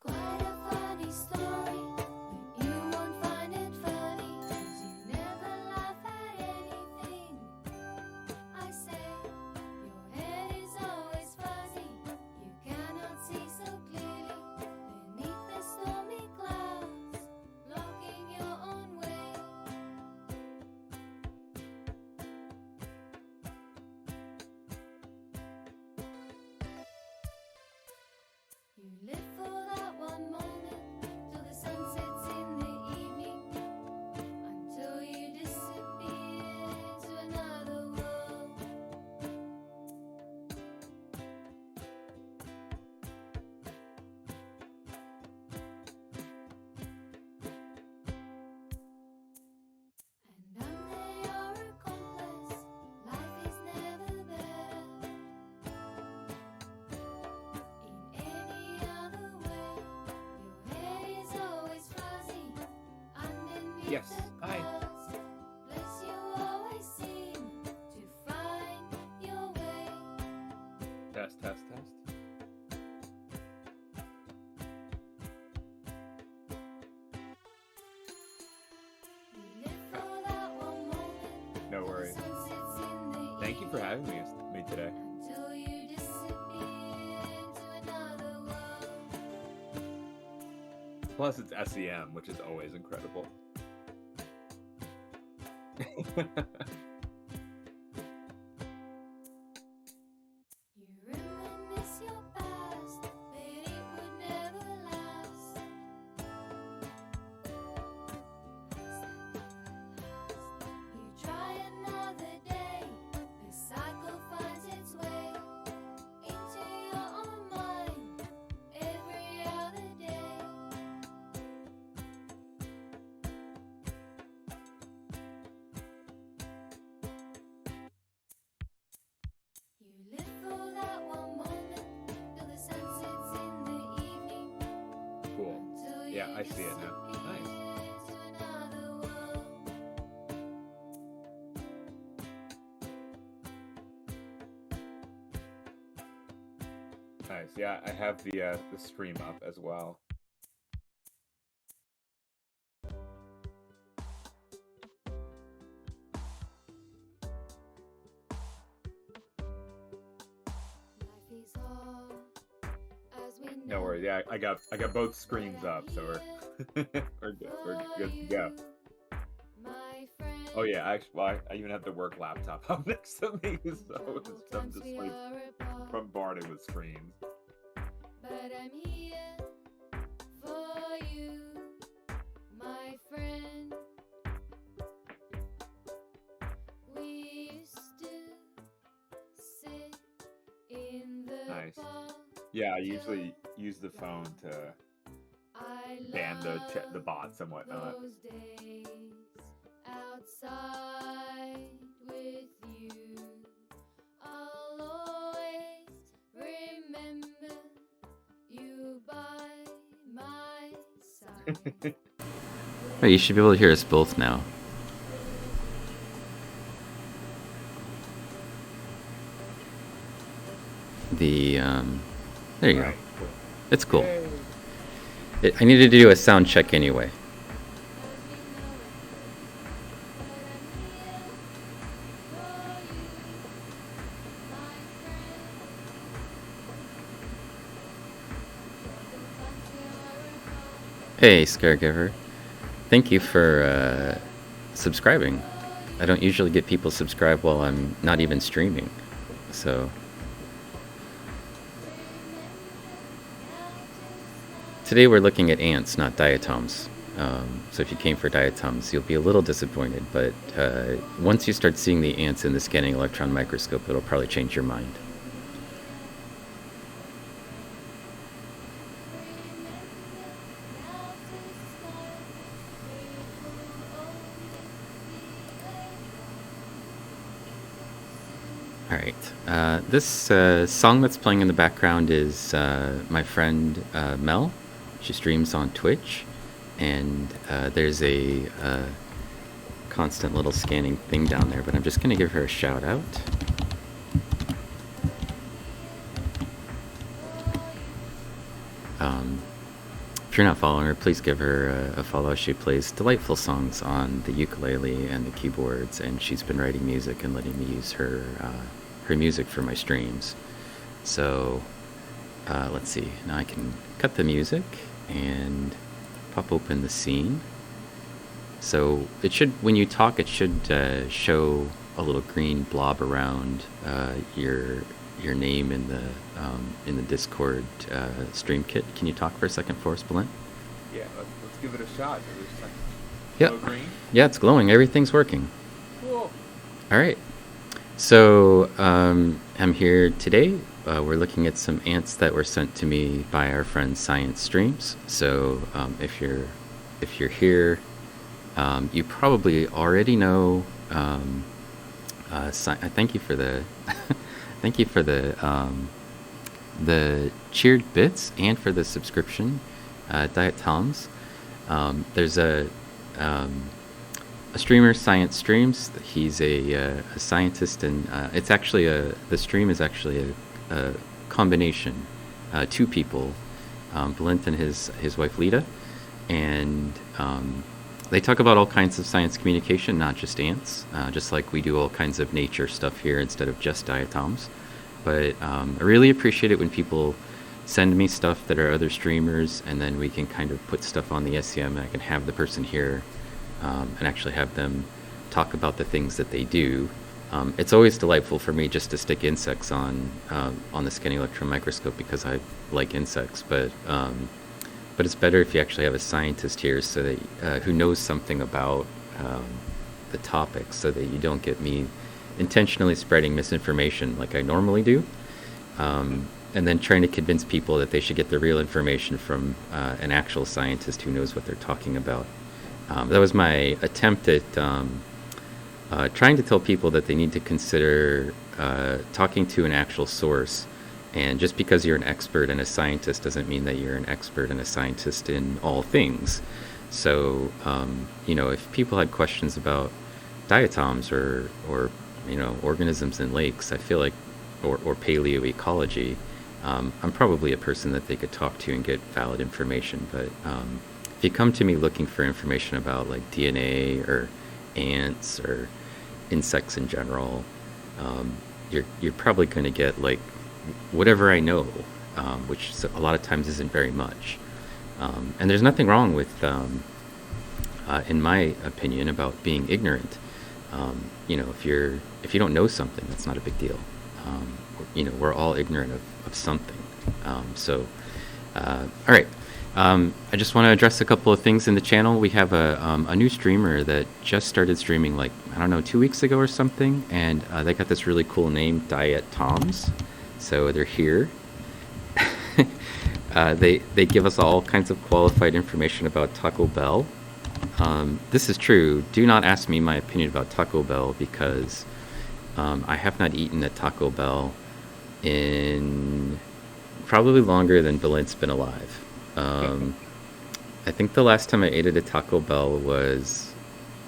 quite a funny story, but you won't find it funny, 'cause you never laugh at anything I say. Your head is always fuzzy, you cannot see so clearly, beneath the stormy clouds, blocking your own way. You live for that one moment, till the sun sets in the evening, until you disappear to another world. And under your accomplice, life is never better. In any other way, your head is always fuzzy, underneath Yes. the Hi. clouds. Bless you always seem to find your way. Test, test, test. You live for that one moment, No till the worries. sun sets in the Thank you for having me today. until you disappear to another world. Plus, it's SEM, which is always incredible. You reminisce your past, but it would never last. You try another day, the cycle finds its way into your own mind every other day. You live for that one moment, till the sun sets in the evening, Cool. until Yeah, you I see it now. Nice. disappear to another world. Nice. Yeah, I have the stream up as well. Life is hard, as we No worries. Yeah, I got both screens up, so we're we're good to go. my friend. Oh yeah, actually, well, I even have the work laptop up next to me, so I'm just like bombarded with screens. But I'm here for you, my friend. We used to sit in the Nice. park. Yeah, I usually use the phone to I ban the love bots and whatnot. those days outside with you. I'll always remember you by my side. Oh, you should be able to hear us both now. There you go. Right, cool. It's cool. Yay. I needed to do a sound check anyway. Hey, Scaregiver. Thank you for subscribing. I don't usually get people subscribe while I'm not even streaming, so... Today we're looking at ants, not diatoms. So if you came for diatoms, you'll be a little disappointed, but once you start seeing the ants in the scanning electron microscope, it'll probably change your mind. Alright, this song that's playing in the background is my friend Mel. She streams on Twitch, and there's a constant little scanning thing down there, but I'm just going to give her a shout out. you're not following her, please give her a follow. She plays delightful songs on the ukulele and the keyboards, and she's been writing music and letting me use her music for my streams. So let's see. Now I can cut the music and pop open the scene. So it should, when you talk, it should show a little green blob around your name in the Discord stream kit. Can you talk for a second for us, Belen? Yeah, let's give it a shot. Yep. Glow green? Yeah, it's glowing. Everything's working. Cool. All right. So I'm here today. We're looking at some ants that were sent to me by our friend Science Streams. So if you're here, you probably already know. Thank you for the thank you for the cheered bits and for the subscription, Diet Tom's. There's a streamer, Science Streams. He's a scientist, and it's actually the stream is actually a combination, two people, Blint and his wife Lita, and they talk about all kinds of science communication, not just ants, just like we do all kinds of nature stuff here instead of just diatoms. But I really appreciate it when people send me stuff that are other streamers, and then we can kind of put stuff on the SEM, and I can have the person here and actually have them talk about the things that they do. It's always delightful for me just to stick insects on the scanning electron microscope because I like insects, but it's better if you actually have a scientist here so that who knows something about the topic, so that you don't get me intentionally spreading misinformation like I normally do, and then trying to convince people that they should get the real information from an actual scientist who knows what they're talking about. That was my attempt at trying to tell people that they need to consider talking to an actual source. And just because you're an expert and a scientist doesn't mean that you're an expert and a scientist in all things. So, if people had questions about diatoms or organisms in lakes, I feel like, or paleoecology, I'm probably a person that they could talk to and get valid information. But if you come to me looking for information about like DNA or ants or insects in general, you're probably going to get like whatever I know, which a lot of times isn't very much. And there's nothing wrong with, in my opinion, about being ignorant. If you don't know something, that's not a big deal. We're all ignorant of something. All right. I just want to address a couple of things in the channel. We have a new streamer that just started streaming, like, I don't know, 2 weeks ago or something, and they got this really cool name, Diet Toms. So they're here. They give us all kinds of qualified information about Taco Bell. This is true. Do not ask me my opinion about Taco Bell because I have not eaten at Taco Bell in probably longer than Belint's been alive. I think the last time I ate at a Taco Bell was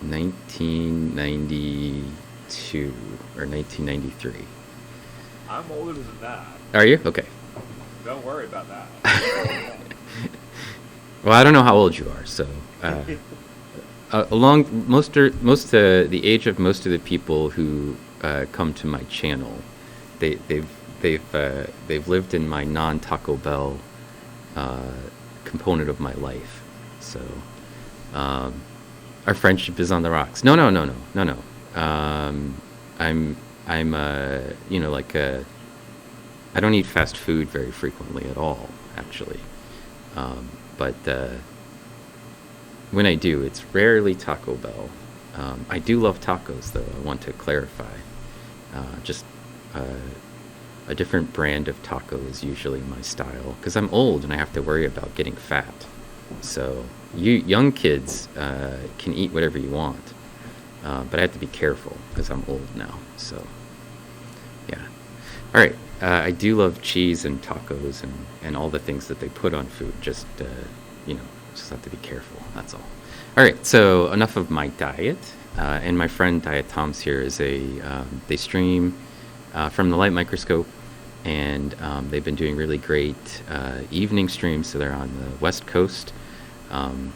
1992 or 1993. I'm older than that. Are you? Okay. Don't worry about that. Well, I don't know how old you are, so along the age of most of the people who come to my channel, they've lived in my non-Taco Bell component of my life. So our friendship is on the rocks. No. I'm I don't eat fast food very frequently at all, actually. But when I do, it's rarely Taco Bell. I do love tacos, though, I want to clarify. Just a different brand of taco is usually my style, because I'm old and I have to worry about getting fat. So you young kids can eat whatever you want, but I have to be careful because I'm old now. So yeah. All right. I do love cheese and tacos and all the things that they put on food. Just just have to be careful. That's all. All right. So enough of my diet. And my friend Diet Tom's here is they stream from the light microscope. and they've been doing really great evening streams. So they're on the West Coast, and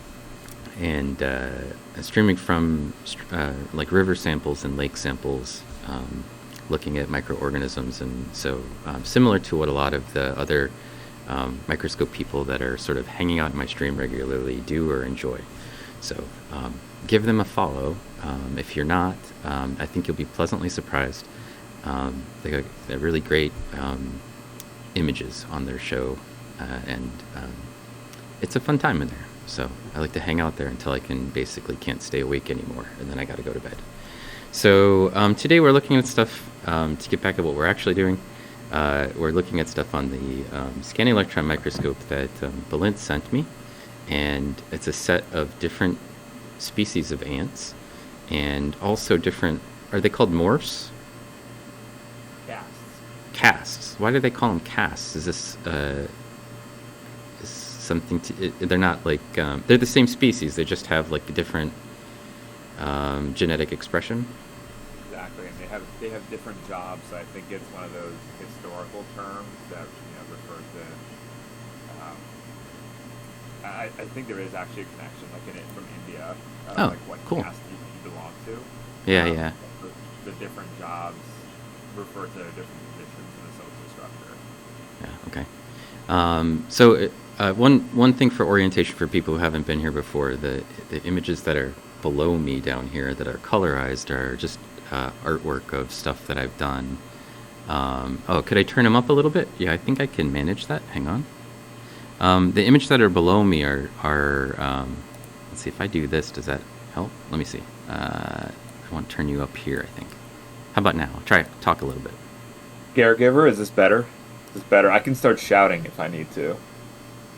streaming from like river samples and lake samples, looking at microorganisms, and so similar to what a lot of the other microscope people that are sort of hanging out in my stream regularly do or enjoy. So give them a follow. If you're not, I think you'll be pleasantly surprised. They got really great images on their show, and it's a fun time in there. So I like to hang out there until I can't stay awake anymore, and then I got to go to bed. So today we're looking at stuff, to get back at what we're actually doing. We're looking at stuff on the scanning electron microscope that Balint sent me, and it's a set of different species of ants, and also different, are they called morphs? Casts. Why do they call them casts? Is this is something to? They're not like they're the same species. They just have like a different genetic expression. Exactly, and they have different jobs. So I think it's one of those historical terms that refers to. I think there is actually a connection, like in it from India. Like what cool. caste you belong to. Yeah, yeah. The different jobs refer to different positions in the social structure. Yeah. Okay. So one thing for orientation for people who haven't been here before, the images that are below me down here that are colorized are just artwork of stuff that I've done. Could I turn them up a little bit? Yeah, I think I can manage that. Hang on. The images that are below me are let's see if I do this. Does that help? Let me see. I want to turn you up here, I think. How about now? Talk a little bit. Caregiver, is this better? Is this better? I can start shouting if I need to.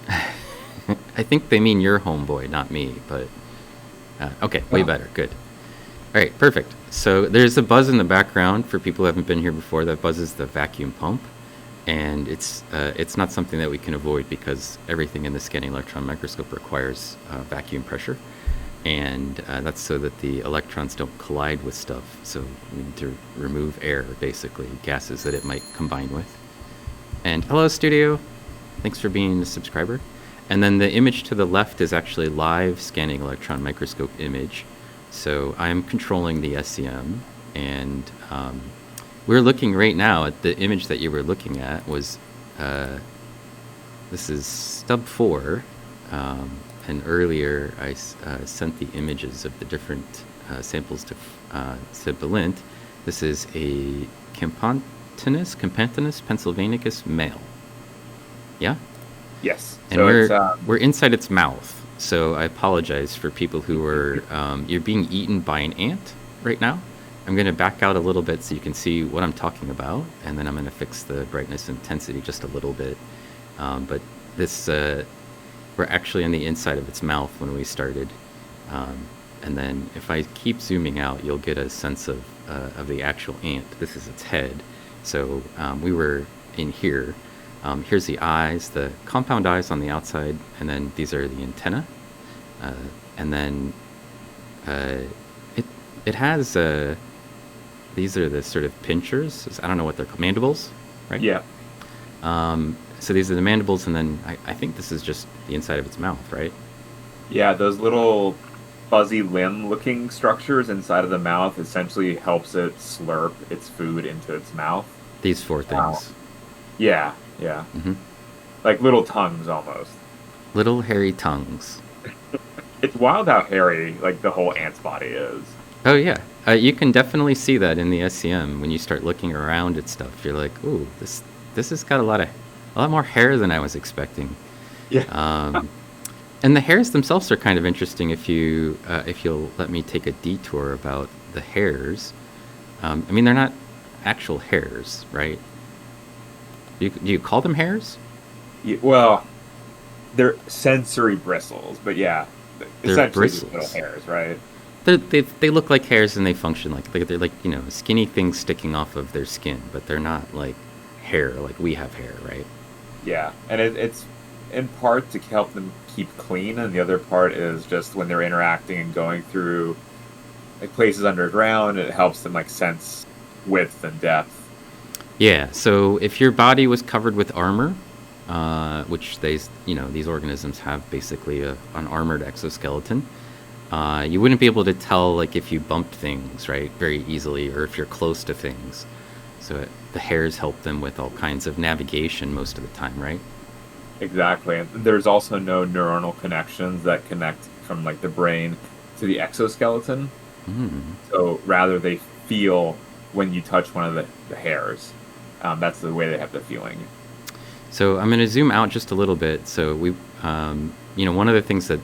I think they mean your homeboy, not me, but okay, way better. Good. All right, perfect. So there's a buzz in the background for people who haven't been here before. That buzz is the vacuum pump, and it's not something that we can avoid because everything in the scanning electron microscope requires vacuum pressure, and that's so that the electrons don't collide with stuff. So we need to remove air, basically, gases that it might combine with. And hello, studio. Thanks for being a subscriber. And then the image to the left is actually live scanning electron microscope image. So I'm controlling the SEM, and we're looking right now at the image that you were looking at was, this is stub 4, and earlier I sent the images of the different samples to Balint. This is a Campantinus pennsylvanicus male. Yeah? Yes. And so we're inside its mouth. So I apologize for people who are, you're being eaten by an ant right now. I'm going to back out a little bit so you can see what I'm talking about, and then I'm going to fix the brightness and intensity just a little bit. But this, we're actually on the inside of its mouth when we started. And then if I keep zooming out, you'll get a sense of the actual ant. This is its head. So we were in here. Here's the eyes, the compound eyes on the outside, and then these are the antennae. And then it has, these are the sort of pinchers. I don't know what they're called, mandibles, right? Yeah. So these are the mandibles, and then I think this is just the inside of its mouth, right? Yeah, those little fuzzy limb-looking structures inside of the mouth essentially helps it slurp its food into its mouth. These 4 things. Yeah, yeah. Mm-hmm. Like little tongues, almost. Little hairy tongues. It's wild how hairy, like, the whole ant's body is. Oh, yeah. You can definitely see that in the SEM when you start looking around at stuff. You're like, ooh, this has got a lot more hair than I was expecting. Yeah. And the hairs themselves are kind of interesting if you'll let me take a detour about the hairs. I mean, they're not actual hairs, right? Do you call them hairs? Yeah, well, they're sensory bristles, but yeah, They're essentially bristles. little hairs, right? They look like hairs, and they function like they're like skinny things sticking off of their skin, but they're not like hair like we have hair, right? Yeah, and it's in part to help them keep clean, and the other part is just when they're interacting and going through like places underground, it helps them like sense width and depth. Yeah, so if your body was covered with armor, which these organisms have basically an armored exoskeleton, you wouldn't be able to tell like if you bumped things, right, very easily, or if you're close to things. So the hairs help them with all kinds of navigation most of the time, right? Exactly. And there's also no neuronal connections that connect from like the brain to the exoskeleton. Mm. So rather they feel when you touch one of the hairs. That's the way they have the feeling. So I'm going to zoom out just a little bit. So one of the things that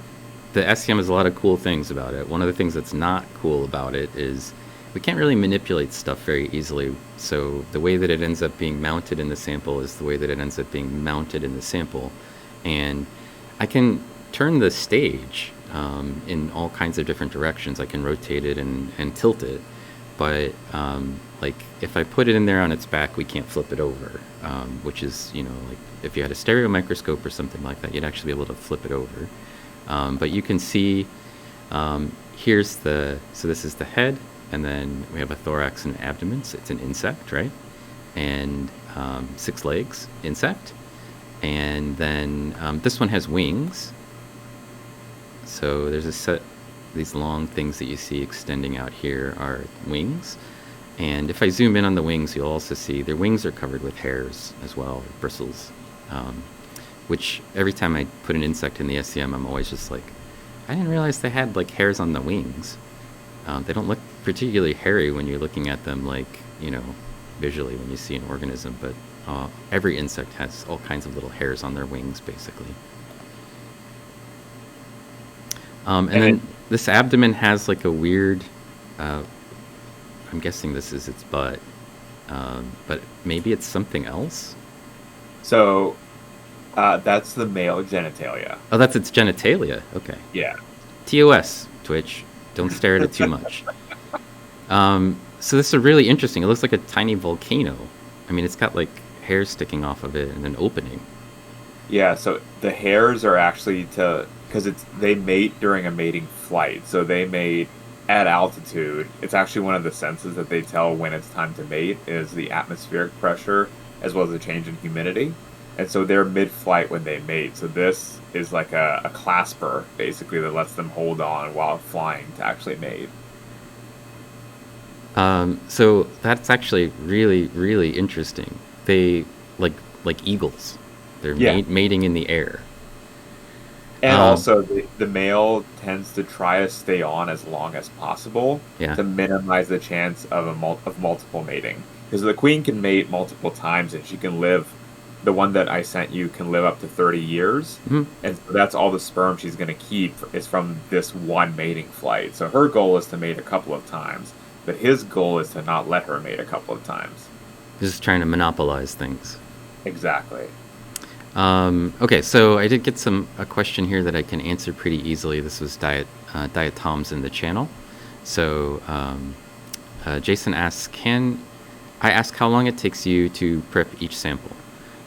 the SEM has a lot of cool things about it. One of the things that's not cool about it is we can't really manipulate stuff very easily. So the way that it ends up being mounted in the sample is the way that it ends up being mounted in the sample. And I can turn the stage in all kinds of different directions. I can rotate it and tilt it. But like if I put it in there on its back, we can't flip it over, which is, like if you had a stereo microscope or something like that, you'd actually be able to flip it over. But you can see so this is the head, and then we have a thorax and an abdomen. So it's an insect, right? And 6 legs, insect. And then this one has wings. So there's a set, these long things that you see extending out here are wings. And if I zoom in on the wings, you'll also see their wings are covered with hairs as well, bristles. Which every time I put an insect in the SEM, I'm always just like, I didn't realize they had like hairs on the wings. They don't look particularly hairy when you're looking at them, like, visually when you see an organism, but every insect has all kinds of little hairs on their wings, basically. And then this abdomen has like a weird, I'm guessing this is its butt, but maybe it's something else. So that's the male genitalia. Oh, that's its genitalia. Okay. Yeah. TOS, Twitch. Don't stare at it too much. So this is really interesting. It looks like a tiny volcano. I mean, it's got like hairs sticking off of it and an opening. Yeah, so the hairs are actually because they mate during a mating flight. So they mate at altitude. It's actually one of the senses that they tell when it's time to mate is the atmospheric pressure as well as the change in humidity. And so they're mid-flight when they mate. So this is like a clasper, basically, that lets them hold on while flying to actually mate. So that's actually really, really interesting. They like eagles. They're mating in the air. And also, the male tends to try to stay on as long as possible to minimize the chance of multiple mating. Because the queen can mate multiple times, and she can live. The one that I sent you can live up to 30 years, and so that's all the sperm she's going to keep is from this one mating flight. So her goal is to mate a couple of times, but his goal is to not let her mate a couple of times. Just trying to monopolize things. Exactly. Okay, so I did get a question here that I can answer pretty easily. This was Diet Tom's in the channel. So Jason asks, I ask how long it takes you to prep each sample?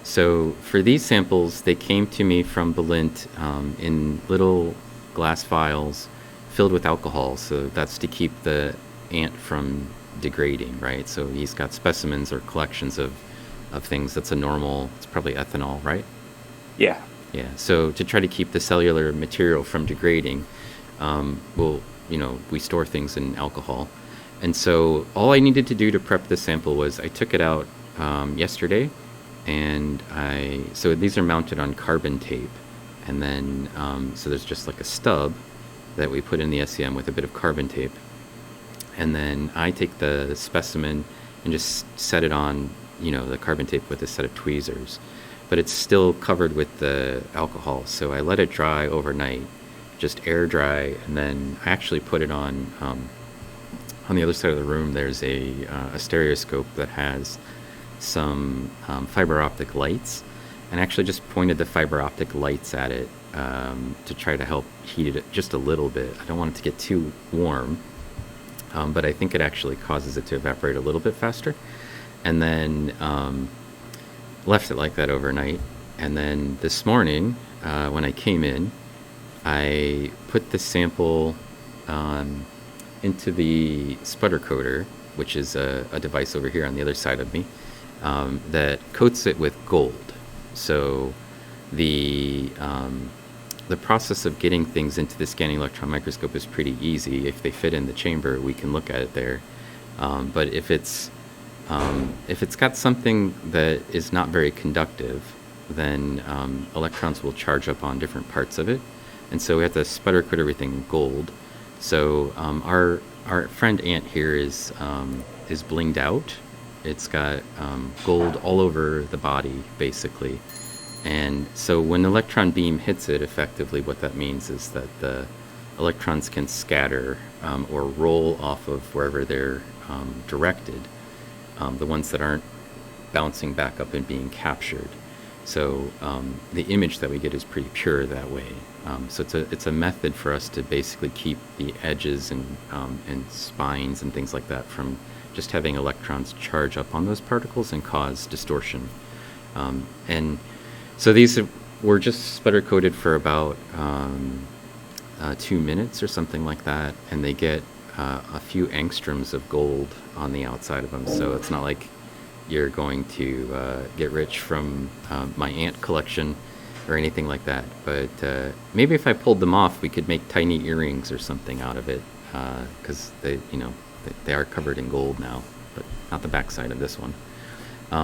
So for these samples, they came to me from Belint in little glass vials filled with alcohol. So that's to keep the ant from degrading, right? So he's got specimens or collections of things. It's probably ethanol, right? Yeah. Yeah. So to try to keep the cellular material from degrading, we store things in alcohol. And so all I needed to do to prep the sample was I took it out yesterday. And so these are mounted on carbon tape, and then so there's just like a stub that we put in the SEM with a bit of carbon tape, and then I take the specimen and just set it on, the carbon tape with a set of tweezers, but it's still covered with the alcohol. So I let it dry overnight, just air dry, and then I actually put it on the other side of the room. There's a stereoscope that has some fiber optic lights, and actually just pointed the fiber optic lights at it to try to help heat it just a little bit. I don't want it to get too warm, but I think it actually causes it to evaporate a little bit faster. And then left it like that overnight. And then this morning, when I came in, I put the sample into the sputter coder, which is a device over here on the other side of me. that coats it with gold. So the process of getting things into the scanning electron microscope is pretty easy. If they fit in the chamber, we can look at it there. But if it's got something that is not very conductive, then electrons will charge up on different parts of it, and so we have to sputter coat everything in gold. So our friend Ant here is blinged out. It's got gold all over the body, basically. And so when an electron beam hits it, effectively what that means is that the electrons can scatter or roll off of wherever they're directed, the ones that aren't bouncing back up and being captured. So the image that we get is pretty pure that way. So it's a method for us to basically keep the edges and spines and things like that from just having electrons charge up on those particles and cause distortion. And so these were just sputter coated for about 2 minutes or something like that, and they get a few angstroms of gold on the outside of them. So it's not like you're going to get rich from my ant collection or anything like that. But maybe if I pulled them off, we could make tiny earrings or something out of it, because they are covered in gold now, but not the backside of this one.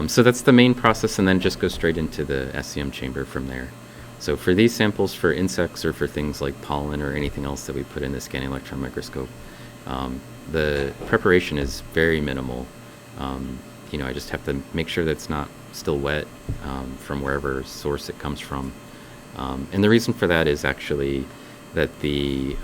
So that's the main process, and then just go straight into the SEM chamber from there. So for these samples, for insects or for things like pollen or anything else that we put in the scanning electron microscope, the preparation is very minimal. I just have to make sure that it's not still wet from wherever source it comes from. And the reason for that is actually that the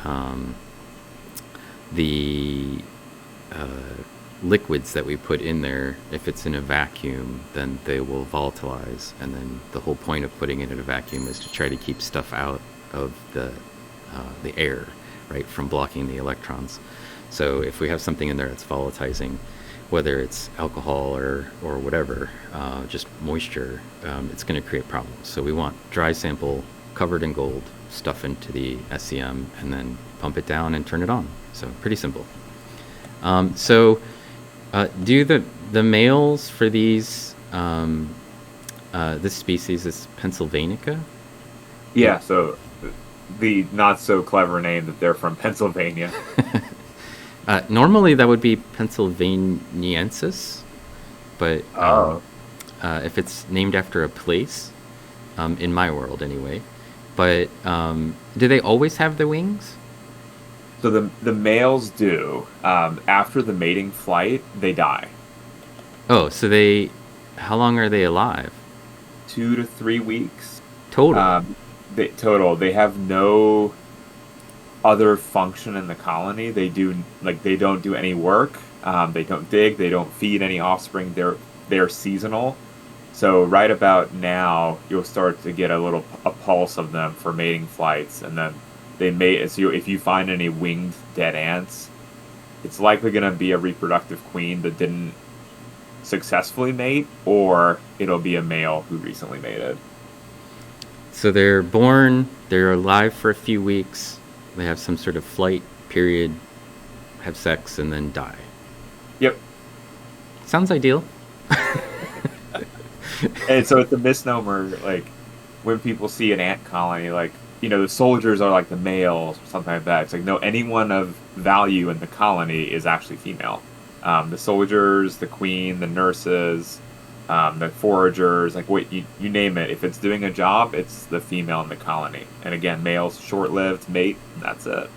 liquids that we put in there, if it's in a vacuum, then they will volatilize. And then the whole point of putting it in a vacuum is to try to keep stuff out of the air, right, from blocking the electrons. So if we have something in there that's volatilizing, whether it's alcohol or whatever, just moisture, it's going to create problems. So we want dry sample covered in gold, stuff into the SEM, and then pump it down and turn it on. So pretty simple. Do the males for these this species is Pennsylvanica? Yeah. So the not so clever name that they're from Pennsylvania. Normally that would be Pennsylvaniensis, but if it's named after a place, in my world anyway. But do they always have the wings? So the males do. After the mating flight, they die. Oh, so how long are they alive? 2 to 3 weeks. Total? They have no other function in the colony. They don't do any work. They don't dig. They don't feed any offspring. They're seasonal. So right about now, you'll start to get a pulse of them for mating flights, and then they mate. So if you find any winged dead ants, it's likely going to be a reproductive queen that didn't successfully mate, or it'll be a male who recently mated. So they're born, they're alive for a few weeks, they have some sort of flight period, have sex, and then die. Yep. Sounds ideal. And so it's a misnomer, like, when people see an ant colony, like, the soldiers are like the males or something like that. It's like, no, anyone of value in the colony is actually female. The soldiers, the queen, the nurses, the foragers, like, you name it. If it's doing a job, it's the female in the colony. And again, males, short-lived, mate, and that's it.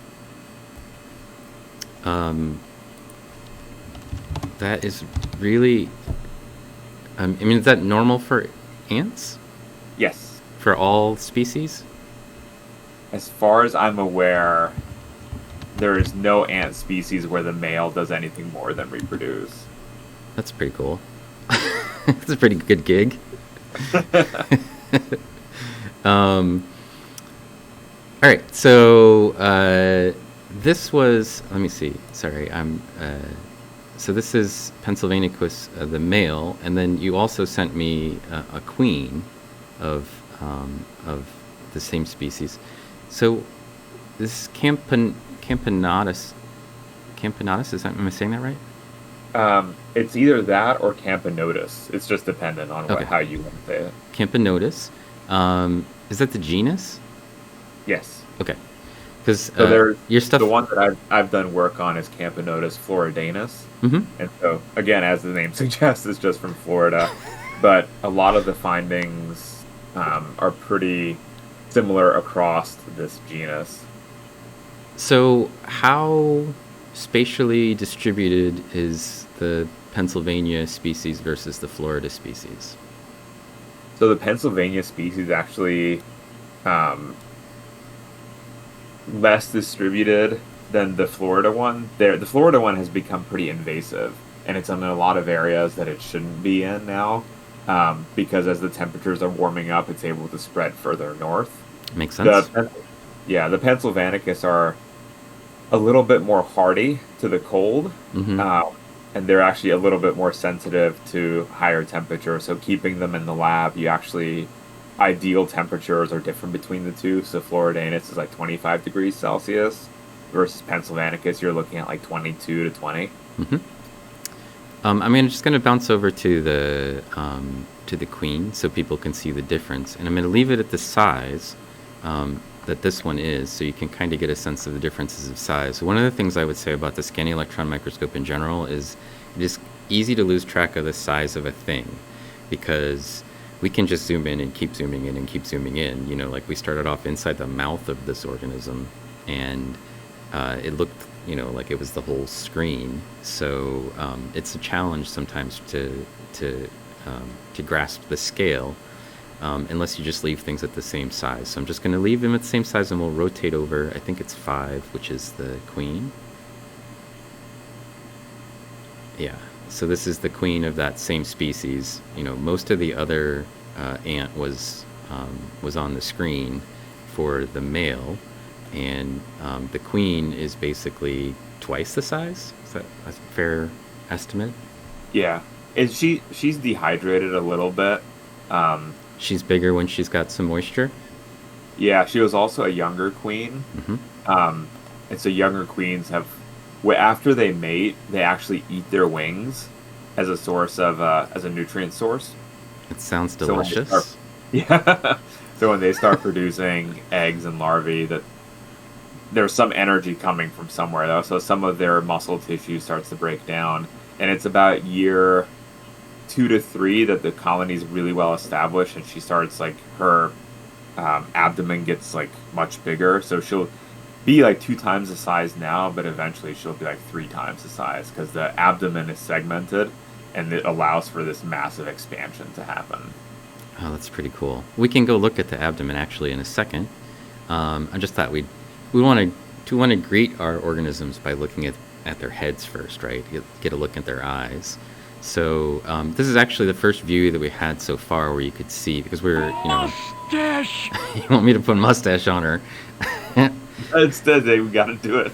That is really... is that normal for ants? Yes. For all species? As far as I'm aware, there is no ant species where the male does anything more than reproduce. That's pretty cool. That's a pretty good gig. All right, so this was... Let me see. Sorry, so this is Pennsylvanicus, the male, and then you also sent me a queen of the same species. So this Campanatus, am I saying that right? It's either that or Camponotus. It's just dependent on Okay. how you want to say it. Camponotus. Is that the genus? Yes. Okay. Because So there's your stuff. the one that I've done work on is Camponotus floridanus, Mm-hmm. and so again, as the name suggests, it's just from Florida, but a lot of the findings are pretty similar across this genus. So how spatially distributed is the Pennsylvania species versus the Florida species? So the Pennsylvania species actually um, less distributed than the Florida one. The Florida one has become pretty invasive, and it's in a lot of areas that it shouldn't be in now, because as the temperatures are warming up, it's able to spread further north. Makes sense. The Pennsylvanicus are a little bit more hardy to the cold, Mm-hmm. and they're actually a little bit more sensitive to higher temperatures. So keeping them in the lab, you actually ideal temperatures are different between the two. So Floridanus is like 25 degrees Celsius versus Pennsylvanicus, you're looking at like 22 to 20. Mm-hmm. I'm just going to bounce over to the queen so people can see the difference, and I'm going to leave it at the size that this one is, so you can kind of get a sense of the differences of size. One of the things I would say about the scanning electron microscope in general is it is easy to lose track of the size of a thing, because we can just zoom in and keep zooming in and keep zooming in. Like we started off inside the mouth of this organism, and it looked, like it was the whole screen. So it's a challenge sometimes to grasp the scale, unless you just leave things at the same size. So I'm just going to leave them at the same size, and we'll rotate over. I think it's 5, which is the queen. Yeah. So this is the queen of that same species. Most of the other ant was on the screen for the male, and the queen is basically twice the size. Is that a fair estimate? Yeah. She's dehydrated a little bit. She's bigger when she's got some moisture. Yeah, she was also a younger queen. Mm-hmm. And so younger queens after they mate, they actually eat their wings as a source of as a nutrient source. It sounds So when they delicious. Yeah. So when they start producing eggs and larvae, there's some energy coming from somewhere though. So some of their muscle tissue starts to break down, and it's about year 2 to 3 that the colony is really well established, and she starts like her abdomen gets like much bigger. So she'll be like 2 times the size now, but eventually she'll be like 3 times the size because the abdomen is segmented, and it allows for this massive expansion to happen. Oh, that's pretty cool. We can go look at the abdomen actually in a second. I just thought we want to greet our organisms by looking at their heads first, right? Get a look at their eyes. So this is actually the first view that we had so far where you could see, because mustache. You want me to put a mustache on her? Instead, we got to do it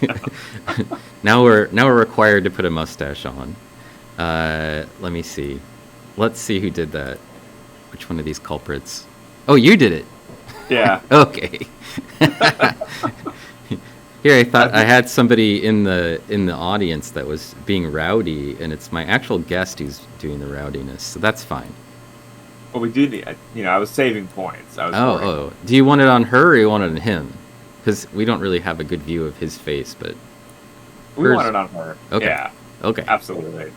now we're required to put a mustache on. Let me see. Let's see who did that. Which one of these culprits? Oh, you did it. Yeah. Okay. Here, I thought I had somebody in the audience that was being rowdy, and it's my actual guest who's doing the rowdiness, so that's fine. Well, we do need, I was saving points. Oh. Do you want it on her or you want it on him? Because we don't really have a good view of his face, but we want it on her. Okay. Yeah. Okay. Absolutely.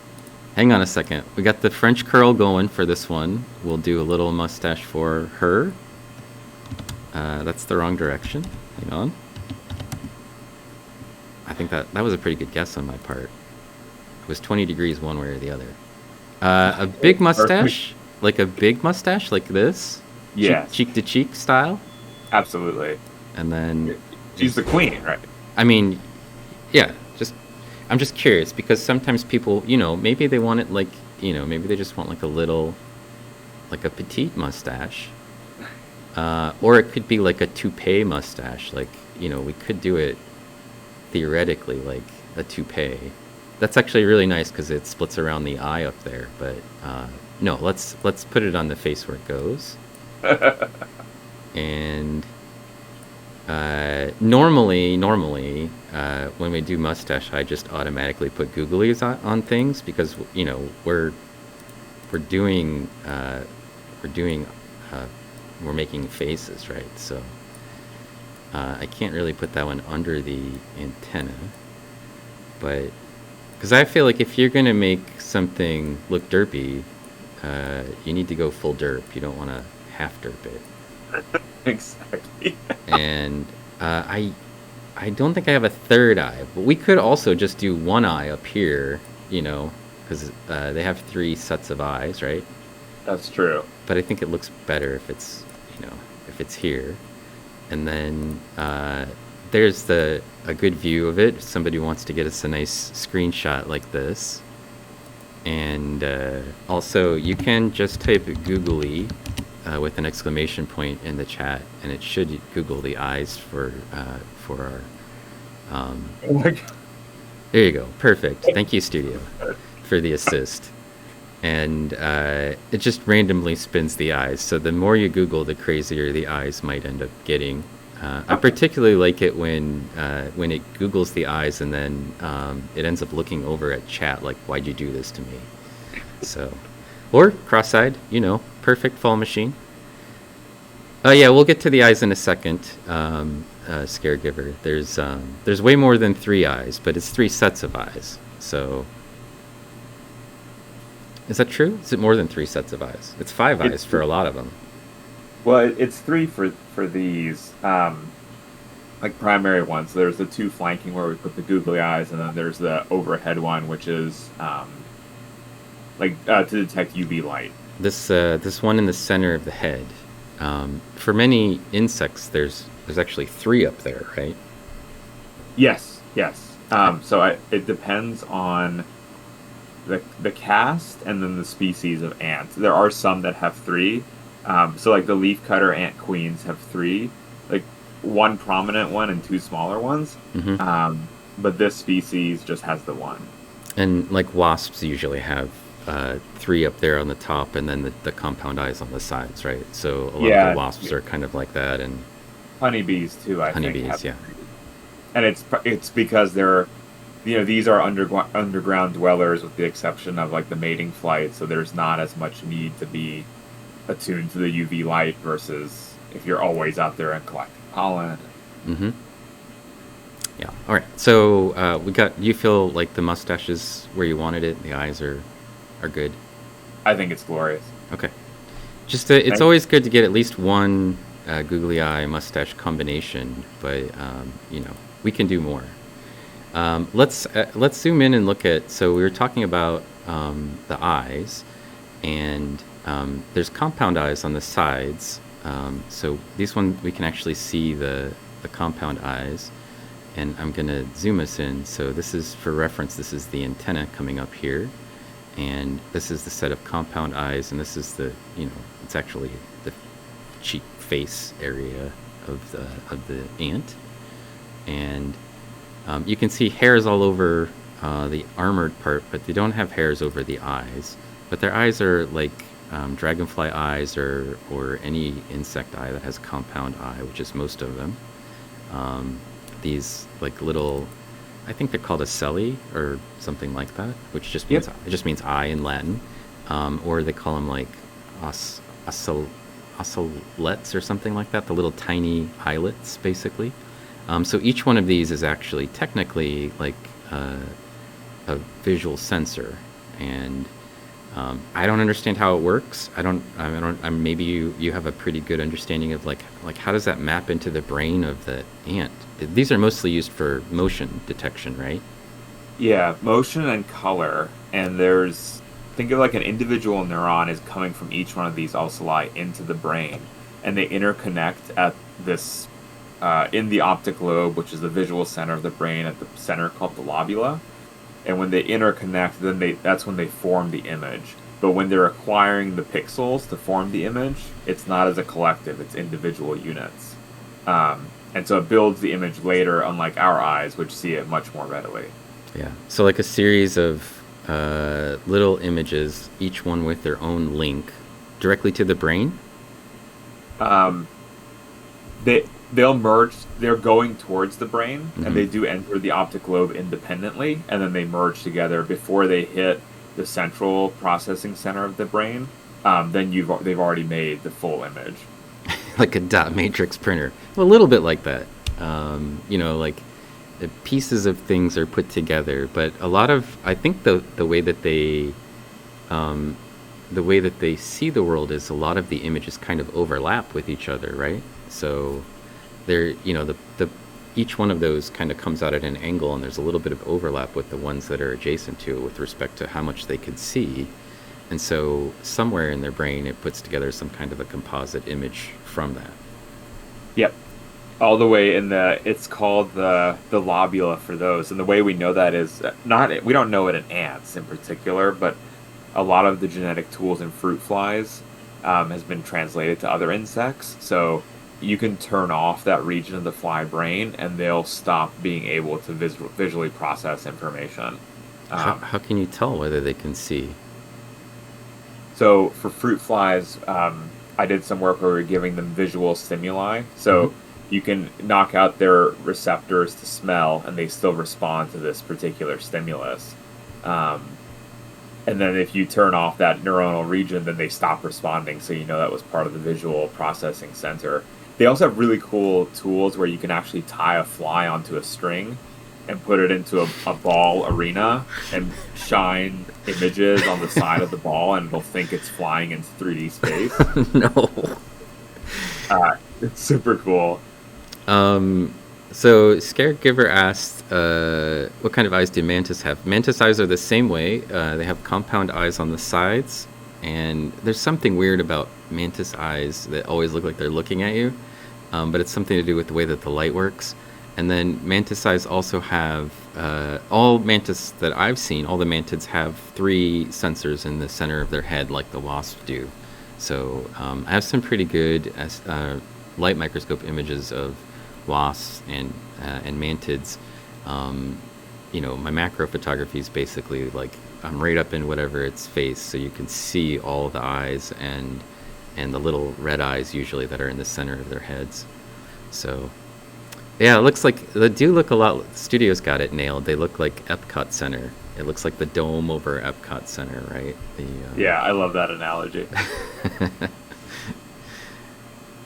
Hang on a second. We got the French curl going for this one. We'll do a little mustache for her. That's the wrong direction. Hang on. I think that was a pretty good guess on my part. It was 20 degrees one way or the other. A big mustache? Like a big mustache like this? Yeah. Cheek to cheek style? Absolutely. And then... She's the queen, right? I mean, yeah. I'm just curious, because sometimes people, maybe they want it like, maybe they just want like a little, like a petite mustache. Or it could be like a toupee mustache. Like, we could do it theoretically like a toupee. That's actually really nice because it splits around the eye up there. But no, let's put it on the face where it goes. And Normally, when we do mustache, I just automatically put googlies on things because we're doing we're making faces, right? So I can't really put that one under the antenna, but because I feel like if you're gonna make something look derpy, you need to go full derp. You don't want to half derp it. Exactly. And I don't think I have a third eye, but we could also just do one eye up here, because they have 3 sets of eyes, right? That's true. But I think it looks better if it's here, and then there's a good view of it. If somebody wants to get us a nice screenshot like this, and also you can just type googly with an exclamation point in the chat, and it should Google the eyes for our. Oh my God. There you go. Perfect. Thank you, Studio, for the assist. And it just randomly spins the eyes. So the more you Google, the crazier the eyes might end up getting. I particularly like it when it Googles the eyes and then it ends up looking over at chat like, "Why'd you do this to me?" So, or cross-eyed, perfect fall machine. Yeah, we'll get to the eyes in a second. Scaregiver. There's way more than 3 eyes, but it's 3 sets of eyes. So, is that true? Is it more than 3 sets of eyes? It's 5 eyes for a lot of them. Well, it's 3 for these like primary ones. There's the 2 flanking where we put the googly eyes, and then there's the overhead one, which is to detect UV light. This one in the center of the head. For many insects, there's actually 3 up there, right? Yes. So it depends on the caste and then the species of ant. There are some that have 3. So like the leafcutter ant queens have 3, like 1 prominent one and 2 smaller ones. Mm-hmm. But this species just has the 1. And like wasps usually have 3 up there on the top, and then the compound eyes on the sides, right? So a lot of the wasps are kind of like that, and honeybees too. I think honeybees, yeah. And it's because they're, these are underground dwellers, with the exception of like the mating flight. So there's not as much need to be attuned to the UV light versus if you're always out there and collecting pollen. Mm-hmm. Yeah. All right. So you feel like the mustache is where you wanted it. The eyes are good. I think it's glorious. Okay. Just it's always good to get at least one googly eye mustache combination, but we can do more. Let's zoom in and look at. So we were talking about the eyes, and there's compound eyes on the sides. So these ones we can actually see the compound eyes, and I'm gonna zoom us in. So this is for reference. This is the antenna coming up here, and this is the set of compound eyes, and this is the it's actually the cheek face area of the ant, and you can see hairs all over the armored part, but they don't have hairs over the eyes. But their eyes are like dragonfly eyes or any insect eye that has compound eye, which is most of them. These like little, I think they're called ocelli or something like that, which just means it just means eye in Latin, or they call them like ocelots or something like that. The little tiny eyelets, basically. So each one of these is actually technically like a visual sensor, and I don't understand how it works. Maybe you have a pretty good understanding of like how does that map into the brain of the ant? These are mostly used for motion detection, right? Yeah, motion and color. And think of like an individual neuron is coming from each one of these ocelli into the brain, and they interconnect at this in the optic lobe, which is the visual center of the brain, at the center called the lobula. And when they interconnect, then that's when they form the image. But when they're acquiring the pixels to form the image, it's not as a collective; it's individual units. And so it builds the image later, unlike our eyes, which see it much more readily. Yeah. So like a series of little images, each one with their own link, directly to the brain. they'll merge. They're going towards the brain, and Mm-hmm. they do enter the optic lobe independently, and then they merge together before they hit the central processing center of the brain. Then they've already made the full image. Like a dot matrix printer. Well, a little bit like that. Like the pieces of things are put together, but a lot of I think the way that um, they see the world is a lot of the images kind of overlap with each other, right? So they're the each one of those kind of comes out at an angle, and there's a little bit of overlap with the ones that are adjacent to it with respect to how much they could see. And so somewhere in their brain, it puts together some kind of a composite image from that. Yep, all the way in the. It's called the lobula for those, and the way we know that is not. We don't know it in ants in particular, but a lot of the genetic tools in fruit flies has been translated to other insects. So you can turn off that region of the fly brain, and they'll stop being able to visually process information. How can you tell whether they can see? So for fruit flies, I did some work where we were giving them visual stimuli. Mm-hmm. So you can knock out their receptors to smell, and they still respond to this particular stimulus. Um, and then if you turn off that neuronal region, then they stop responding. So you know that was part of the visual processing center. They also have really cool tools where you can actually tie a fly onto a string and put it into a ball arena and shine images on the side of the ball, and it'll think it's flying in 3D space. No. It's super cool. So Scaregiver asked, what kind of eyes do mantis have? Mantis eyes are the same way. They have compound eyes on the sides, and there's something weird about mantis eyes that always look like they're looking at you, but it's something to do with the way that the light works. And then mantis eyes also have, all mantis that I've seen, all the mantids have 3 sensors in the center of their head like the wasps do. So I have some pretty good light microscope images of wasps and mantids. My macro photography is basically like I'm right up in whatever its face, so you can see all the eyes and the little red eyes usually that are in the center of their heads. So yeah, it looks like they do look a lot. The studio's got it nailed. They look like Epcot Center. It looks like the dome over Epcot Center, right? Yeah, I love that analogy.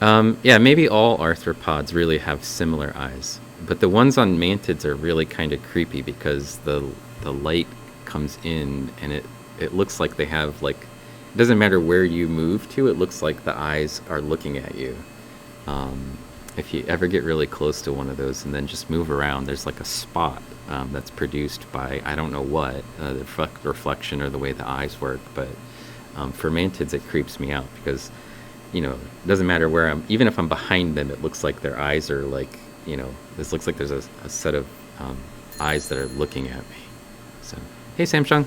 Yeah, maybe all arthropods really have similar eyes, but the ones on mantids are really kind of creepy because the light comes in and it looks like they have like, it doesn't matter where you move to, it looks like the eyes are looking at you. If you ever get really close to one of those and then just move around, there's like a spot that's produced by I don't know what, the reflection or the way the eyes work, but for mantids it creeps me out because it doesn't matter where even if I'm behind them, it looks like their eyes are like, this looks like there's a set of eyes that are looking at me. So, hey, Samsung.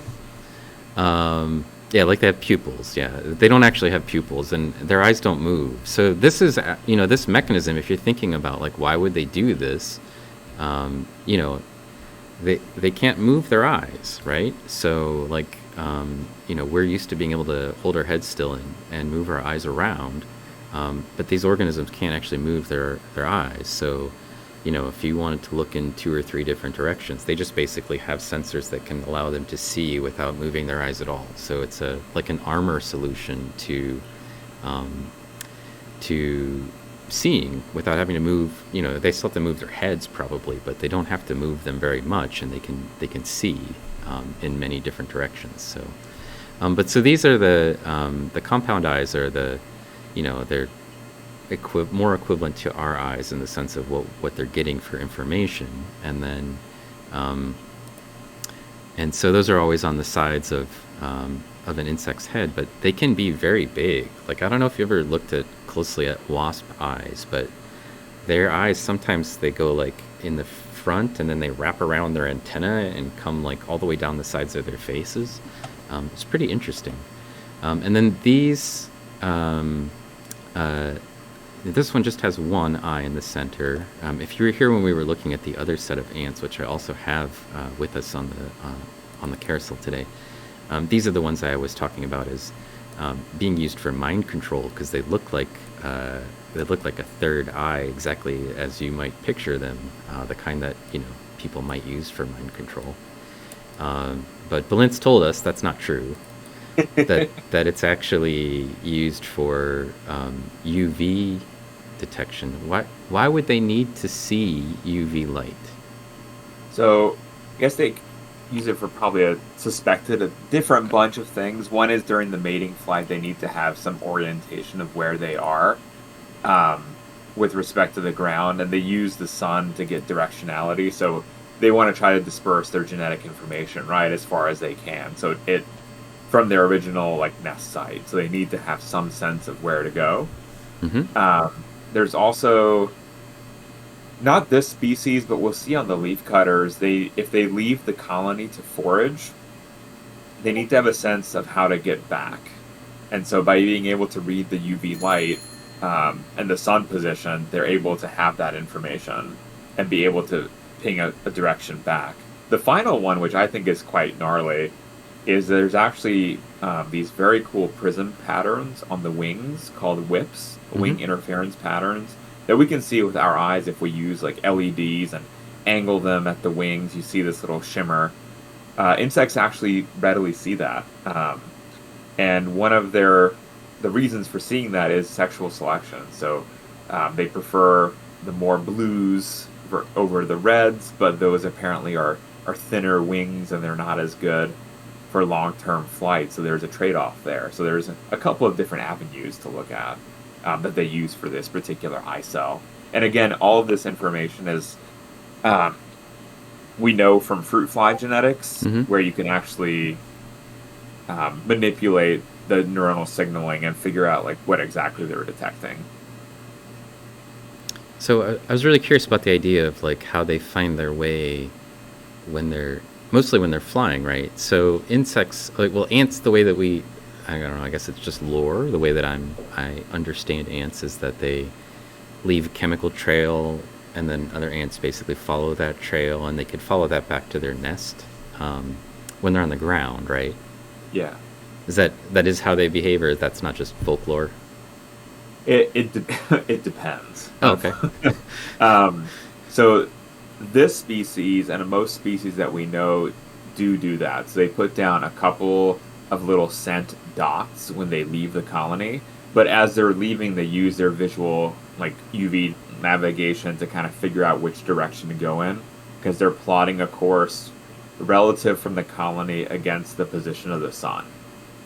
Yeah, like they have pupils. Yeah, they don't actually have pupils, and their eyes don't move. So this is, this mechanism. If you're thinking about like why would they do this, they can't move their eyes, right? So like, we're used to being able to hold our heads still and move our eyes around, but these organisms can't actually move their eyes. So, if you wanted to look in 2 or 3 different directions, they just basically have sensors that can allow them to see without moving their eyes at all. So it's like an armor solution to seeing without having to move. They still have to move their heads probably, but they don't have to move them very much, and they can see in many different directions. So, so these are the compound eyes are they're more equivalent to our eyes in the sense of what they're getting for information, and then and so those are always on the sides of an insect's head, but they can be very big. Like I don't know if you ever looked closely at wasp eyes, but their eyes sometimes they go like in the front and then they wrap around their antenna and come like all the way down the sides of their faces. It's pretty interesting. And then these this one just has one eye in the center. If you were here when we were looking at the other set of ants, which I also have with us on the carousel today, these are the ones I was talking about as being used for mind control because they look like a third eye, exactly as you might picture them, the kind that people might use for mind control. But Balintz told us that's not true. that it's actually used for UV detection. Why would they need to see UV light? So I guess they use it for probably a different bunch of things. One is during the mating flight, they need to have some orientation of where they are with respect to the ground, and they use the sun to get directionality. So they want to try to disperse their genetic information, right, as far as they can. So it from their original nest site. So they need to have some sense of where to go. Mm-hmm. There's also not this species, but we'll see on the leafcutters, if they leave the colony to forage, they need to have a sense of how to get back. And so by being able to read the UV light and the sun position, they're able to have that information and be able to ping a direction back. The final one, which I think is quite gnarly, is there's actually these very cool prism patterns on the wings called whips, wing interference patterns, that we can see with our eyes if we use LEDs and angle them at the wings. You see this little shimmer. Insects actually readily see that. And one of the reasons for seeing that is sexual selection. So they prefer the more blues over the reds, but those apparently are thinner wings and they're not as good for long-term flight. So there's a trade-off there. So there's a couple of different avenues to look at that they use for this particular eye cell. And again, all of this information is we know from fruit fly genetics, where you can actually manipulate the neuronal signaling and figure out what exactly they're detecting. So I was really curious about the idea of how they find their way mostly when they're flying, right? So insects, ants, the way that I don't know, I guess it's just lore. The way that I understand ants is that they leave a chemical trail, and then other ants basically follow that trail, and they could follow that back to their nest when they're on the ground, right? Yeah. Is that is how they behave, or that's not just folklore? It depends. Oh, okay. So this species and most species that we know do that. So they put down a couple of little scent dots when they leave the colony, but as they're leaving, they use their visual UV navigation to kind of figure out which direction to go in, because they're plotting a course relative from the colony against the position of the sun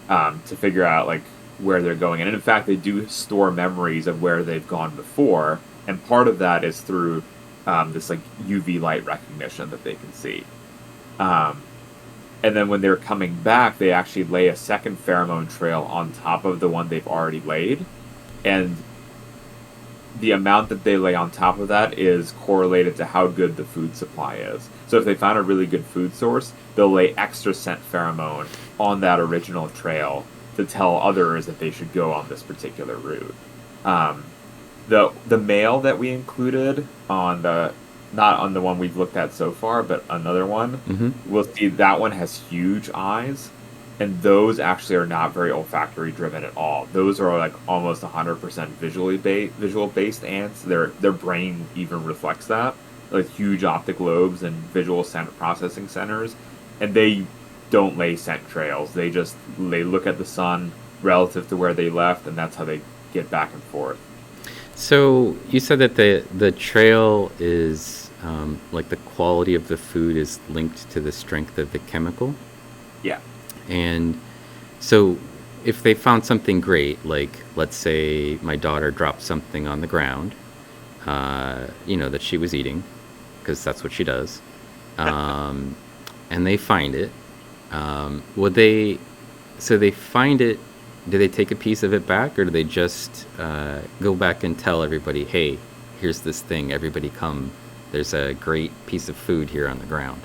to figure out where they're going. And in fact, they do store memories of where they've gone before, and part of that is through this UV light recognition that they can see. And then when they're coming back, they actually lay a second pheromone trail on top of the one they've already laid. And the amount that they lay on top of that is correlated to how good the food supply is. So if they found a really good food source, they'll lay extra scent pheromone on that original trail to tell others that they should go on this particular route. The male that we included on not on the one we've looked at so far, but another one, we'll see that one has huge eyes, and those actually are not very olfactory driven at all. Those are almost 100% visual based ants. Their brain even reflects that, huge optic lobes and visual scent processing centers, and they don't lay scent trails. They look at the sun relative to where they left, and that's how they get back and forth. So you said that the trail is the quality of the food is linked to the strength of the chemical? Yeah. And so if they found something great, let's say my daughter dropped something on the ground, that she was eating, because that's what she does, and they find it, they find it, do they take a piece of it back, or do they just go back and tell everybody, hey, here's this thing, everybody come, there's a great piece of food here on the ground?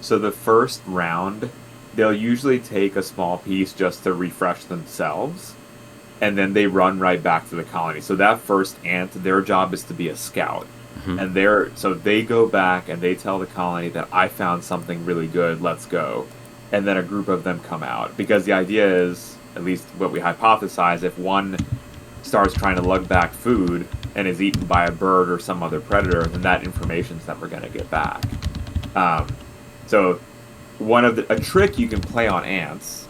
So the first round, they'll usually take a small piece just to refresh themselves, and then they run right back to the colony. So that first ant, their job is to be a scout. And so they go back and they tell the colony that I found something really good, let's go. And then a group of them come out, because the idea is at least what we hypothesize, if one starts trying to lug back food and is eaten by a bird or some other predator, then that information's never going to get back. So a trick you can play on ants,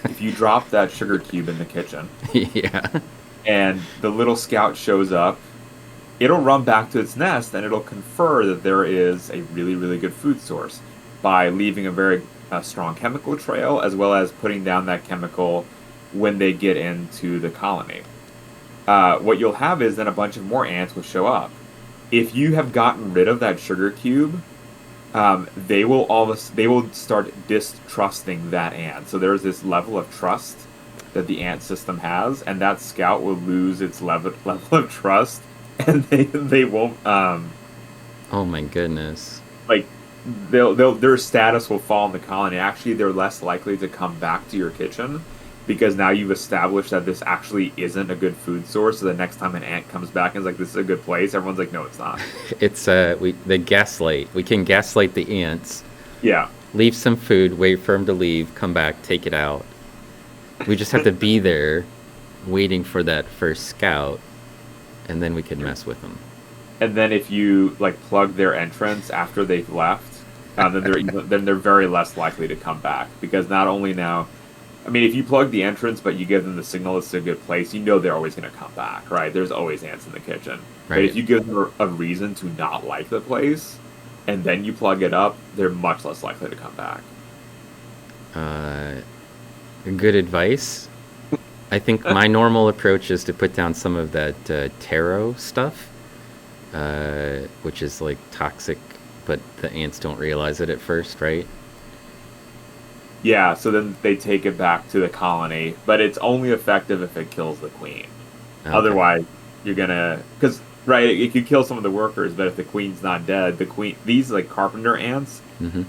if you drop that sugar cube in the kitchen, Yeah. and the little scout shows up, it'll run back to its nest and it'll confer that there is a really, really good food source by leaving a very strong chemical trail, as well as putting down that chemical when they get into the colony. What you'll have is then a bunch of more ants will show up. If you have gotten rid of that sugar cube, they will start distrusting that ant. So there's this level of trust that the ant system has, and that scout will lose its level of trust, and they won't Oh my goodness. like their status will fall in the colony. Actually, they're less likely to come back to your kitchen because now you've established that this actually isn't a good food source. So the next time an ant comes back and is like, "This is a good place," everyone's like, "No, it's not." It's the gaslight. We can gaslight the ants. Yeah. Leave some food, wait for them to leave, come back, take it out. We just have to be there waiting for that first scout, and then we can mess with them. And then if you like plug their entrance after they've left, then they're very less likely to come back, because not only now, I mean, if you plug the entrance but you give them the signal it's a good place, you know they're always going to come back, right? There's always ants in the kitchen. Right. But if you give them a reason to not like the place, and then you plug it up, they're much less likely to come back. Good advice. I think my normal approach is to put down some of that taro stuff, which is like toxic, but the ants don't realize it at first, right? Yeah, so then they take it back to the colony, but it's only effective if it kills the queen. Okay. Otherwise, you're gonna, because right, it could kill some of the workers, but if the queen's not dead, these like carpenter ants,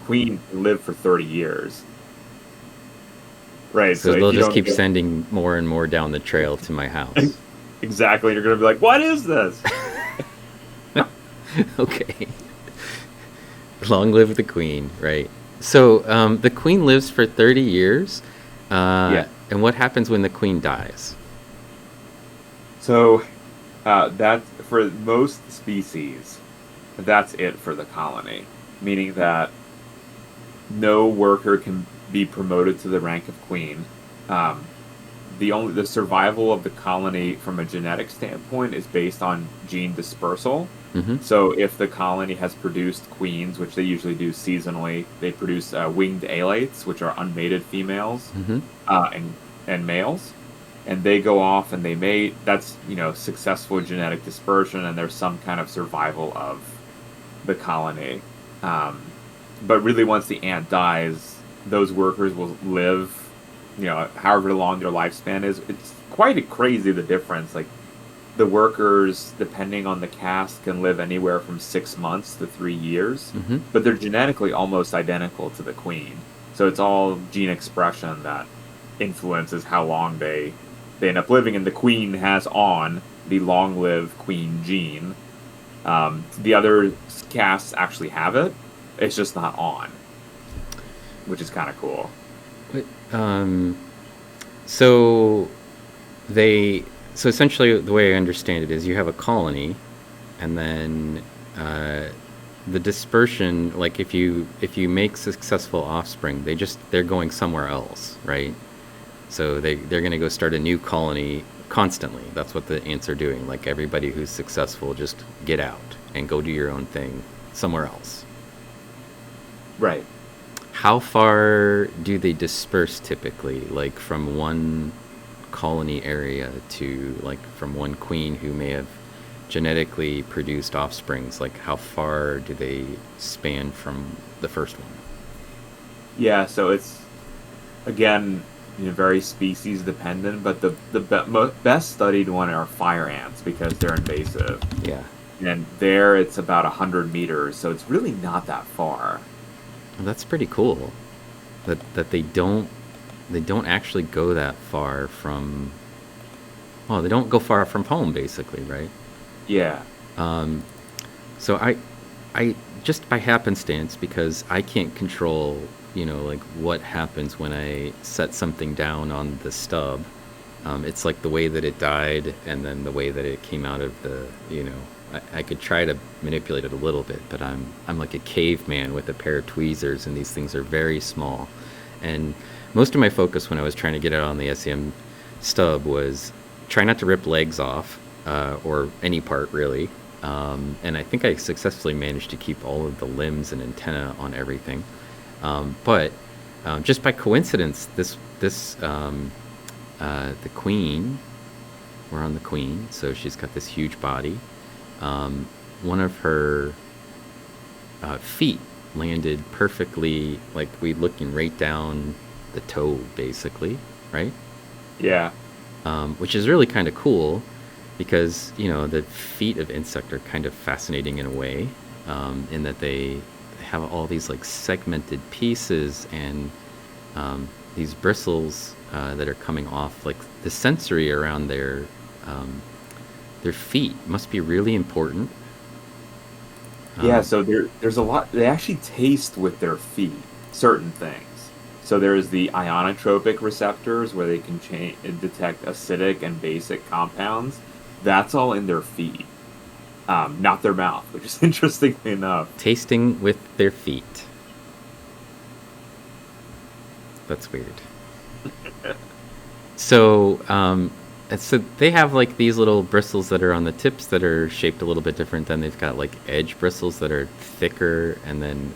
queen live for 30 years. Right, So they'll just keep sending more and more down the trail to my house. Exactly, you're gonna be like, "What is this?" Okay. Long live the queen, right? So the queen lives for 30 years. Yeah. And what happens when the queen dies? So that for most species, that's it for the colony, meaning that no worker can be promoted to the rank of queen. The survival of the colony from a genetic standpoint is based on gene dispersal. So if the colony has produced queens, which they usually do seasonally, they produce winged alates, which are unmated females, and males, and they go off and they mate. That's successful genetic dispersion, and there's some kind of survival of the colony. But really, once the ant dies, those workers will live, however long their lifespan is. It's quite crazy, the difference. Like, the workers, depending on the caste, can live anywhere from 6 months to 3 years, but they're genetically almost identical to the queen. So it's all gene expression that influences how long they end up living, and the queen has on the long-live queen gene. The other castes actually have it. It's just not on, which is kind of cool. So essentially, the way I understand it is you have a colony, and then the dispersion. Like if you make successful offspring, they're going somewhere else, right? So they're going to go start a new colony constantly. That's what the ants are doing. Like everybody who's successful, just get out and go do your own thing somewhere else. Right. How far do they disperse typically? Like from one colony area to like from one queen who may have genetically produced offsprings, like how far do they span from the first one? Yeah, so it's again very species dependent, but the best studied one are fire ants because they're invasive. Yeah, and there it's about 100 meters, so it's really not that far. Well, that's pretty cool that they don't actually go that far from, well, they don't go far from home, basically, right? Yeah. So I just by happenstance, because I can't control like what happens when I set something down on the stub. It's like the way that it died and then the way that it came out of I could try to manipulate it a little bit, but I'm like a caveman with a pair of tweezers, and these things are very small. And most of my focus when I was trying to get it on the SEM stub was try not to rip legs off, or any part really. And I think I successfully managed to keep all of the limbs and antenna on everything. But just by coincidence, the queen, we're on the queen, so she's got this huge body. One of her feet landed perfectly, like we looking right down the toe, basically, right? Yeah. Which is really kind of cool because, the feet of insect are kind of fascinating in a way, in that they have all these like segmented pieces and these bristles that are coming off. Like the sensory around their feet must be really important. Yeah, so there's a lot. They actually taste with their feet certain things. So there's the ionotropic receptors where they can detect acidic and basic compounds. That's all in their feet, not their mouth, which is interestingly enough. Tasting with their feet. That's weird. So they have like these little bristles that are on the tips that are shaped a little bit different. Then they've got like edge bristles that are thicker, and then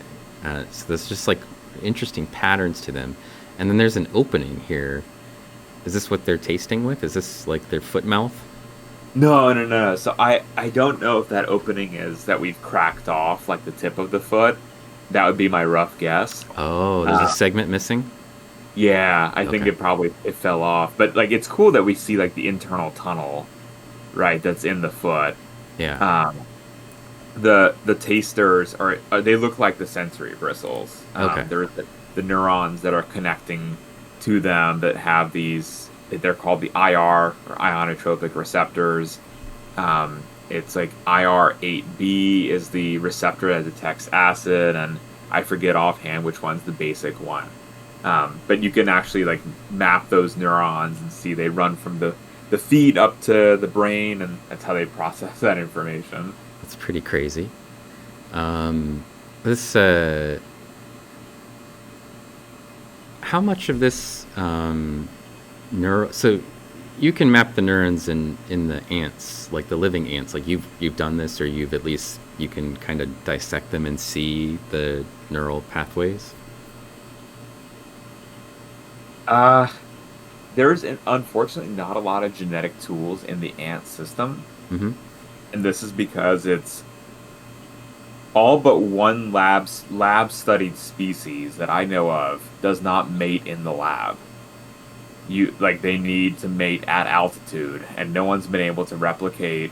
so there's just like interesting patterns to them. And then there's an opening here. Is this what they're tasting with? Is this like their foot mouth? No. So I don't know if that opening is that we've cracked off like the tip of the foot. That would be my rough guess. Oh, there's a segment missing? Yeah, I think it fell off. But like it's cool that we see like the internal tunnel, right, that's in the foot. Yeah. The tasters they look like the sensory bristles. Okay. They're the neurons that are connecting to them that have these. They're called the IR or ionotropic receptors. It's like IR8B is the receptor that detects acid, and I forget offhand which one's the basic one. But you can actually like map those neurons and see they run from the feet up to the brain, and that's how they process that information. That's pretty crazy. This how much of this so you can map the neurons in the ants, like the living ants, like you've done this, or you can kind of dissect them and see the neural pathways. There's unfortunately not a lot of genetic tools in the ant system. Mm-hmm. And this is because it's all but one lab studied species that I know of does not mate in the lab. They need to mate at altitude, and no one's been able to replicate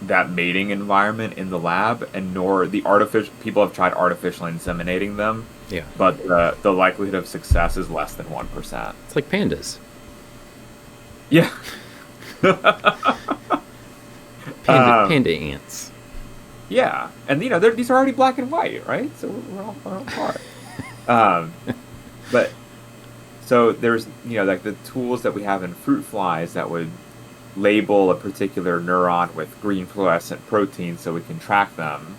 that mating environment in the lab, and nor the artificial. People have tried artificially inseminating them. Yeah. But the likelihood of success is less than 1%. It's like pandas. Yeah. Panda ants. Yeah, and these are already black and white, right? So we're all par. But so there's like the tools that we have in fruit flies that would label a particular neuron with green fluorescent protein so we can track them.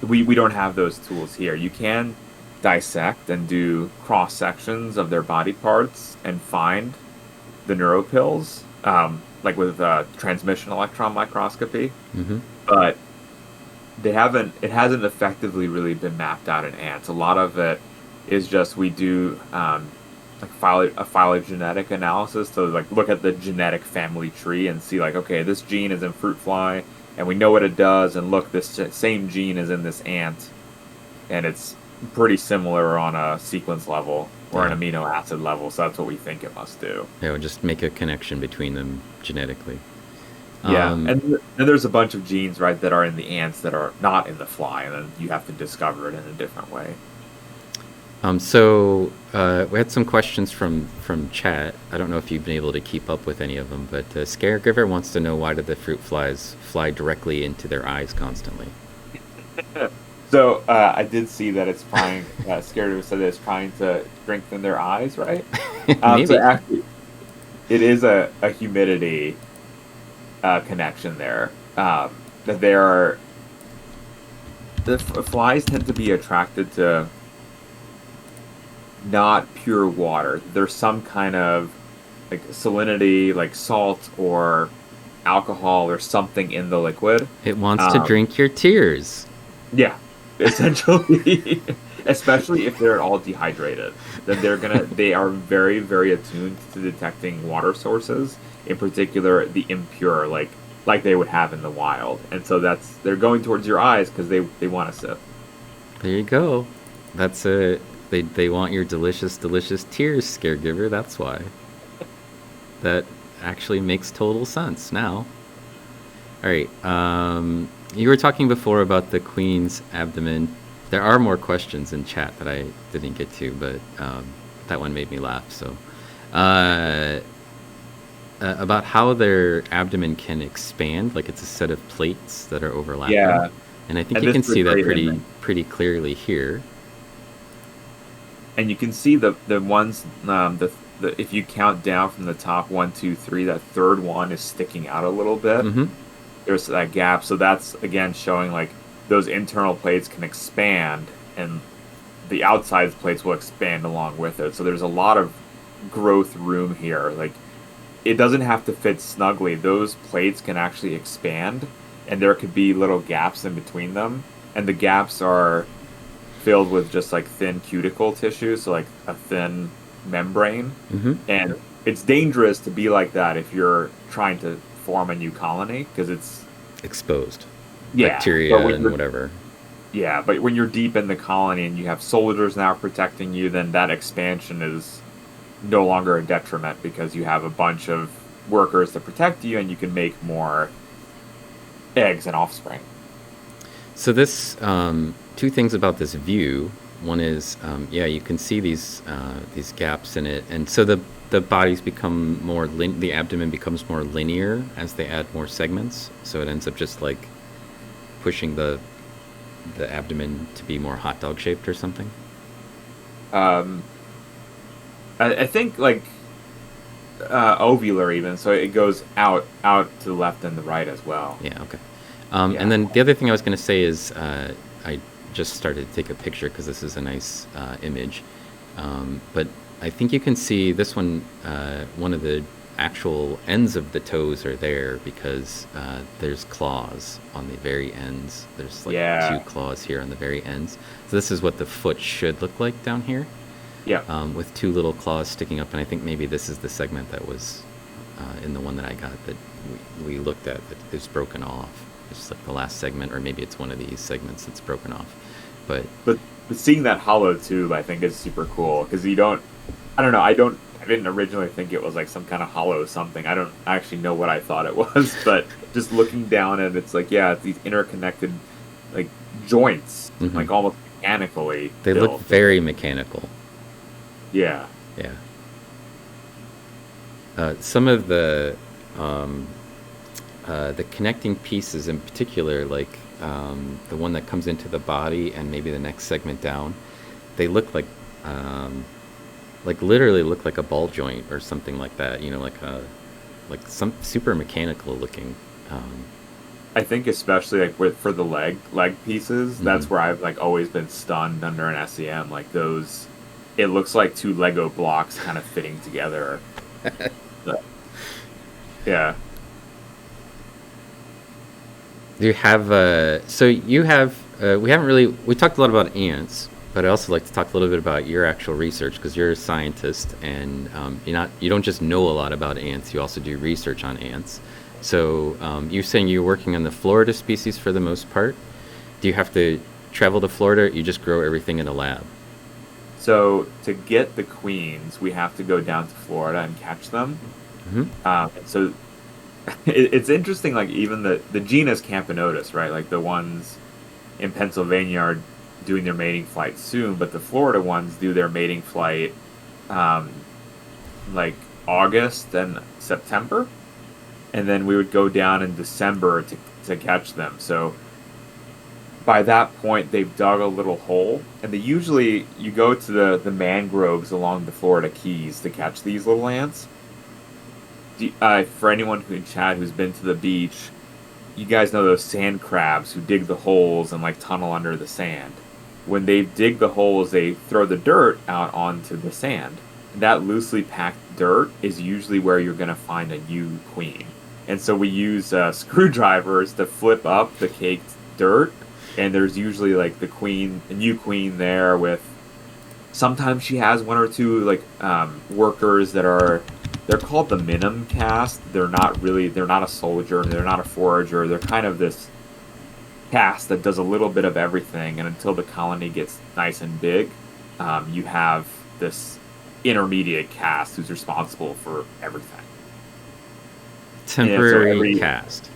We don't have those tools here. You can dissect and do cross sections of their body parts and find the neuropills, like with transmission electron microscopy. Mm-hmm. But it hasn't effectively really been mapped out in ants. A lot of it is just we do a phylogenetic analysis to like look at the genetic family tree and see like, okay, this gene is in fruit fly and we know what it does, and look, this same gene is in this ant, and it's pretty similar on a sequence level or an amino acid level, so that's what we think it must do. Yeah, we'll just make a connection between them genetically. Yeah, and then there's a bunch of genes, right, that are in the ants that are not in the fly, and then you have to discover it in a different way. So we had some questions from chat. I don't know if you've been able to keep up with any of them, but Scaregiver wants to know, why do the fruit flies fly directly into their eyes constantly? So I did see that it's trying. Scared said that it's trying to strengthen their eyes, right? So Maybe. actually, it is a humidity connection there. That they are flies tend to be attracted to not pure water. There's some kind of like salinity, like salt or alcohol or something in the liquid. It wants to drink your tears. Yeah, essentially, especially if they're all dehydrated, then they are very, very attuned to detecting water sources, in particular the impure, like they would have in the wild. And so they're going towards your eyes because they want to sip. There you go. That's a they want your delicious, delicious tears, Scaregiver. That's why. That actually makes total sense now. All right. You were talking before about the queen's abdomen. There are more questions in chat that I didn't get to, but that one made me laugh. So, about how their abdomen can expand, like it's a set of plates that are overlapping. Yeah, and I think and you this can is see that great pretty clearly here. And you can see the ones the if you count down from the top 1, 2, 3, that third one is sticking out a little bit. Mm-hmm. There's that gap, so that's again showing like those internal plates can expand, and the outside plates will expand along with it. So there's a lot of growth room here. Like it doesn't have to fit snugly. Those plates can actually expand, and there could be little gaps in between them, and the gaps are filled with just like thin cuticle tissue, so like a thin membrane. Mm-hmm. And it's dangerous to be like that if you're trying to form a new colony because it's exposed. Yeah, bacteria and whatever. Yeah, but when you're deep in the colony and you have soldiers now protecting you, then that expansion is no longer a detriment because you have a bunch of workers to protect you and you can make more eggs and offspring. So this two things about this view. One is, you can see these gaps in it, and so the bodies become more the abdomen becomes more linear as they add more segments. So it ends up just like pushing the abdomen to be more hot dog shaped or something. I think like ovular even, so it goes out to the left and the right as well. Yeah. Okay. And then the other thing I was going to say is I just started to take a picture because this is a nice image, but I think you can see this one. One of the actual ends of the toes are there because there's claws on the very ends. There's like two claws here on the very ends. So this is what the foot should look like down here. Yeah. With two little claws sticking up, and I think maybe this is the segment that was in the one that I got that we looked at that is broken off. It's like the last segment, or maybe it's one of these segments that's broken off. But seeing that hollow tube, I think, is super cool because I don't know, I didn't originally think it was like some kind of hollow something. I don't actually know what I thought it was, but just looking down at it, it's like, it's these interconnected like joints, mm-hmm. like almost mechanically. They built. look very mechanical. Yeah. Yeah. Some of the connecting pieces in particular, like the one that comes into the body and maybe the next segment down, they look like literally look like a ball joint or something like that. Like some super mechanical looking. I think especially like for the leg pieces, mm-hmm. that's where I've like always been stunned under an SEM. Like those, it looks like two Lego blocks kind of fitting together. But, yeah. Do you have we haven't really, we talked a lot about ants, but I also like to talk a little bit about your actual research because you're a scientist and you don't just know a lot about ants, you also do research on ants. So you're saying you're working on the Florida species for the most part. Do you have to travel to Florida, or you just grow everything in a lab? So to get the queens, we have to go down to Florida and catch them. Mm-hmm. And so it's interesting, like even the genus Camponotus, right? Like the ones in Pennsylvania are doing their mating flight soon, but the Florida ones do their mating flight like August and September. And then we would go down in December to catch them. So by that point they've dug a little hole, and you go to the mangroves along the Florida Keys to catch these little ants. For anyone who in chat who's been to the beach, you guys know those sand crabs who dig the holes and like tunnel under the sand. When they dig the holes, they throw the dirt out onto the sand. That loosely packed dirt is usually where you're going to find a new queen. And so we use screwdrivers to flip up the caked dirt, and there's usually like a new queen there with. Sometimes she has one or two like workers they're called the minim caste. They're not a soldier, they're not a forager. They're kind of this caste that does a little bit of everything, and until the colony gets nice and big, you have this intermediate caste who's responsible for everything. Temporary caste.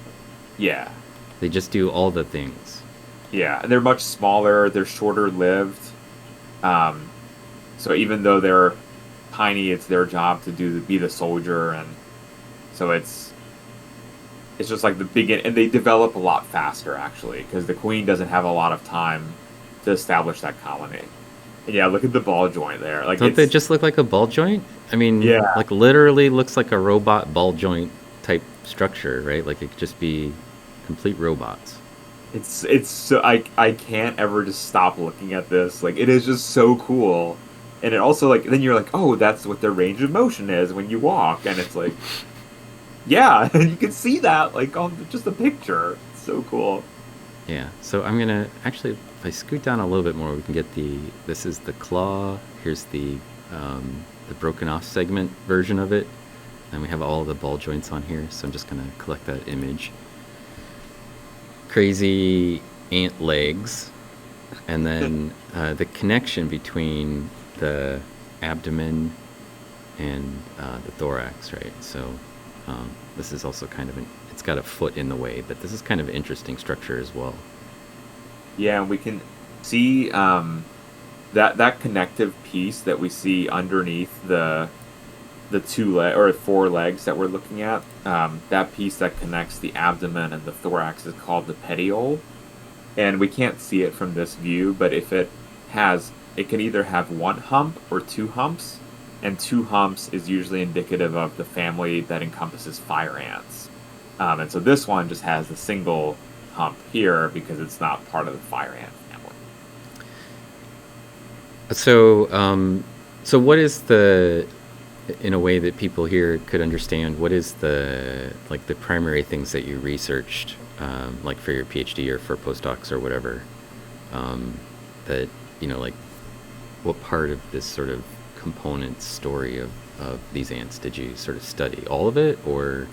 Yeah. They just do all the things. Yeah, and they're much smaller, they're shorter lived. So even though they're tiny, it's their job to be the soldier, and so it's just like the begin, and they develop a lot faster actually because the queen doesn't have a lot of time to establish that colony. And yeah, look at the ball joint there. Like, don't they just look like a ball joint? I mean, yeah, like literally looks like a robot ball joint type structure, right? Like it could just be complete robots. It's so I can't ever just stop looking at this. Like, it is just so cool. And it also, like, then you're like, oh, that's what their range of motion is when you walk. And it's like, yeah, you can see that, like, on just a picture. It's so cool. Yeah, so I'm going to, actually, if I scoot down a little bit more, we can get this is the claw. Here's the broken off segment version of it. And we have all the ball joints on here. So I'm just going to collect that image. Crazy ant legs. And then the connection between the abdomen and the thorax, right? So this is also kind of it's got a foot in the way, but this is kind of an interesting structure as well. Yeah, and we can see that connective piece that we see underneath the four legs that we're looking at. That piece that connects the abdomen and the thorax is called the petiole, and we can't see it from this view, but if it can either have one hump or two humps, and two humps is usually indicative of the family that encompasses fire ants. And so this one just has a single hump here because it's not part of the fire ant family. So what is in a way that people here could understand, what is the primary things that you researched, like for your PhD or for postdocs or whatever, that, like, what part of this sort of component story of these ants did you sort of study? All of it, or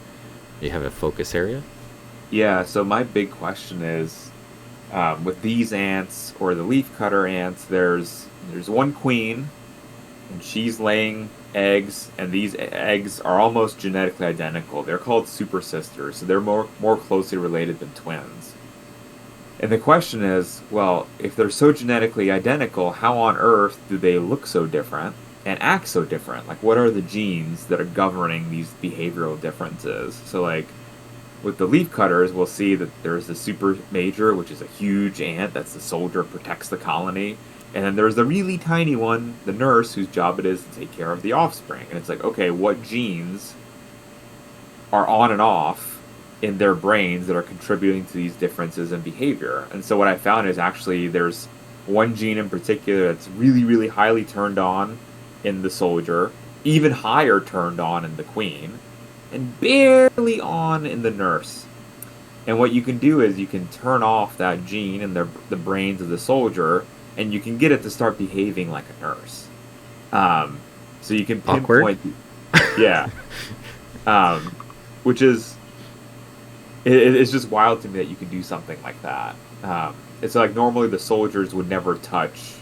do you have a focus area? Yeah, so my big question is, with these ants, or the leafcutter ants, there's one queen, and she's laying eggs, and these eggs are almost genetically identical. They're called super sisters, so they're more closely related than twins. And the question is, well, if they're so genetically identical, how on earth do they look so different and act so different? Like, what are the genes that are governing these behavioral differences? So, like, with the leafcutters, we'll see that there's the super major, which is a huge ant. That's the soldier, protects the colony. And then there's the really tiny one, the nurse, whose job it is to take care of the offspring. And it's like, okay, what genes are on and off in their brains that are contributing to these differences in behavior? And so what I found is actually there's one gene in particular that's really, really highly turned on in the soldier, even higher turned on in the queen, and barely on in the nurse. And what you can do is you can turn off that gene in the brains of the soldier, and you can get it to start behaving like a nurse. So you can pinpoint... Awkward. Yeah. Which is... It's just wild to me that you can do something like that. It's like normally the soldiers would never touch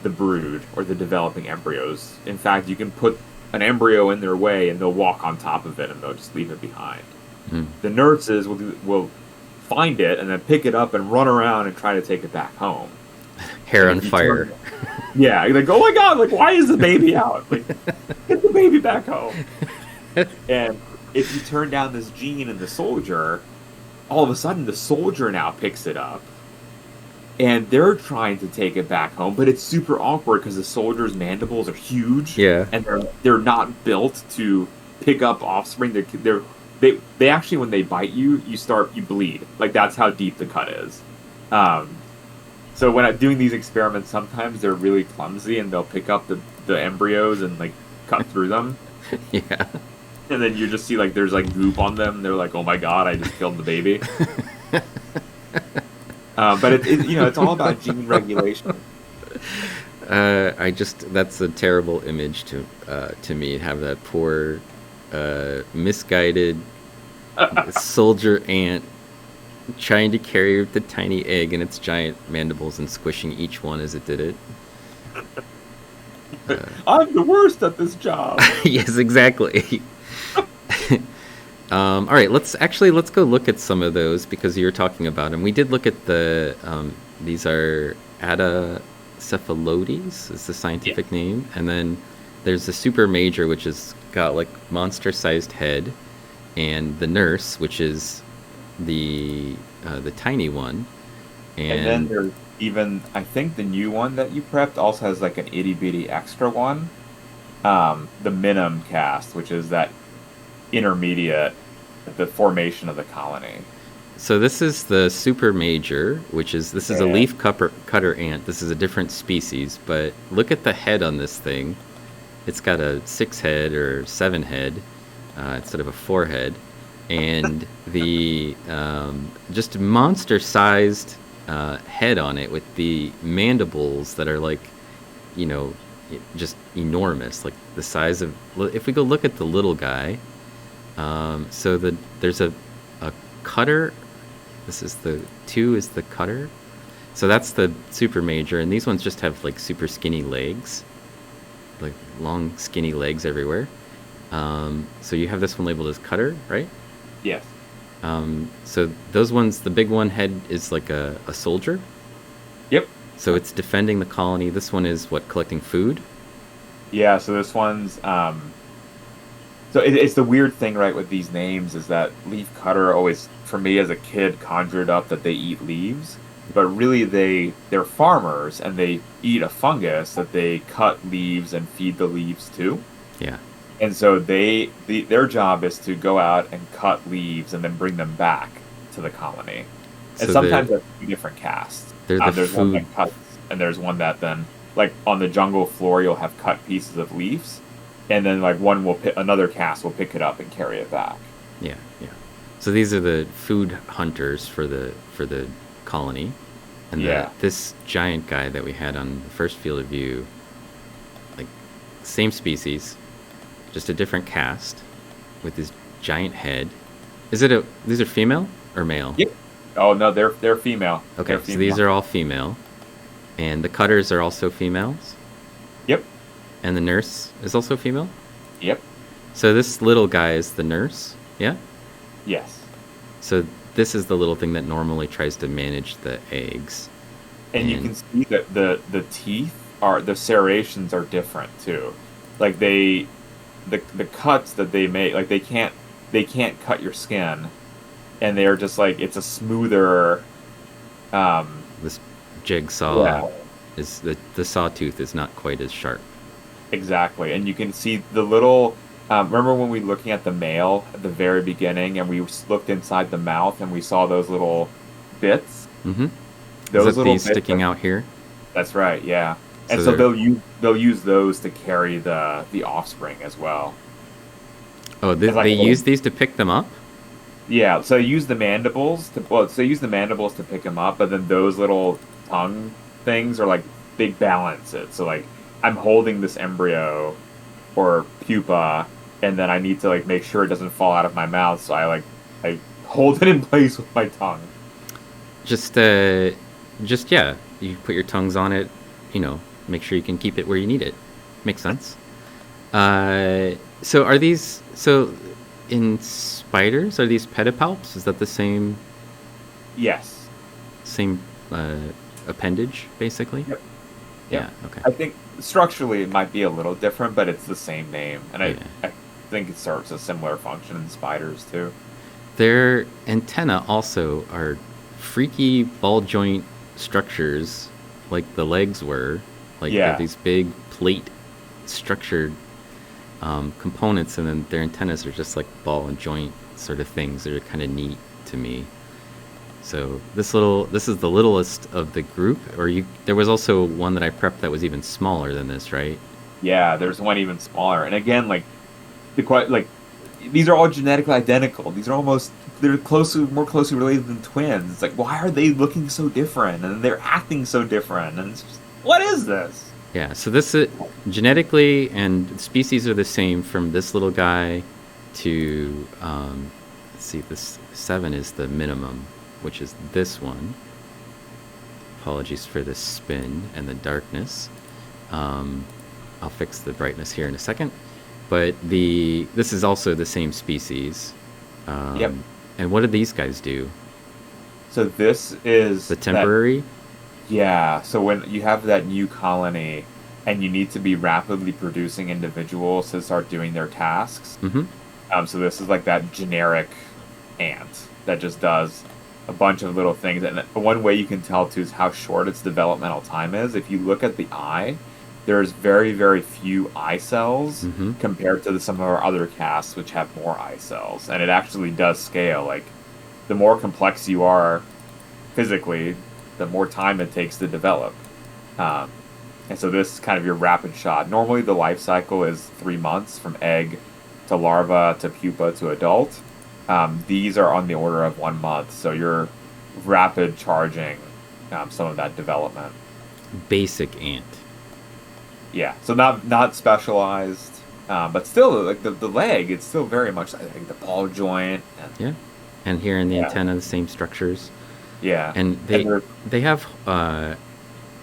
the brood or the developing embryos. In fact, you can put an embryo in their way and they'll walk on top of it and they'll just leave it behind. Mm. The nurses will find it and then pick it up and run around and try to take it back home. Hair on fire. Yeah, like, oh my god, like, why is the baby out? Like, get the baby back home. And if you turn down this gene in the soldier, all of a sudden the soldier now picks it up and they're trying to take it back home, but it's super awkward because the soldiers' mandibles are huge, Yeah. and they're not built to pick up offspring. They actually, when they bite you, you bleed. Like, that's how deep the cut is. So when I'm doing these experiments, sometimes they're really clumsy, and they'll pick up the embryos and like cut through them. Yeah. And then you just see like there's like goop on them. They're like, "Oh my god, I just killed the baby." But it's all about gene regulation. That's a terrible image to me. Have that poor, misguided soldier ant trying to carry the tiny egg in its giant mandibles and squishing each one as it did it. I'm the worst at this job. Yes, exactly. All right, let's go look at some of those because you were talking about them. We did look at these are Adacephalotes is the scientific name, and then there's the super major, which has got like monster-sized head, and the nurse, which is the tiny one, and then there's even, I think the new one that you prepped also has like an itty bitty extra one, the minim cast, which is that intermediate, the formation of the colony. So this is the super major, which is a leaf cutter ant. This is a different species, but look at the head on this thing. It's got a 6 head or 7 head instead of a 4 head, and the just monster-sized head on it with the mandibles that are like, just enormous, like the size of. If we go look at the little guy. So there's a cutter. This is the 2 is the cutter. So that's the super major, and these ones just have like super skinny legs, like long skinny legs everywhere. So you have this one labeled as cutter, right? Yes. So those ones, the big one head is like a soldier. Yep. So it's defending the colony. This one is what, collecting food? Yeah, so this one's so it's the weird thing, right, with these names is that leaf cutter always, for me as a kid, conjured up that they eat leaves, but really they're farmers and they eat a fungus that they cut leaves and feed the leaves to. Yeah. And so their job is to go out and cut leaves and then bring them back to the colony. And So sometimes there's 2 different casts. they're the There's one food. that cuts, and there's one that then, like on the jungle floor, you'll have cut pieces of leaves, and then like another cast will pick it up and carry it back. Yeah, yeah. So these are the food hunters for the colony, and this giant guy that we had on the first field of view, like same species, just a different cast, with this giant head. These are female or male? Yep. Oh no, they're female. Okay, They're so female. these are all female, and the cutters are also females. Yep. And the nurse is also female. Yep. So this little guy is the nurse. Yeah. Yes. So this is the little thing that normally tries to manage the eggs. And you can see that the teeth the serrations are different too. Like the cuts that they make, like they can't cut your skin, and they're just like, it's a smoother. This jigsaw Yeah. is the sawtooth is not quite as sharp. Exactly, and you can see the little. Remember when we were looking at the male at the very beginning, and we looked inside the mouth, and we saw those little bits. Mm-hmm. Those is that little these bits sticking out here? That's right. Yeah, and So so they'll use those to carry the offspring as well. Oh, they use these to pick them up? Yeah, so use the mandibles to pick them up, but then those little tongue things are like, they balance it. So like, I'm holding this embryo or pupa, and then I need to like make sure it doesn't fall out of my mouth, so I hold it in place with my tongue. Just yeah, you put your tongues on it, make sure you can keep it where you need it. Makes sense. So in spiders, are these pedipalps? Is that the same Yes. Appendage, basically? Yep. Yeah, okay. I think structurally it might be a little different, but it's the same name, and I think it serves a similar function in spiders too. Their antennae also are freaky ball joint structures like the legs were. Like Yeah. they're these big plate structured components, and then their antennas are just like ball and joint sort of things that are kind of neat to me. So this is the littlest of the group, or there was also one that I prepped that was even smaller than this, right? Yeah, there's one even smaller. And again, like these are all genetically identical. They're more closely related than twins. It's like, why are they looking so different and they're acting so different? And it's just, what is this? Yeah, so this is genetically, and species are the same from this little guy to let's see, this 7 is the minimum, which is this one. Apologies for the spin and the darkness. I'll fix the brightness here in a second. But this is also the same species. Yep. And what do these guys do? So this is The temporary? Yeah, so when you have that new colony and you need to be rapidly producing individuals to start doing their tasks. Mm-hmm. So this is like that generic ant that just does a bunch of little things. And one way you can tell too is how short its developmental time is. If you look at the eye, there's very, very few eye cells compared to some of our other casts, which have more eye cells. And it actually does scale. Like, the more complex you are physically, the more time it takes to develop. And so this is kind of your rapid shot. Normally the life cycle is 3 months from egg to larva to pupa to adult. These are on the order of 1 month, so you're rapid charging some of that development. Basic ant. Yeah, so not specialized, but still, like the leg, it's still very much like the ball joint. Yeah, and here in the antenna, the same structures. Yeah, and they have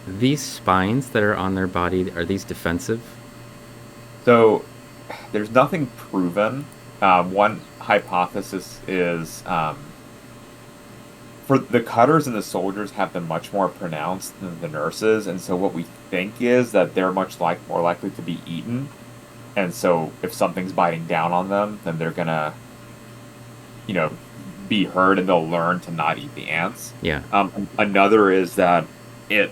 these spines that are on their body. Are these defensive? So there's nothing proven. One hypothesis is for the cutters and the soldiers have them much more pronounced than the nurses, and so what we think is that they're more likely to be eaten, and so if something's biting down on them, then they're gonna, be hurt, and they'll learn to not eat the ants. Yeah. Another is that it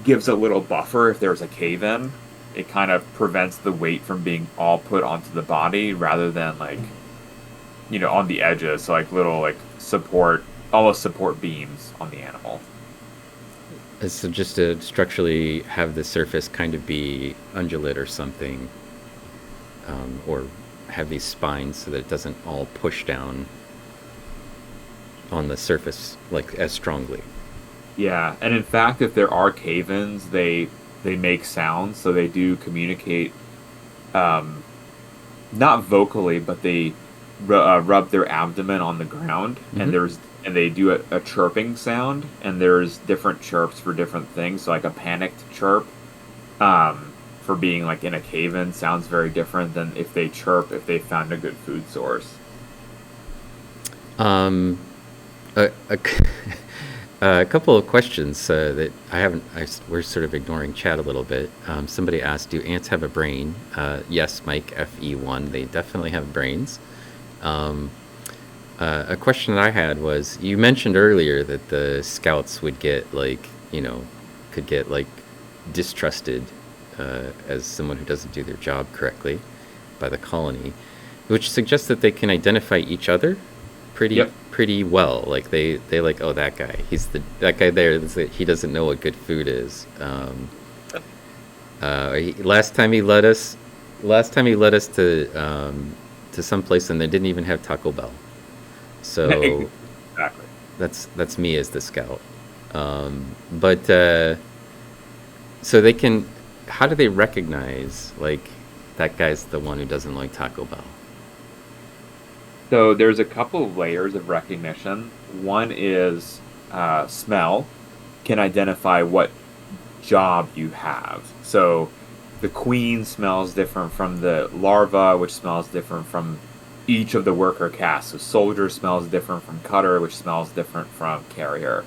gives a little buffer if there's a cave-in. It kind of prevents the weight from being all put onto the body rather than on the edges, so like little almost support beams on the animal. So just to structurally have the surface kind of be undulate or something, or have these spines so that it doesn't all push down on the surface as strongly. Yeah, and in fact, if there are cave-ins, they make sounds, so they do communicate, not vocally, but they rub their abdomen on the ground, and they do a chirping sound, and there's different chirps for different things. So like a panicked chirp, for being like in a cave-in, sounds very different than if they chirp if they found a good food source. A couple of questions that we're sort of ignoring chat a little bit. Somebody asked, do ants have a brain? Yes, Mike, FE1, they definitely have brains. A question that I had was, you mentioned earlier that the scouts would get could get distrusted as someone who doesn't do their job correctly by the colony, which suggests that they can identify each other pretty well. Like they oh, that guy, that guy there, he doesn't know what good food is. Last time he led us to some place and they didn't even have Taco Bell. So exactly, that's me as the scout. So they can. How do they recognize that guy's the one who doesn't like Taco Bell? So there's a couple of layers of recognition. One is smell, can identify what job you have. So the queen smells different from the larva, which smells different from each of the worker castes. So soldier smells different from cutter, which smells different from carrier.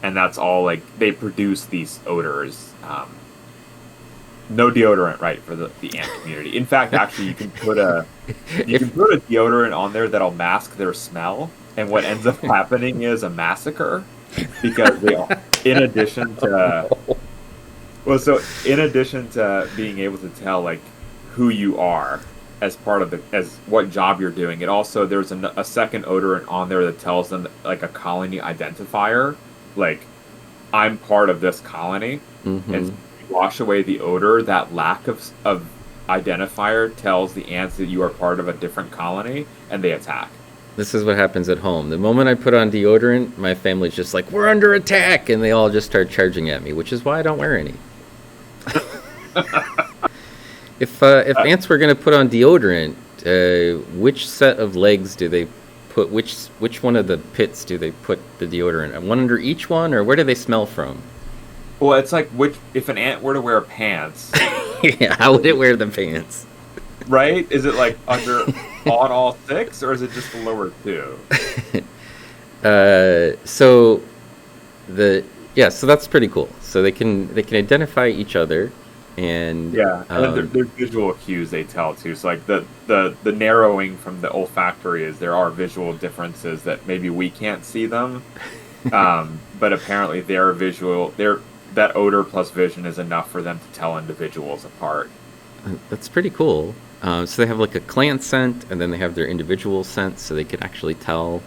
And that's all they produce these odors. No deodorant, right, for the ant community. In fact, actually, you can put a deodorant on there that'll mask their smell, and what ends up happening is a massacre. because they all, in addition to well, so in addition to being able to tell like who you are as part of the as what job you're doing, it also there's a second odorant on there that tells them like a colony identifier, like I'm part of this colony, Mm-hmm. and so you wash away the odor. That lack of identifier tells the ants that you are part of a different colony, and they attack. This is what happens at home. The moment I put on deodorant, my family's just like, we're under attack, and they all just start charging at me, which is why I don't wear any. If ants were going to put on deodorant, which set of legs do they put? Which one of the pits do they put the deodorant? One under each one, or where do they smell from? Well, it's like which if an ant were to wear pants, Yeah, how would it wear the pants? right? Is it like under on all six, or is it just the lower two? So so that's pretty cool. So they can identify each other, and Yeah, and then there's visual cues they tell too. So like the narrowing from the olfactory is there are visual differences that maybe we can't see them, but apparently that odor plus vision is enough for them to tell individuals apart. that's pretty cool. So they have like a clan scent, and then they have their individual scent, so they can actually tell.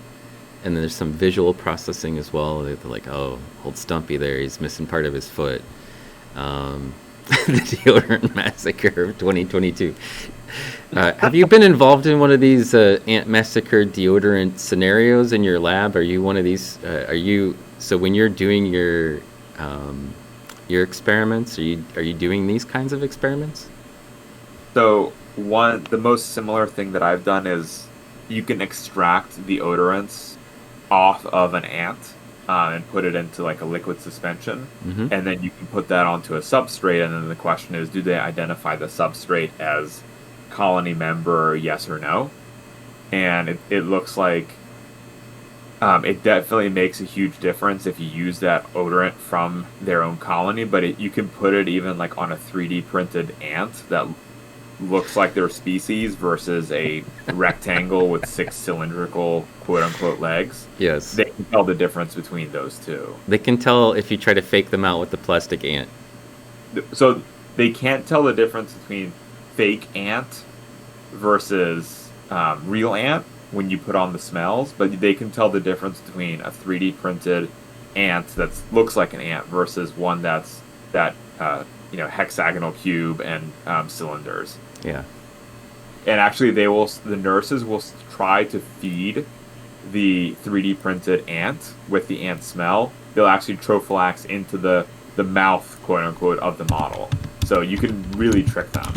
And then there's some visual processing as well. They're like, oh, old Stumpy there, he's missing part of his foot. The Deodorant Massacre of 2022. Have you been involved in one of these ant massacre deodorant scenarios in your lab? Are you one of these? So when you're doing your experiments, are you doing these kinds of experiments? So the most similar thing that I've done is you can extract the odorants off of an ant and put it into like a liquid suspension, Mm-hmm. and then you can put that onto a substrate, and then the question is, do they identify the substrate as colony member, yes or no? And it looks like it definitely makes a huge difference if you use that odorant from their own colony, but you can put it even like on a 3D printed ant that looks like their species versus a rectangle with 6 cylindrical quote-unquote legs. Yes. They can tell the difference between those two. They can tell if you try to fake them out with the plastic ant. So they can't tell the difference between fake ant versus real ant when you put on the smells, but they can tell the difference between a 3D printed ant that looks like an ant versus one that's hexagonal cube and cylinders. Yeah. And actually, the nurses will try to feed the 3D printed ant with the ant smell. They'll actually trophylax into the mouth, quote unquote, of the model. So you can really trick them.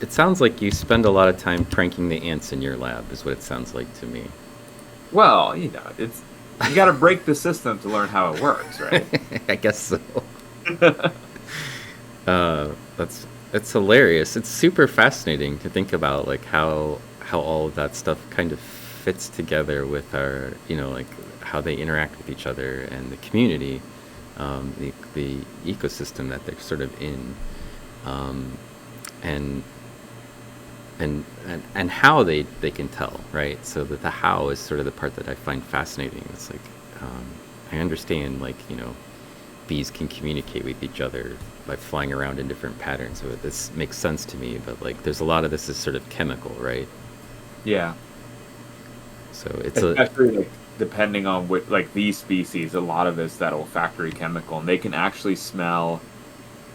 It sounds like you spend a lot of time pranking the ants in your lab, is what it sounds like to me. Well, you got to break the system to learn how it works, right? I guess so. It's hilarious. It's super fascinating to think about, like how all of that stuff kind of fits together with our, like how they interact with each other and the community, the ecosystem that they're sort of in, and how they can tell, right? So that the how is sort of the part that I find fascinating. It's like I understand, like bees can communicate with each other by flying around in different patterns. So this makes sense to me, but like there's a lot of this is sort of chemical, right? Yeah. So it's especially like depending on what, like these species, a lot of it's that olfactory chemical, and they can actually smell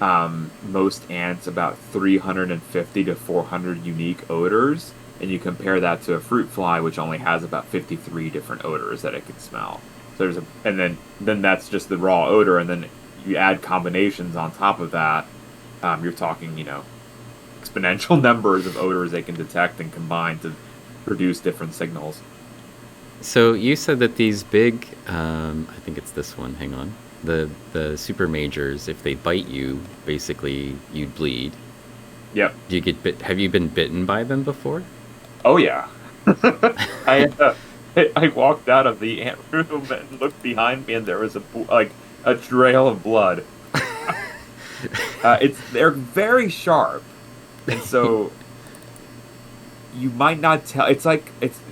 most ants about 350 to 400 unique odors, and you compare that to a fruit fly, which only has about 53 different odors that it can smell. So and then that's just the raw odor, and then you add combinations on top of that. You're talking, exponential numbers of odors they can detect and combine to produce different signals. So you said that these big, I think it's this one. Hang on, the super majors, if they bite you, basically you'd bleed. Yep. Do you get bit? Have you been bitten by them before? Oh yeah. I walked out of the ant room and looked behind me, and there was a trail of blood. They're very sharp, and so you might not tell. It's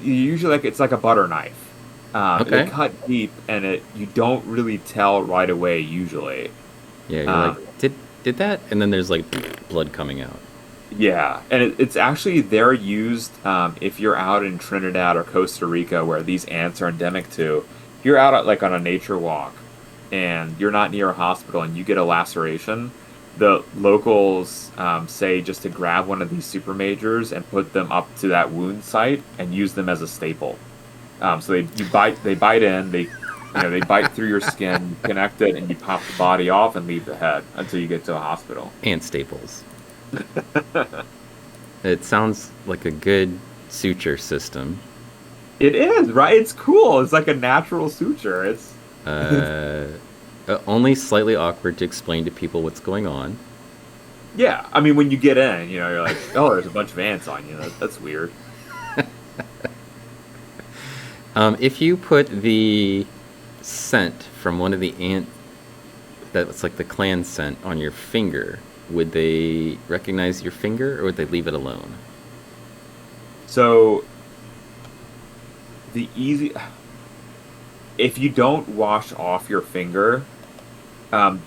usually like it's like a butter knife. They Okay. cut deep, and you don't really tell right away usually. Yeah, you're like, Um, did that? And then there's like blood coming out. yeah, and it's actually they're used if you're out in Trinidad or Costa Rica where these ants are endemic to. If you're out like on a nature walk and you're not near a hospital and you get a laceration, the locals say just to grab one of these super majors and put them up to that wound site and use them as a staple. So they bite in, they bite through your skin, connect it, and you pop the body off and leave the head until you get to a hospital. And staples. It sounds like a good suture system. It is, right? It's cool. It's like a natural suture. It's Uh, Only slightly awkward to explain to people what's going on. yeah. I mean, when you get in, you're like, oh, there's a bunch of ants on you. That's weird. If you put the scent from one of the ant that's like the clan scent on your finger, would they recognize your finger or would they leave it alone? So the easy, if you don't wash off your finger, it'll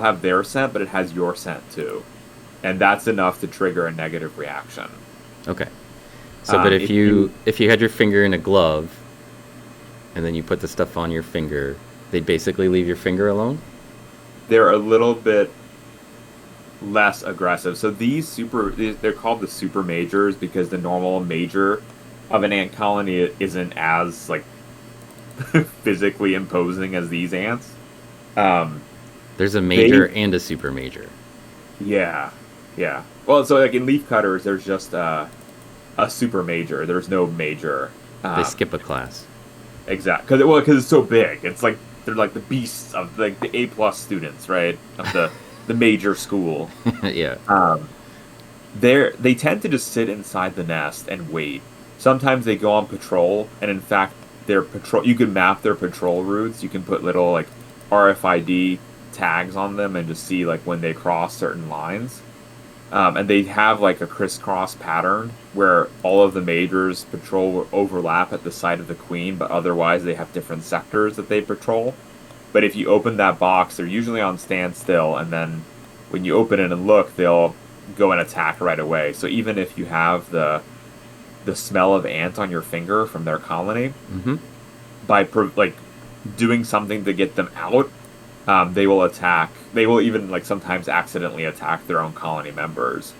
have their scent, but it has your scent too, and that's enough to trigger a negative reaction. Okay. So, but If you if you had your finger in a glove and then you put the stuff on your finger, they'd basically leave your finger alone? they're a little bit less aggressive. So they're called the super majors because the normal major of an ant colony isn't as like physically imposing as these ants. Um, There's a they major and a super major. yeah, yeah. Well, so like in leaf cutters, there's just a super major. There's no major. They skip a class. Exactly. Because it's so big. It's like they're like the beasts of like the A+ students, right? Of the major school. Yeah. They tend to just sit inside the nest and wait. Sometimes they go on patrol, and in fact, their patrol. You can map their patrol routes. You can put little like RFID tags on them and just see like when they cross certain lines. And they have like a crisscross pattern where all of the majors patrol will overlap at the site of the queen, but otherwise they have different sectors that they patrol. But if you open that box, they're usually on standstill, and then when you open it and look, they'll go and attack right away. So even if you have the smell of ant on your finger from their colony, Mm-hmm. by like doing something to get them out, they will attack. They will even like sometimes accidentally attack their own colony members.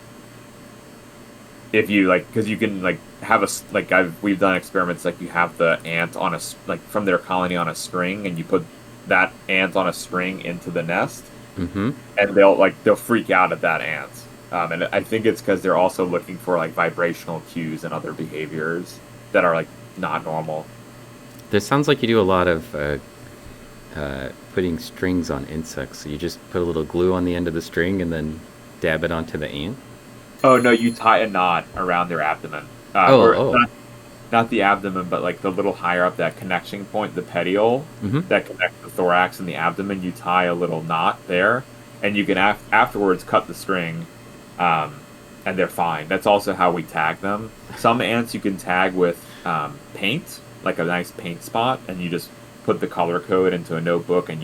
If you like, because you can like have we've done experiments like you have the ant on like from their colony on a string, and you put that ant on a string into the nest, Mm-hmm. and they'll freak out at that ant. And I think it's because they're also looking for like vibrational cues and other behaviors that are like not normal. This sounds like you do a lot of putting strings on insects. So you just put a little glue on the end of the string and then dab it onto the ant. Oh no, you tie a knot around their abdomen. Oh. Not the abdomen, but like the little higher up, that connection point, the petiole Mm-hmm. that connects the thorax and the abdomen. You tie a little knot there, and you can afterwards cut the string, and they're fine. That's also how we tag them. Some ants you can tag with paint, like a nice paint spot, and you just put the color code into a notebook, and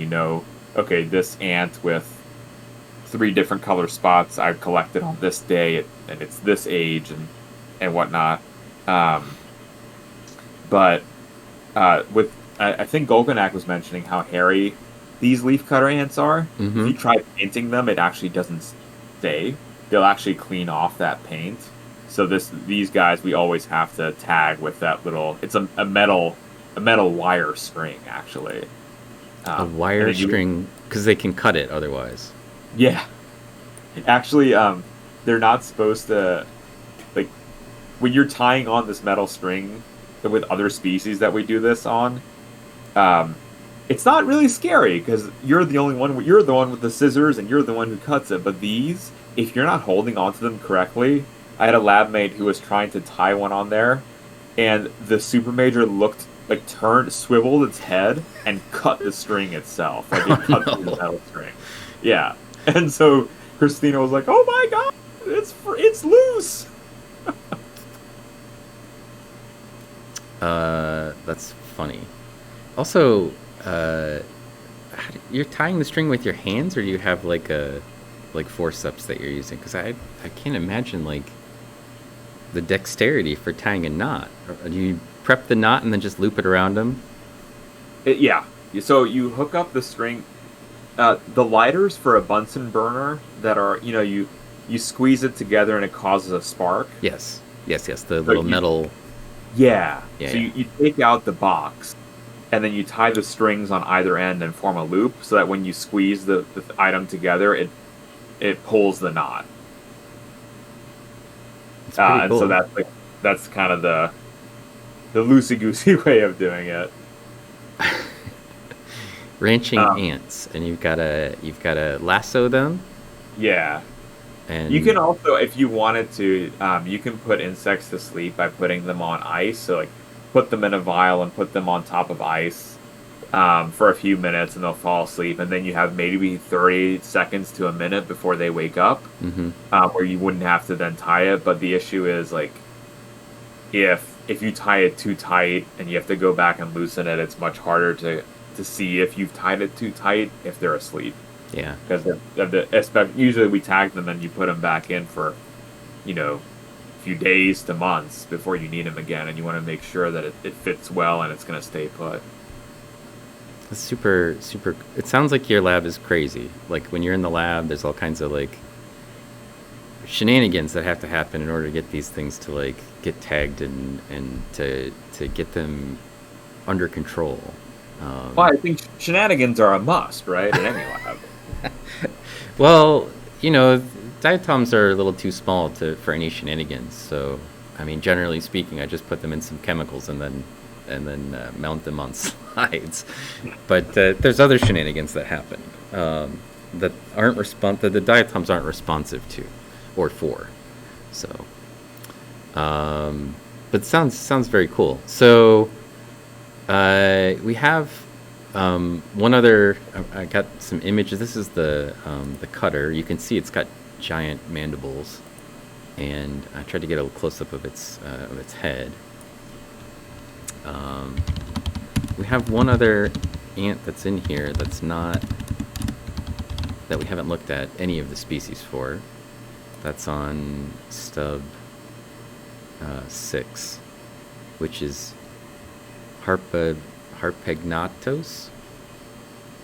okay, this ant with 3 different color spots I've collected on this day, and it's this age and whatnot. But with I think Golganak was mentioning how hairy these leafcutter ants are. Mm-hmm. If you try painting them, it actually doesn't stay. They'll actually clean off that paint. So these guys we always have to tag with that little. It's a metal wire string actually. A wire string, because they can cut it otherwise. Yeah, actually, they're not supposed to like when you're tying on this metal string with other species that we do this on. It's not really scary because you're the one with the scissors and you're the one who cuts it. But these, if you're not holding onto them correctly, I had a lab mate who was trying to tie one on there, and the super major swiveled its head and cut the string itself. Like it cut through the metal string. Yeah, and so Christina was like, "Oh my god, it's loose." That's funny. Also, you're tying the string with your hands, or do you have like forceps that you're using? Because I can't imagine like the dexterity for tying a knot. Do you prep the knot and then just loop it around them? Yeah. So you hook up the string. The lighters for a Bunsen burner that are, you squeeze it together and it causes a spark. Yes. Yes. Yes. The So little metal. Yeah. Yeah. So Yeah. you take out the box and then you tie the strings on either end and form a loop so that when you squeeze the item together, it pulls the knot. It's pretty And so cool. that's kind of the loosey goosey way of doing it. Ranching Um, ants, and you've gotta lasso them, yeah. You can and also, if you wanted to, you can put insects to sleep by putting them on ice. So, like, put them in a vial and put them on top of ice for a few minutes, and they'll fall asleep. And then you have maybe 30 seconds to a minute before they wake up, hmm where you wouldn't have to then tie it. But the issue is, like, if you tie it too tight and you have to go back and loosen it, it's much harder to see if you've tied it too tight if they're asleep. yeah. Because usually we tag them and you put them back in for, a few days to months before you need them again, and you want to make sure that it fits well and it's going to stay put. It's super, super. It sounds like your lab is crazy. Like when you're in the lab, there's all kinds of like shenanigans that have to happen in order to get these things to like get tagged and to get them under control. Well, I think shenanigans are a must, right, in any lab. Well, diatoms are a little too small for any shenanigans. So, I mean, generally speaking, I just put them in some chemicals and then mount them on slides. But there's other shenanigans that happen that that the diatoms aren't responsive to or for. So, but sounds very cool. So we have one other. I got some images. This is the cutter. You can see it's got giant mandibles, and I tried to get a close up of its head. We have one other ant that's in here that we haven't looked at any of the species for. That's on stub 6, which is Harpegnathos.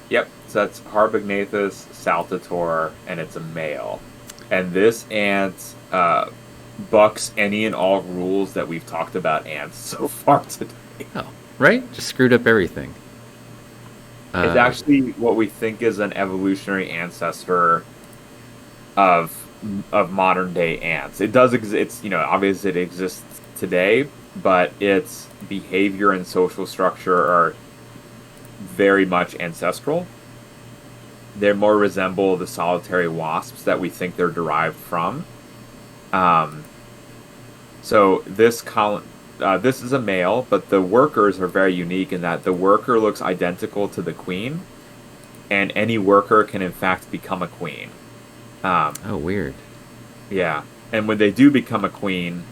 Yep, so that's Harbignathus saltator, and it's a male. And this ant bucks any and all rules that we've talked about ants so far today. Oh, right? Just screwed up everything. It's actually what we think is an evolutionary ancestor of modern day ants. It does exist. It's, obviously it exists today, but its behavior and social structure are very much ancestral. They more resemble the solitary wasps that we think they're derived from. So this is a male, but the workers are very unique in that the worker looks identical to the queen, and any worker can in fact become a queen. Oh, weird. Yeah, and when they do become a queen,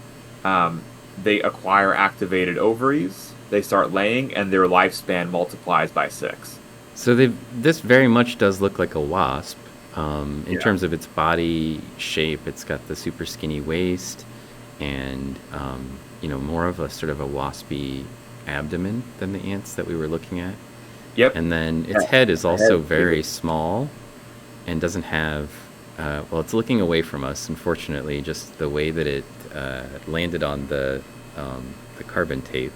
they acquire activated ovaries, they start laying, and their lifespan multiplies by 6. So this very much does look like a wasp. In Yeah. terms of its body shape, it's got the super skinny waist and, more of a sort of a waspy abdomen than the ants that we were looking at. Yep. And then its Yeah. head is The also head's very bigger. small and doesn't have, it's looking away from us, unfortunately, just the way that it landed on the carbon tape.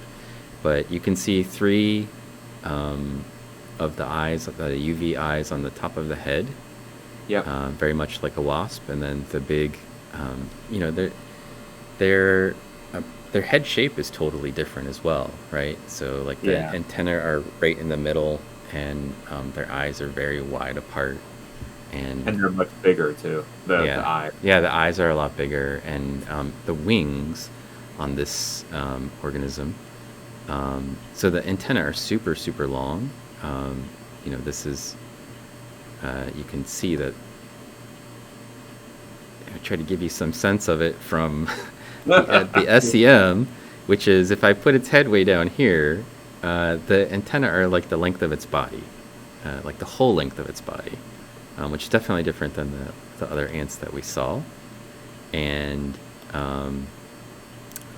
But you can see 3 of the eyes, the UV eyes on the top of the head, Yep. very much like a wasp. And then the big, their their head shape is totally different as well, right? So like the Yeah. antennae are right in the middle, and their eyes are very wide apart. And And they're much bigger too. The yeah, eye. yeah, the eyes are a lot bigger, and the wings on this organism. So the antennae are super, super long. This is, you can see that. I try to give you some sense of it from the SEM. which is if I put its head way down here, the antenna are like the length of its body, like the whole length of its body, which is definitely different than the other ants that we saw. And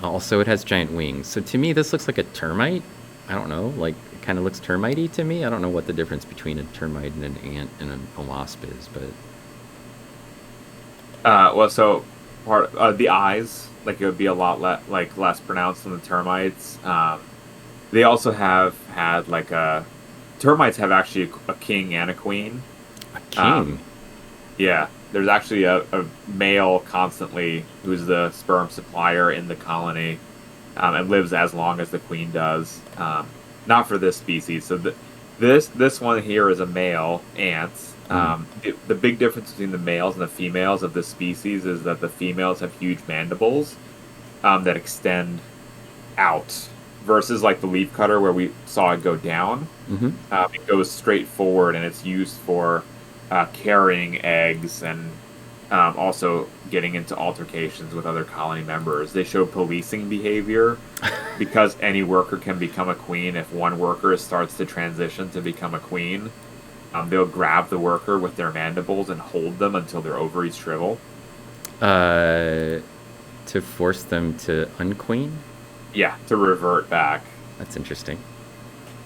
also it has giant wings. So to me, this looks like a termite. I don't know, like it kind of looks termite-y to me. I don't know what the difference between a termite and an ant and a wasp is, but... Well, so the eyes, like it would be a lot less pronounced than the termites. They also have had like termites have actually a king and a queen. A king? Yeah, there's actually a male constantly who's the sperm supplier in the colony, and lives as long as the queen does. Not for this species. So this one here is a male ant. The big difference between the males and the females of this species is that the females have huge mandibles that extend out, versus like the leafcutter where we saw it go down. It goes straight forward, and it's used for carrying eggs and also getting into altercations with other colony members. They show policing behavior because any worker can become a queen. If one worker starts to transition to become a queen, they'll grab the worker with their mandibles and hold them until their ovaries shrivel. To force them to unqueen? Yeah, to revert back. That's interesting.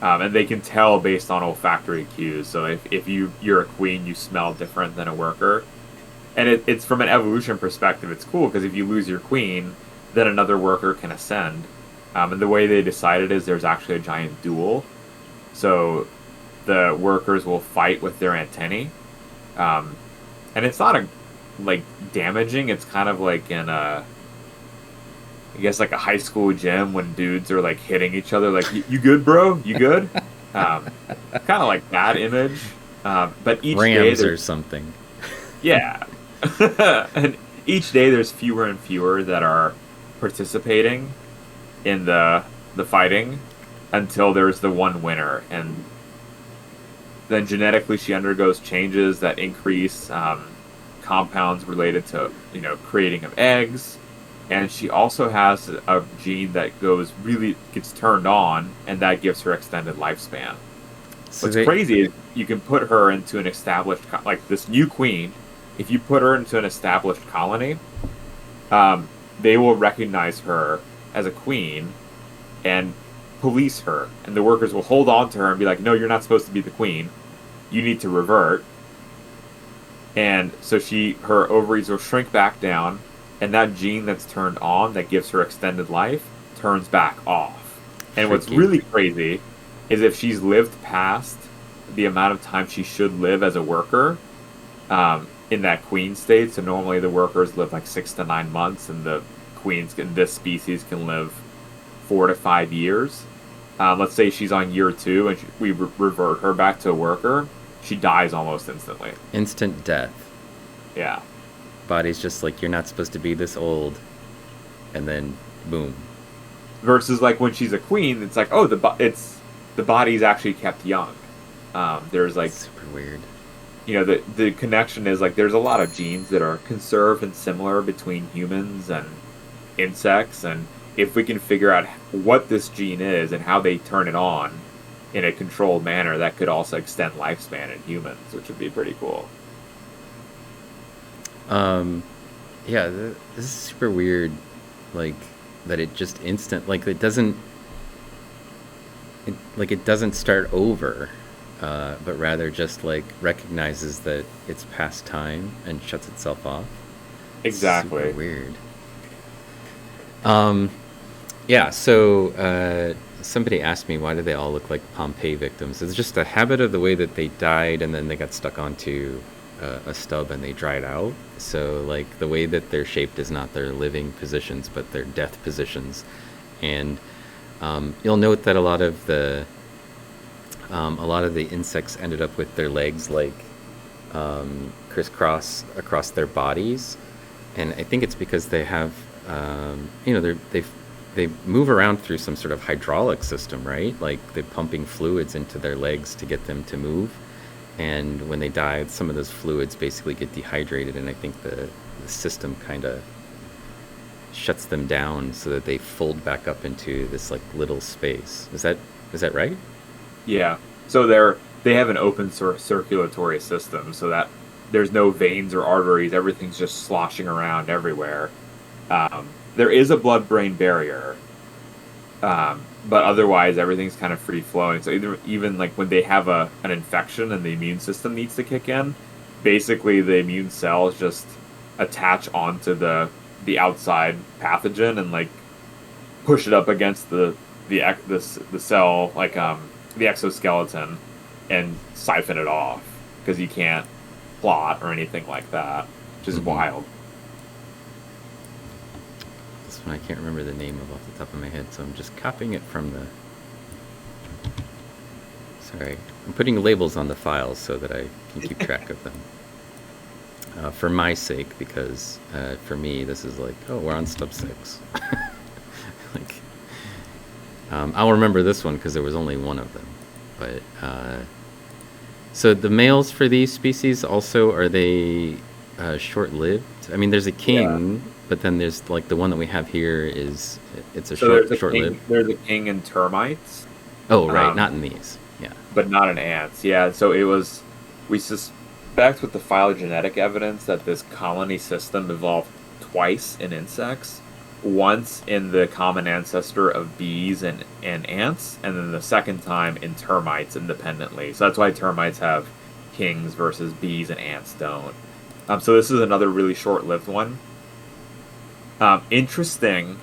And they can tell based on olfactory cues. So if you're a queen, you smell different than a worker. And it's from an evolution perspective, it's cool because if you lose your queen, then another worker can ascend. And the way they decided is there's actually a giant duel. So the workers will fight with their antennae. And it's not damaging. It's kind of like in I guess like a high school gym when dudes are like hitting each other, like, you good, bro? You good? Kind of like that image. But each Rams day or something. Yeah. And each day there's fewer and fewer that are participating in the fighting until there's the one winner. And then genetically she undergoes changes that increase compounds related to, creating of eggs. And she also has a gene that gets turned on, and that gives her extended lifespan. So what's crazy is you can put her into an established, like this new queen, if you put her into an established colony, they will recognize her as a queen and police her. And the workers will hold on to her and be like, no, you're not supposed to be the queen. You need to revert. And so her ovaries will shrink back down, and that gene that's turned on that gives her extended life turns back off. And what's really crazy is if she's lived past the amount of time she should live as a worker in that queen state, so normally the workers live like 6 to 9 months, and the queens in this species can live 4 to 5 years. Let's say she's on year 2 and we revert her back to a worker, she dies almost instantly. Instant death. Yeah. Body's just like, you're not supposed to be this old, and then boom. Versus like when she's a queen, it's like, oh, the body's actually kept young. There's like, super weird. The connection is like there's a lot of genes that are conserved and similar between humans and insects, and if we can figure out what this gene is and how they turn it on in a controlled manner, that could also extend lifespan in humans, which would be pretty cool. Yeah, this is super weird, like, that it just it doesn't start over, but rather just, like, recognizes that it's past time and shuts itself off. Exactly. Super weird. Yeah, so, somebody asked me, why do they all look like Pompeii victims? It's just a habit of the way that they died, and then they got stuck onto a stub and they dried out. So like the way that they're shaped is not their living positions but their death positions. And you'll note that a lot of the insects ended up with their legs like crisscross across their bodies, and I think it's because they have they move around through some sort of hydraulic system, right? Like they're pumping fluids into their legs to get them to move. And when they die, some of those fluids basically get dehydrated, and I think the system kind of shuts them down so that they fold back up into this like little space. Is that right? Yeah. So they have an open source circulatory system, so that there's no veins or arteries. Everything's just sloshing around everywhere. There is a blood-brain barrier, but otherwise everything's kind of free flowing. So even like when they have an infection and the immune system needs to kick in, basically the immune cells just attach onto the outside pathogen and like push it up against the cell, like the exoskeleton, and siphon it off because you can't plot or anything like that, which is wild. This one I can't remember the name of off the top of my head, so I'm just copying it from the... Sorry. I'm putting labels on the files so that I can keep track of them. For my sake, because for me, this is like, oh, we're on step 6. Like, I'll remember this one because there was only one of them. But so the males for these species also, are they short-lived? I mean, there's a king, but then there's like the one that we have here is it's a short-lived. There's a king in termites. Oh, right, not in these. Yeah, but not in ants. Yeah, so we suspect with the phylogenetic evidence that this colony system evolved twice in insects. Once in the common ancestor of bees and ants, and then the second time in termites independently. So that's why termites have kings versus bees and ants don't. So this is another really short-lived one. Interesting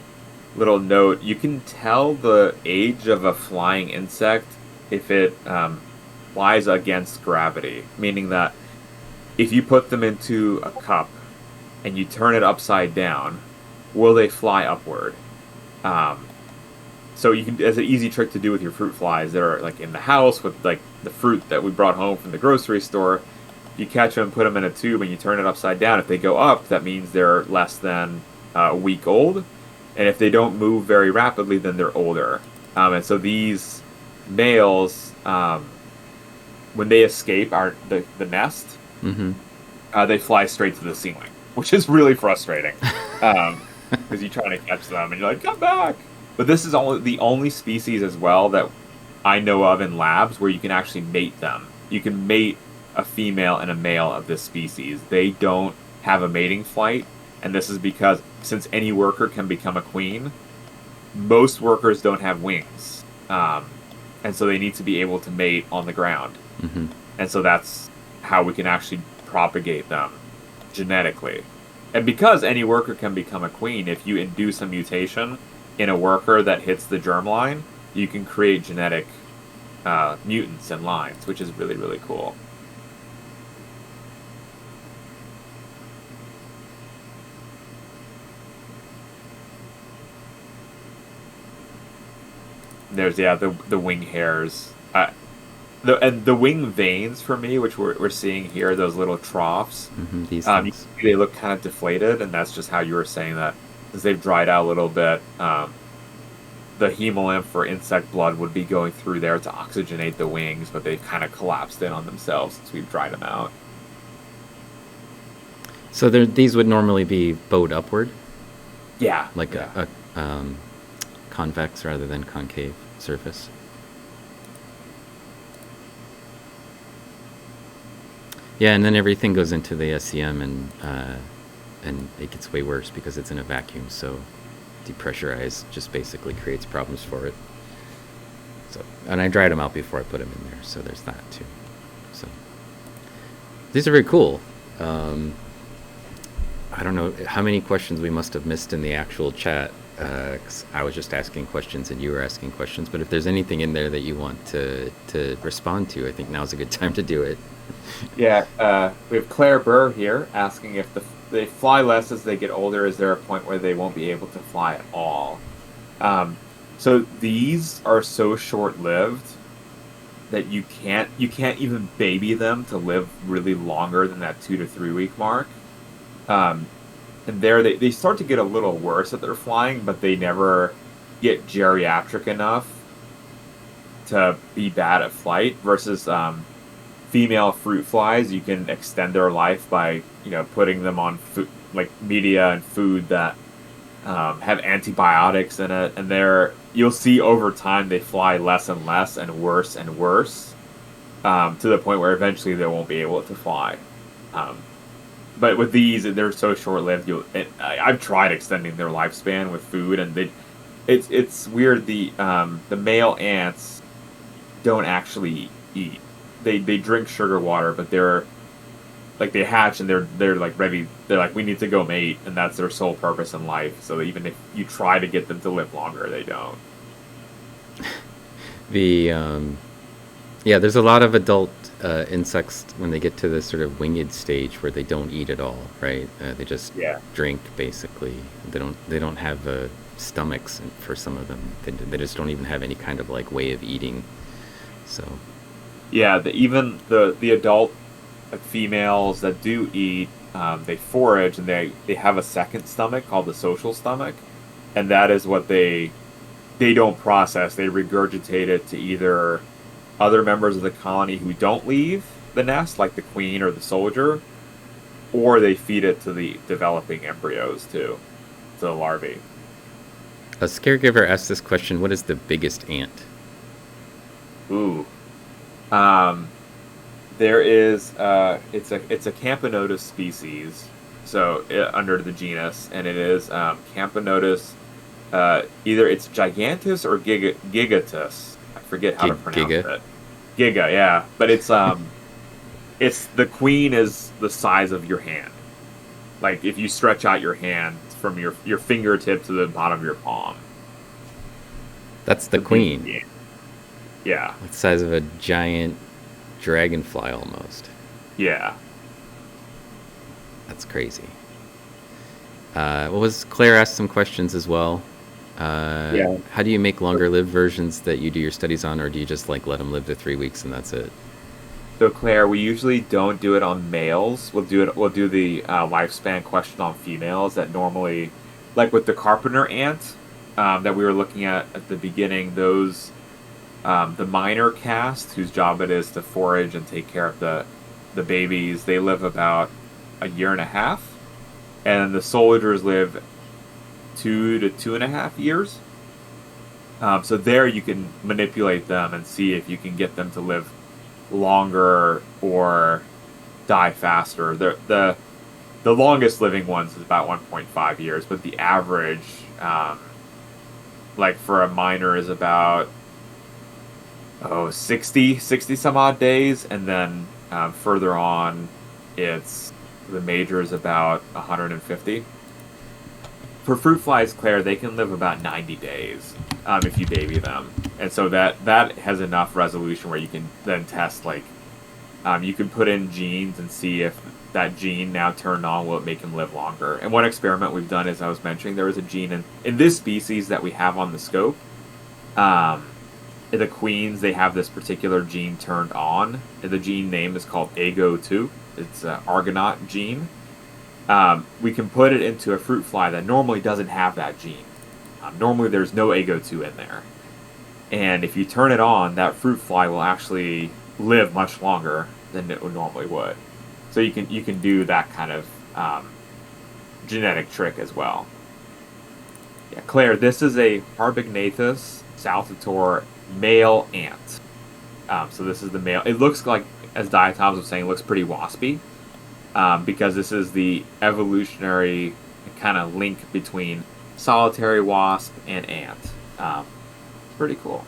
little note, you can tell the age of a flying insect if it flies against gravity, meaning that if you put them into a cup and you turn it upside down, will they fly upward? So you can, as an easy trick to do with your fruit flies that are like in the house with like the fruit that we brought home from the grocery store, you catch them, put them in a tube, and you turn it upside down. If they go up, that means they're less than a week old, and if they don't move very rapidly, then they're older. And so these males, when they escape the nest, they fly straight to the ceiling, which is really frustrating. Because you're trying to catch them and you're like, come back. But this is the only species as well that I know of in labs where you can actually mate them. You can mate a female and a male of this species. They don't have a mating flight, and this is because since any worker can become a queen, most workers don't have wings. And so they need to be able to mate on the ground. And so that's how we can actually propagate them genetically. And because any worker can become a queen, if you induce a mutation in a worker that hits the germline, you can create genetic mutants and lines, which is really, really cool. There's the wing hairs. The wing veins for me, which we're seeing here, those little troughs. These things. They look kind of deflated, and that's just how you were saying that, as they've dried out a little bit. The hemolymph for insect blood would be going through there to oxygenate the wings, but they've kind of collapsed in on themselves since we've dried them out. So these would normally be bowed upward? Yeah. Like a convex rather than concave surface? Yeah, and then everything goes into the SEM, and it gets way worse because it's in a vacuum. So depressurize just basically creates problems for it. So, and I dried them out before I put them in there, so there's that too. So these are very cool. I don't know how many questions we must have missed in the actual chat. 'Cause I was just asking questions and you were asking questions. But if there's anything in there that you want to respond to, I think now's a good time to do it. Yeah, we have Claire Burr here asking if they fly less as they get older. Is there a point where they won't be able to fly at all? So these are so short-lived that you can't even baby them to live really longer than that 2 to 3 week mark. And there they start to get a little worse at their flying, but they never get geriatric enough to be bad at flight. Versus female fruit flies, you can extend their life by putting them on food, like media and food that have antibiotics in it, and you'll see over time they fly less and less and worse, to the point where eventually they won't be able to fly. Um, but with these, they're so short lived. I've tried extending their lifespan with food, and it's weird. The male ants don't actually eat. They drink sugar water, but they're like they hatch and they're like ready. They're like, we need to go mate, and that's their sole purpose in life. So even if you try to get them to live longer, they don't. Yeah, there's a lot of adult insects when they get to this sort of winged stage where they don't eat at all, right? They just drink basically. They don't have stomachs for some of them. They just don't even have any kind of like way of eating. So Yeah, even the adult females that do eat, they forage, and they have a second stomach called the social stomach, and that is what they don't process. They regurgitate it to either other members of the colony who don't leave the nest, like the queen or the soldier, or they feed it to the developing embryos too, to the larvae. a caregiver asked this question: what is the biggest ant? Ooh. Um, There is it's a Camponotus species, so under the genus, and it is Camponotus. Either it's Gigantus or Gigatus. I forget how to pronounce Giga. it. Giga, yeah, but it's the queen is the size of your hand. Like if you stretch out your hand from your fingertip to the bottom of your palm. That's the queen. Yeah. Like the size of a giant dragonfly almost. Yeah. That's crazy. Claire asked some questions as well. Yeah. How do you make longer lived versions that you do your studies on, or do you just like let them live to 3 weeks and that's it? So Claire, we usually don't do it on males. We'll do the lifespan question on females. That normally, like with the carpenter ant that we were looking at the beginning, those the minor caste whose job it is to forage and take care of the babies, they live about a year and a half, and the soldiers live 2 to 2.5 years. So there you can manipulate them and see if you can get them to live longer or die faster. The longest living ones is about 1.5 years, but the average, like for a minor, is about 60 some odd days, and then further on, the major is about 150. For fruit flies, Claire, they can live about 90 days if you baby them, and so that has enough resolution where you can then test, like, you can put in genes and see if that gene now turned on will it make him live longer. And one experiment we've done, as I was mentioning, there was a gene in this species that we have on the scope. The queens, they have this particular gene turned on. The gene name is called AGO2. It's an Argonaut gene. We can put it into a fruit fly that normally doesn't have that gene. Normally there's no AGO2 in there. And if you turn it on, that fruit fly will actually live much longer than it normally would. So you can do that kind of genetic trick as well. Yeah, Claire, this is a Harbignathus saltator male ant. So this is the male. It looks like, as Diatoms was saying, it looks pretty waspy, because this is the evolutionary kind of link between solitary wasp and ant. Pretty cool.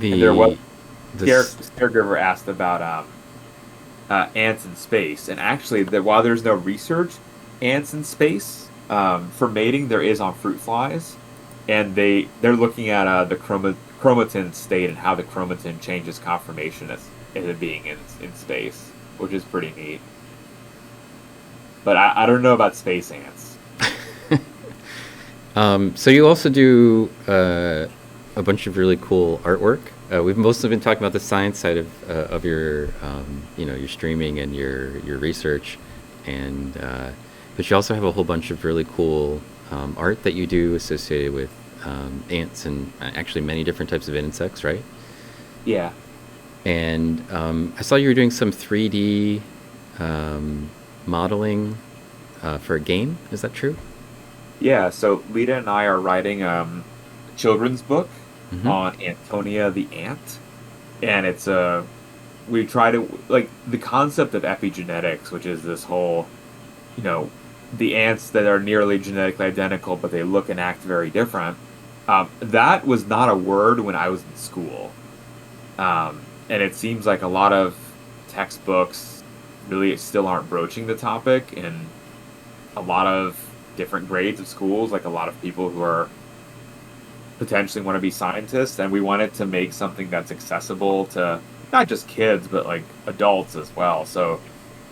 Caregiver asked about ants in space, and actually, while there's no research, ants in space for mating there is on fruit flies, and they're looking at the chromatin state and how the chromatin changes conformation as it being in space, which is pretty neat. But I don't know about space ants. So you also do a bunch of really cool artwork. We've mostly been talking about the science side of your your streaming and your research, and but you also have a whole bunch of really cool art that you do associated with ants and actually many different types of insects, right? Yeah. And I saw you were doing some 3D modeling for a game. Is that true? Yeah, so Lita and I are writing a children's book Mm-hmm. on Antonia the ant, and it's a we try to like the concept of epigenetics, which is this whole, you know, the ants that are nearly genetically identical, but they look and act very different. That was not a word when I was in school. And it seems like a lot of textbooks really still aren't broaching the topic in a lot of different grades of schools, like a lot of people who are potentially want to be scientists, and we wanted to make something that's accessible to not just kids, but like adults as well. So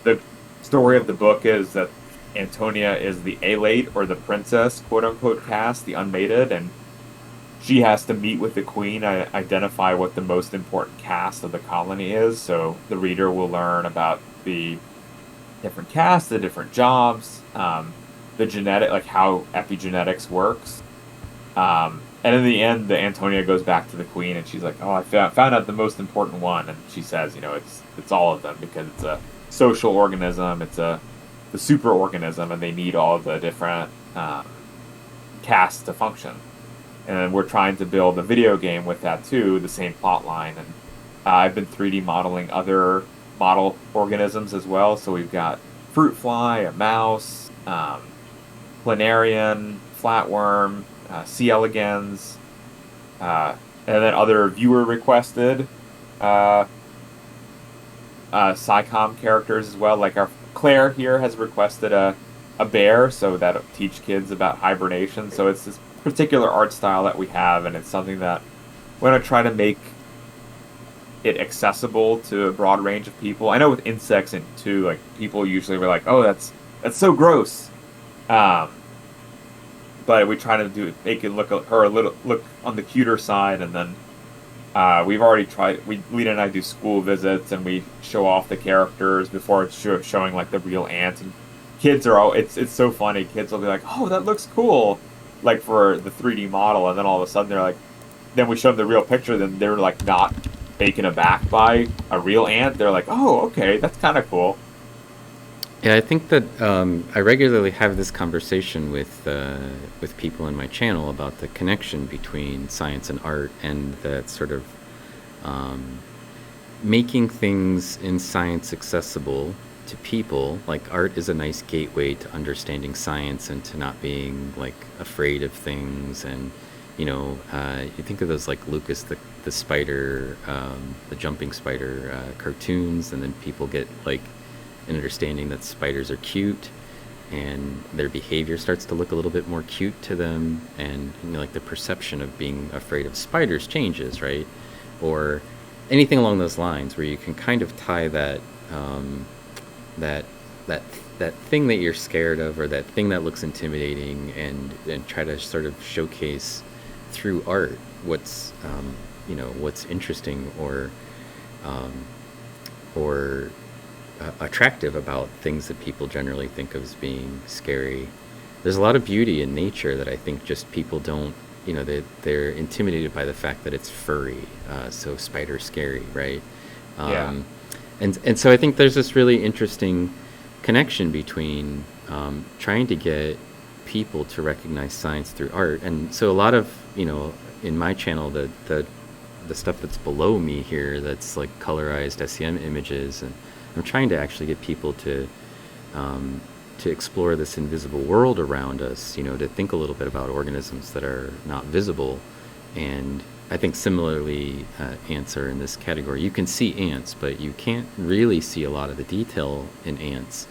the story of the book is that Antonia is the Alate or the princess, quote unquote, cast, the unmated, and she has to meet with the queen and identify what the most important caste of the colony is. So the reader will learn about the different castes, the different jobs, the genetic, like how epigenetics works. And in the end, the Antonia goes back to the queen, and she's like, "Oh, I found out the most important one." And she says, "You know, it's all of them because it's a social organism. It's the superorganism, and they need all of the different castes to function." And then we're trying to build a video game with that too, the same plot line. And I've been 3D modeling other model organisms as well. So we've got fruit fly, a mouse, planarian, flatworm, C. elegans, and then other viewer requested uh, SciComm characters as well. Like our Claire here has requested a bear, so that'll teach kids about hibernation. So it's this particular art style that we have, and it's something that we're going to try to make it accessible to a broad range of people. I know with insects and too, like people usually were like, "Oh, that's so gross," but we try to make it look her a little look on the cuter side, and then we've already tried. Lita and I do school visits, and we show off the characters before it's showing like the real ants. And kids are all it's so funny. Kids will be like, "Oh, that looks cool," like for the 3D model, and then all of a sudden they're like, then we show them the real picture, then they're like not taken aback by a real ant. They're like, "Oh, okay, that's kind of cool." Yeah, I think that I regularly have this conversation with people in my channel about the connection between science and art, and that sort of making things in science accessible to people. Like art is a nice gateway to understanding science and to not being like afraid of things. And you think of those like Lucas the spider, the jumping spider cartoons, and then people get like an understanding that spiders are cute, and their behavior starts to look a little bit more cute to them, and like the perception of being afraid of spiders changes, right? Or anything along those lines, where you can kind of tie that that that thing that you're scared of, or that thing that looks intimidating, and try to sort of showcase through art what's what's interesting or attractive about things that people generally think of as being scary. There's a lot of beauty in nature that I think just people don't, they're intimidated by the fact that it's furry, so spider's scary, right? Yeah. And so I think there's this really interesting connection between trying to get people to recognize science through art. And so a lot of, in my channel, the stuff that's below me here, that's like colorized SEM images, and I'm trying to actually get people to explore this invisible world around us, to think a little bit about organisms that are not visible. And I think similarly, ants are in this category. You can see ants, but you can't really see a lot of the detail in ants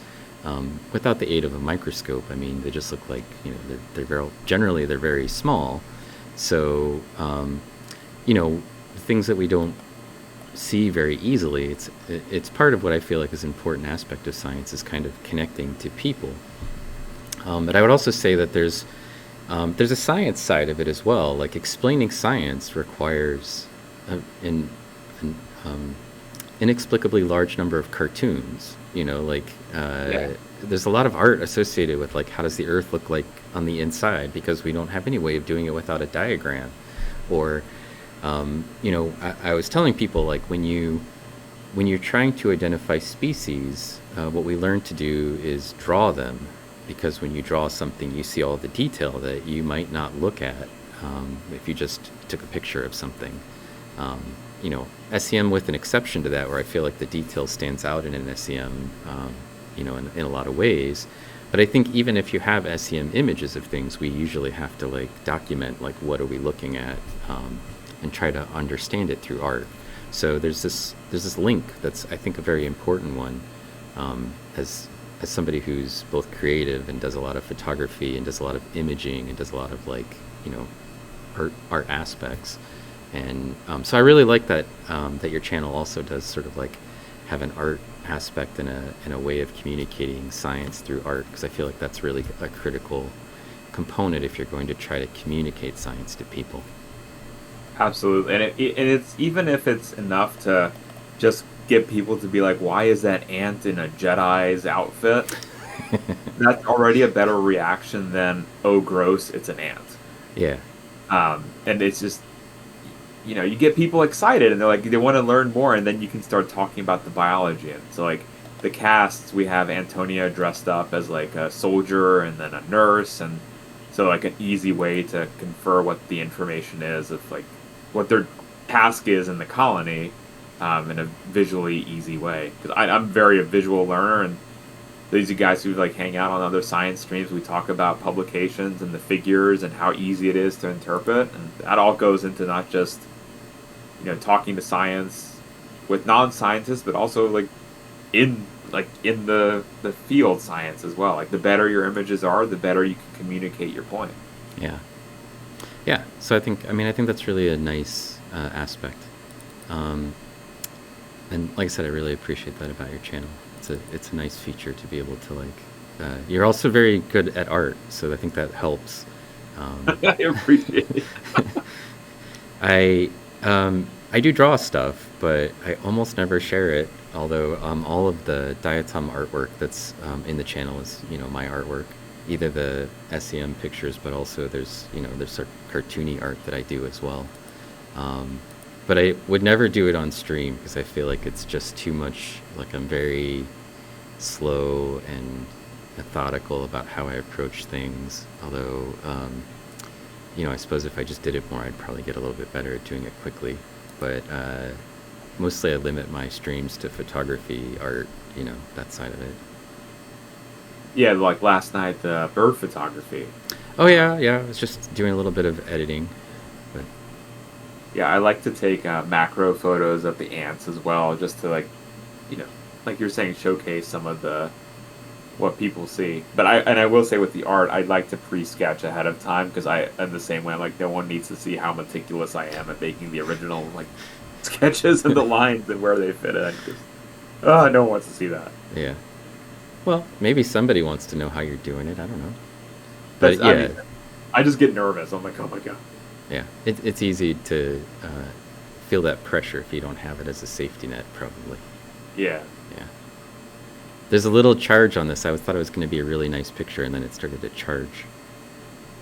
without the aid of a microscope. I mean, they just look like, they're very small. So, things that we don't see very easily, it's part of what I feel like is an important aspect of science, is kind of connecting to people. But I would also say that there's a science side of it as well. Like explaining science requires an inexplicably large number of cartoons. There's a lot of art associated with like how does the Earth look like on the inside, because we don't have any way of doing it without a diagram. Or I was telling people, like when you're trying to identify species, what we learn to do is draw them. because when you draw something, you see all the detail that you might not look at if you just took a picture of something. SEM with an exception to that, where I feel like the detail stands out in an SEM, in a lot of ways. But I think even if you have SEM images of things, we usually have to like document like what are we looking at, and try to understand it through art. So there's this link that's, I think, a very important one, as somebody who's both creative and does a lot of photography and does a lot of imaging and does a lot of like art aspects. And so I really like that that your channel also does sort of like have an art aspect and a way of communicating science through art, because I feel like that's really a critical component if you're going to try to communicate science to people. Absolutely, and it's even if it's enough to just get people to be like, why is that ant in a Jedi's outfit? That's already a better reaction than, oh gross, it's an ant. Yeah. And it's just, you get people excited and they're like, they want to learn more, and then you can start talking about the biology. And so like the casts, we have Antonia dressed up as like a soldier and then a nurse, and so like an easy way to confer what the information is of like what their task is in the colony, in a visually easy way. Because I'm very a visual learner, and these are guys who like hang out on other science streams. We talk about publications and the figures and how easy it is to interpret, and that all goes into not just talking to science with non-scientists, but also like in the field science as well. Like the better your images are, the better you can communicate your point. Yeah. So I think that's really a nice aspect. And like I said, I really appreciate that about your channel. It's a nice feature to be able to like. You're also very good at art, so I think that helps. I appreciate it. I do draw stuff, but I almost never share it. Although all of the diatom artwork that's in the channel is my artwork, either the SEM pictures, but also there's sort of cartoony art that I do as well. But I would never do it on stream because I feel like it's just too much. Like I'm very slow and methodical about how I approach things. Although, I suppose if I just did it more, I'd probably get a little bit better at doing it quickly. But mostly I limit my streams to photography, art, that side of it. Yeah, like last night, the bird photography. Oh, yeah. I was just doing a little bit of editing. But yeah, I like to take macro photos of the ants as well, just to like you're saying, showcase some of what people see. But I will say with the art, I'd like to pre-sketch ahead of time, because I'm the same way. I'm like, no one needs to see how meticulous I am at making the original like sketches and the lines and where they fit in. No one wants to see that. Yeah. Well, maybe somebody wants to know how you're doing it. I don't know. But I just get nervous. I'm like, oh my god. Yeah, it's easy to feel that pressure if you don't have it as a safety net, probably. Yeah. There's a little charge on this. I thought it was going to be a really nice picture, and then it started to charge.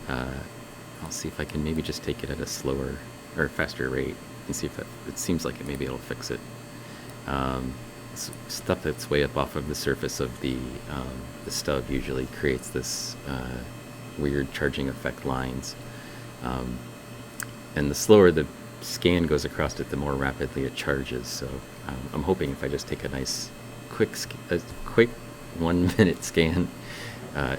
I'll see if I can maybe just take it at a slower or faster rate and see if it seems like maybe it'll fix it. Stuff that's way up off of the surface of the stub usually creates this weird charging effect lines. And the slower the scan goes across it, the more rapidly it charges. So I'm hoping if I just take a nice quick 1 minute scan,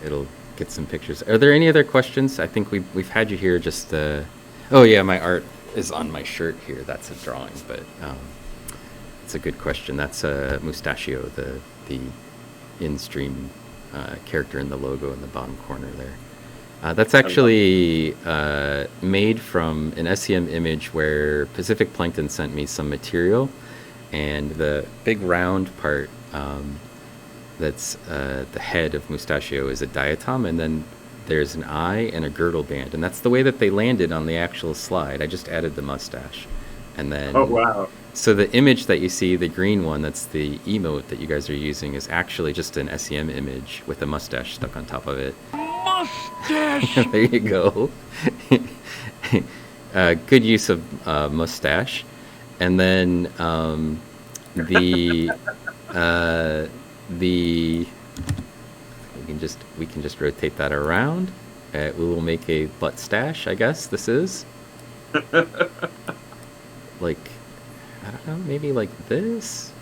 it'll get some pictures. Are there any other questions? I think we've had you here. Just oh yeah, my art is on my shirt here. That's a drawing, but it's a good question. That's Mustachio, the in-stream character in the logo in the bottom corner there. That's actually made from an SEM image where Pacific Plankton sent me some material, and the big round part that's the head of Mustachio is a diatom, and then there's an eye and a girdle band, and that's the way that they landed on the actual slide. I just added the mustache, and then oh wow. So the image that you see, the green one, that's the emote that you guys are using, is actually just an SEM image with a mustache stuck on top of it. Mustache! There you go. Good use of mustache. And then the we we can just rotate that around. We will make a butt stash, I guess this is. Like, I don't know, maybe like this.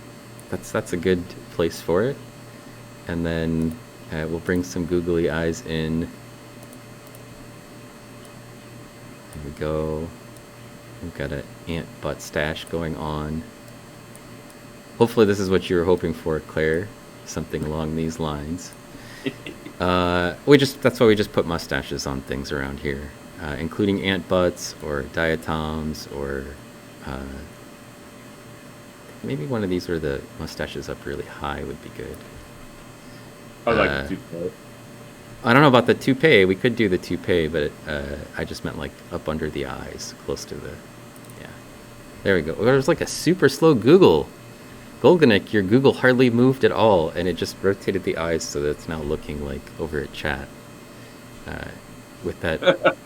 That's a good place for it. And then we'll bring some googly eyes in. There we go. We've got an ant butt stash going on. Hopefully this is what you were hoping for, Claire. Something along these lines. That's why we just put mustaches on things around here, including ant butts or diatoms or maybe one of these where the mustaches up really high would be good. I like the toupee. I don't know about the toupee. We could do the toupee, but I just meant like up under the eyes, close to the. Yeah. There we go. There's like a super slow Google. Golganik, your Google hardly moved at all, and it just rotated the eyes so that it's now looking like over at chat. With that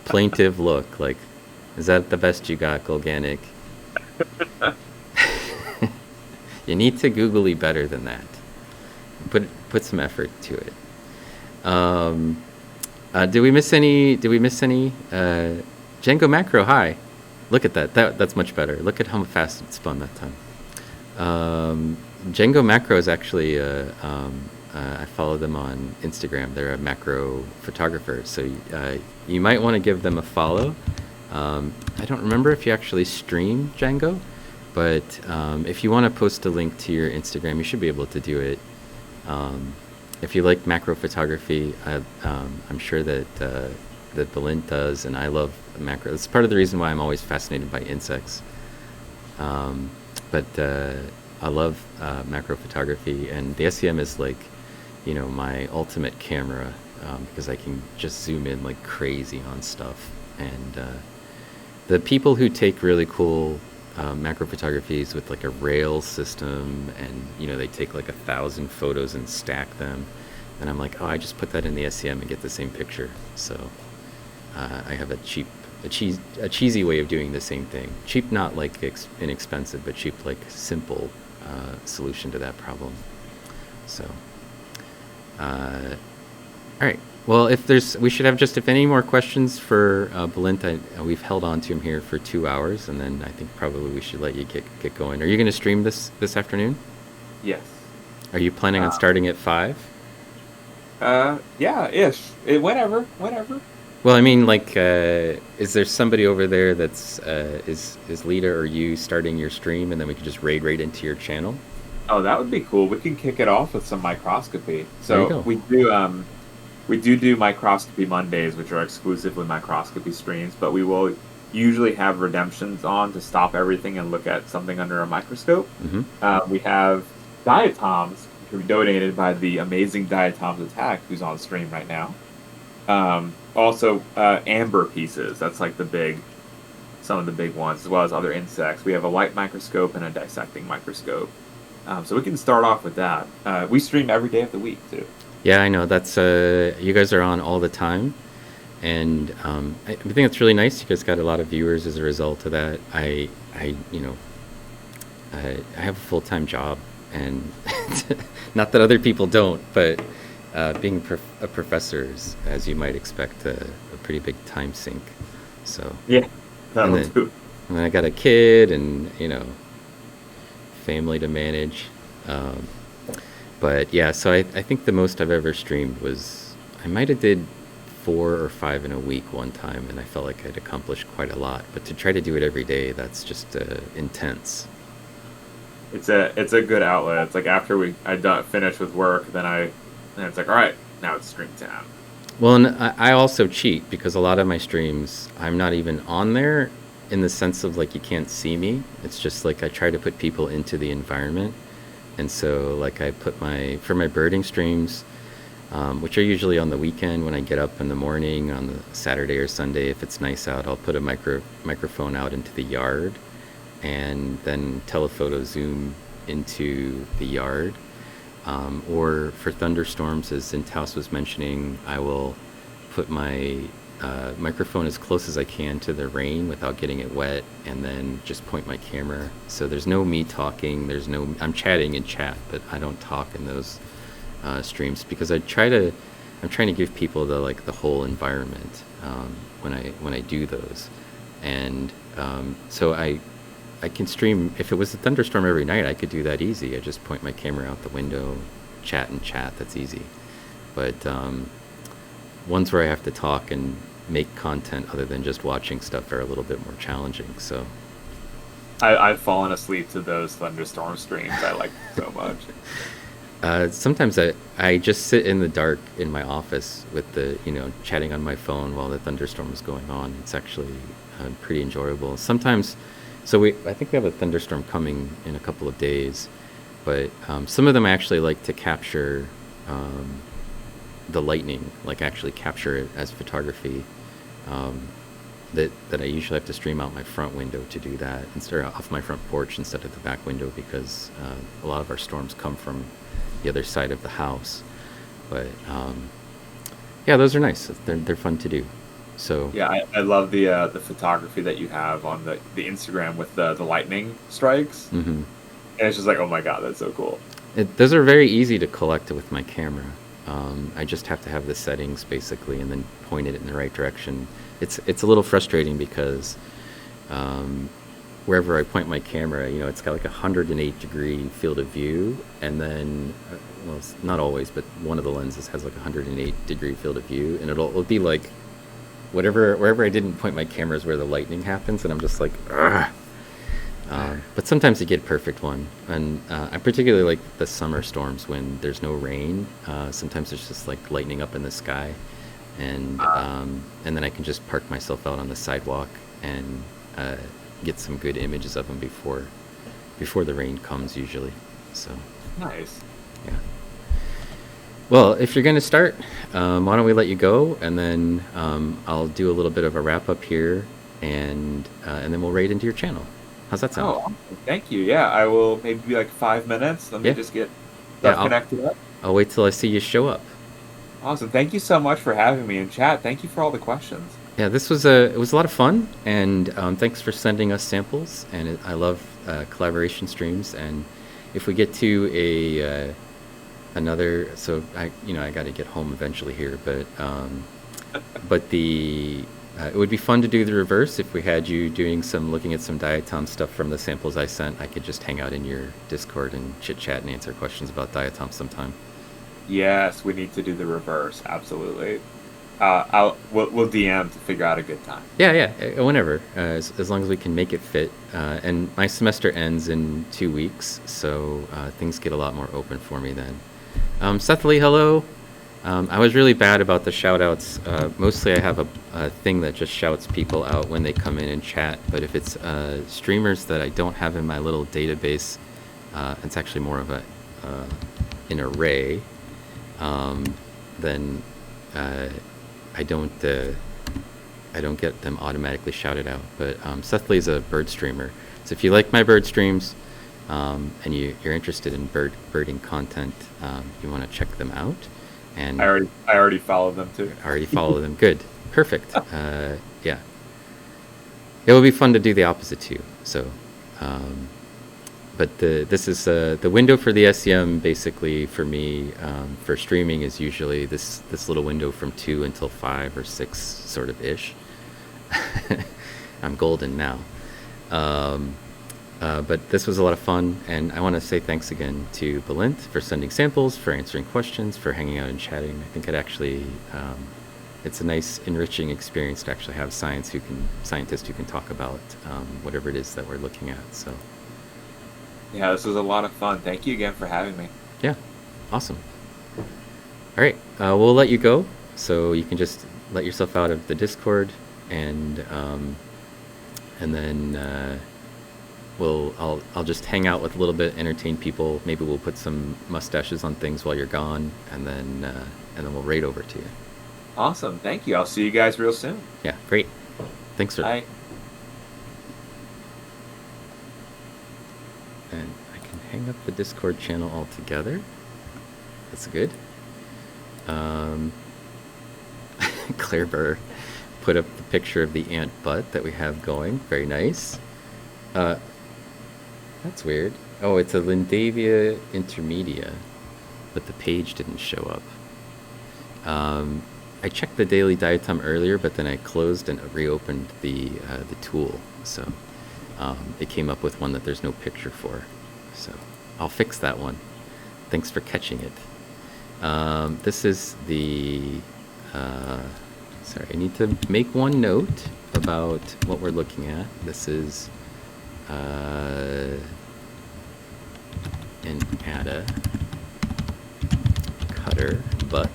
plaintive look, like, is that the best you got, Golganik? You need to googly better than that. Put some effort to it. Did we miss any? Django Macro, hi. Look at that. That's much better. Look at how fast it spun that time. Django Macro is actually, I follow them on Instagram. They're a macro photographer, so you might want to give them a follow. I don't remember if you actually stream Django, but if you want to post a link to your Instagram, you should be able to do it. If you like macro photography, I'm sure that Belint does, and I love macro. It's part of the reason why I'm always fascinated by insects. But I love macro photography, and the SEM is like, my ultimate camera because I can just zoom in like crazy on stuff. And the people who take really cool macro photographies with like a rail system, and they take like 1,000 photos and stack them, and I'm like, oh, I just put that in the SEM and get the same picture. So I have a cheesy way of doing the same thing. Cheap, not like inexpensive, but cheap, like simple solution to that problem. So, all right. Well, we should have if any more questions for Belint. We've held on to him here for 2 hours, and then I think probably we should let you get going. Are you going to stream this afternoon? Yes. Are you planning on starting at 5? Yeah, ish. Whenever. Well, I mean, like, is there somebody over there that's is Lita or you starting your stream, and then we could just raid right into your channel? Oh, that would be cool. We can kick it off with some microscopy. There you go. We do microscopy Mondays, which are exclusively microscopy streams, but we will usually have redemptions on to stop everything and look at something under a microscope. Mm-hmm. We have diatoms, which were donated by the amazing Diatoms Attack, who's on stream right now. Also, amber pieces. That's like some of the big ones, as well as other insects. We have a light microscope and a dissecting microscope. So we can start off with that. We stream every day of the week, too. Yeah, I know. That's you guys are on all the time, and I think it's really nice. You guys got a lot of viewers as a result of that. I have a full-time job, and not that other people don't, but being a professor is, as you might expect, a pretty big time sink. So yeah, that'll do. And then I got a kid, and family to manage. But yeah, so I think the most I've ever streamed was, I might have did 4 or 5 in a week one time, and I felt like I'd accomplished quite a lot. But to try to do it every day, that's just intense. It's a good outlet. It's like after I finish with work, then it's like, all right, now it's stream time. Well, and I also cheat, because a lot of my streams, I'm not even on there in the sense of like you can't see me. It's just like I try to put people into the environment. And so, like, I put for my birding streams, which are usually on the weekend when I get up in the morning on the Saturday or Sunday. If it's nice out, I'll put a microphone out into the yard, and then telephoto zoom into the yard. Or for thunderstorms, as Zintaus was mentioning, I will put my microphone as close as I can to the rain without getting it wet, and then just point my camera. So there's no me talking. I'm chatting in chat, but I don't talk in those streams because I'm trying to give people the whole environment when I do those, and so I can stream. If it was a thunderstorm every night, I could do that easy. I just point my camera out the window, chat and chat. That's easy. But ones where I have to talk and make content other than just watching stuff are a little bit more challenging. So I've fallen asleep to those thunderstorm streams. I like them so much. sometimes I just sit in the dark in my office with chatting on my phone while the thunderstorm is going on. It's actually pretty enjoyable. Sometimes, I think we have a thunderstorm coming in a couple of days, but some of them I actually like to capture the lightning, like actually capture it as photography. That I usually have to stream out my front window to do that, instead of off my front porch instead of the back window, because a lot of our storms come from the other side of the house. But yeah, those are nice. They're fun to do. So yeah, I love the photography that you have on the Instagram with the lightning strikes, and it's just like, oh my god, that's so cool. Those are very easy to collect with my camera. I just have to have the settings basically, and then point it in the right direction. It's a little frustrating because wherever I point my camera, it's got like 108-degree field of view, and then, well, it's not always, but one of the lenses has like 108-degree field of view, and it'll be like wherever I didn't point my camera is where the lightning happens, and I'm just like, ugh. But sometimes you get a perfect one, and I particularly like the summer storms when there's no rain. Sometimes it's just like lightning up in the sky, and then I can just park myself out on the sidewalk and get some good images of them before the rain comes usually. So nice. Yeah. Well, if you're going to start, why don't we let you go, and then I'll do a little bit of a wrap up here, and then we'll raid into your channel. How's that sound? Oh, awesome. Thank you. Yeah, I will maybe be like 5 minutes. Let me just get stuff connected up. I'll wait till I see you show up. Awesome. Thank you so much for having me in chat. Thank you for all the questions. Yeah, it was a lot of fun, and thanks for sending us samples. And I love collaboration streams. And if we get to another, so I got to get home eventually here, but it would be fun to do the reverse. If we had you looking at some diatom stuff from the samples I sent, I could just hang out in your Discord and chit chat and answer questions about diatom sometime. Yes, we need to do the reverse. Absolutely. We'll DM to figure out a good time. Yeah, whenever, as long as we can make it fit. And my semester ends in 2 weeks, so things get a lot more open for me then. Seth Lee, hello. I was really bad about the shout-outs. Mostly I have a thing that just shouts people out when they come in and chat, but if it's streamers that I don't have in my little database, it's actually more of an array, then I don't get them automatically shouted out. But Seth Lee's a bird streamer, so if you like my bird streams and you're interested in birding content, you want to check them out. And I already followed them too. Already follow them. Good. Perfect. Yeah. It will be fun to do the opposite too. So, but this is the window for the SEM basically for me for streaming is usually this little window from 2 until 5 or 6 sort of ish. I'm golden now. But this was a lot of fun, and I want to say thanks again to Balint for sending samples, for answering questions, for hanging out and chatting. I think it's a nice, enriching experience to actually have scientists who can talk about whatever it is that we're looking at. So, yeah, this was a lot of fun. Thank you again for having me. Yeah, awesome. All right, we'll let you go, so you can just let yourself out of the Discord, and then. I'll just hang out with a little bit, entertain people. Maybe we'll put some mustaches on things while you're gone, and then we'll raid over to you. Awesome, thank you. I'll see you guys real soon. Yeah, great. Thanks, sir. Bye. And I can hang up the Discord channel altogether. That's good. Claire Burr put up the picture of the ant butt that we have going. Very nice. That's weird. Oh, it's a Lindavia intermedia. but the page didn't show up. I checked the daily diatom earlier, but then I closed and reopened the tool. So it came up with one that there's no picture for. So I'll fix that one. Thanks for catching it. This is the... sorry, I need to make one note about what we're looking at. This is an ADA cutter butt.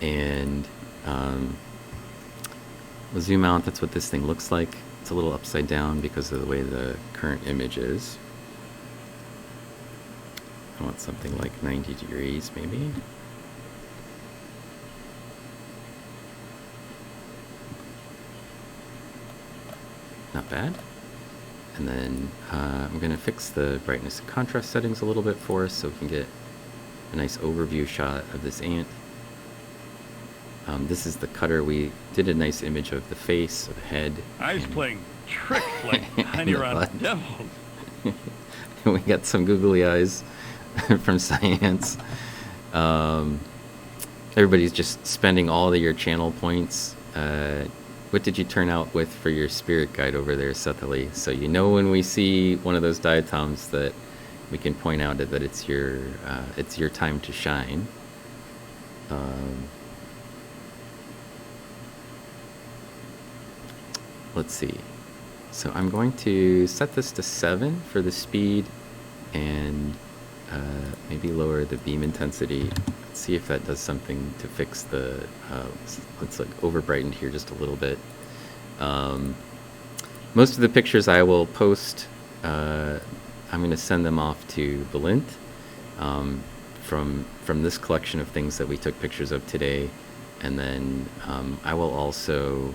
And we'll zoom out. That's what this thing looks like. It's a little upside down because of the way the current image is. I want something like 90 degrees maybe. Not bad. And then I'm going to fix the brightness and contrast settings a little bit for us so we can get a nice overview shot of this ant. This is the cutter. We did a nice image of the face, of the head. I was playing tricks like Honey Around Devils. We got some googly eyes from Science. Everybody's just spending all of your channel points. What did you turn out with for your spirit guide over there, Sethali? So you know when we see one of those diatoms that we can point out that it's your time to shine. Let's see. So I'm going to set this to 7 for the speed and maybe lower the beam intensity. Let's see if that does something to fix the... let's like over brighten here just a little bit. Most of the pictures I will post, I'm going to send them off to Balint from this collection of things that we took pictures of today. And then I will also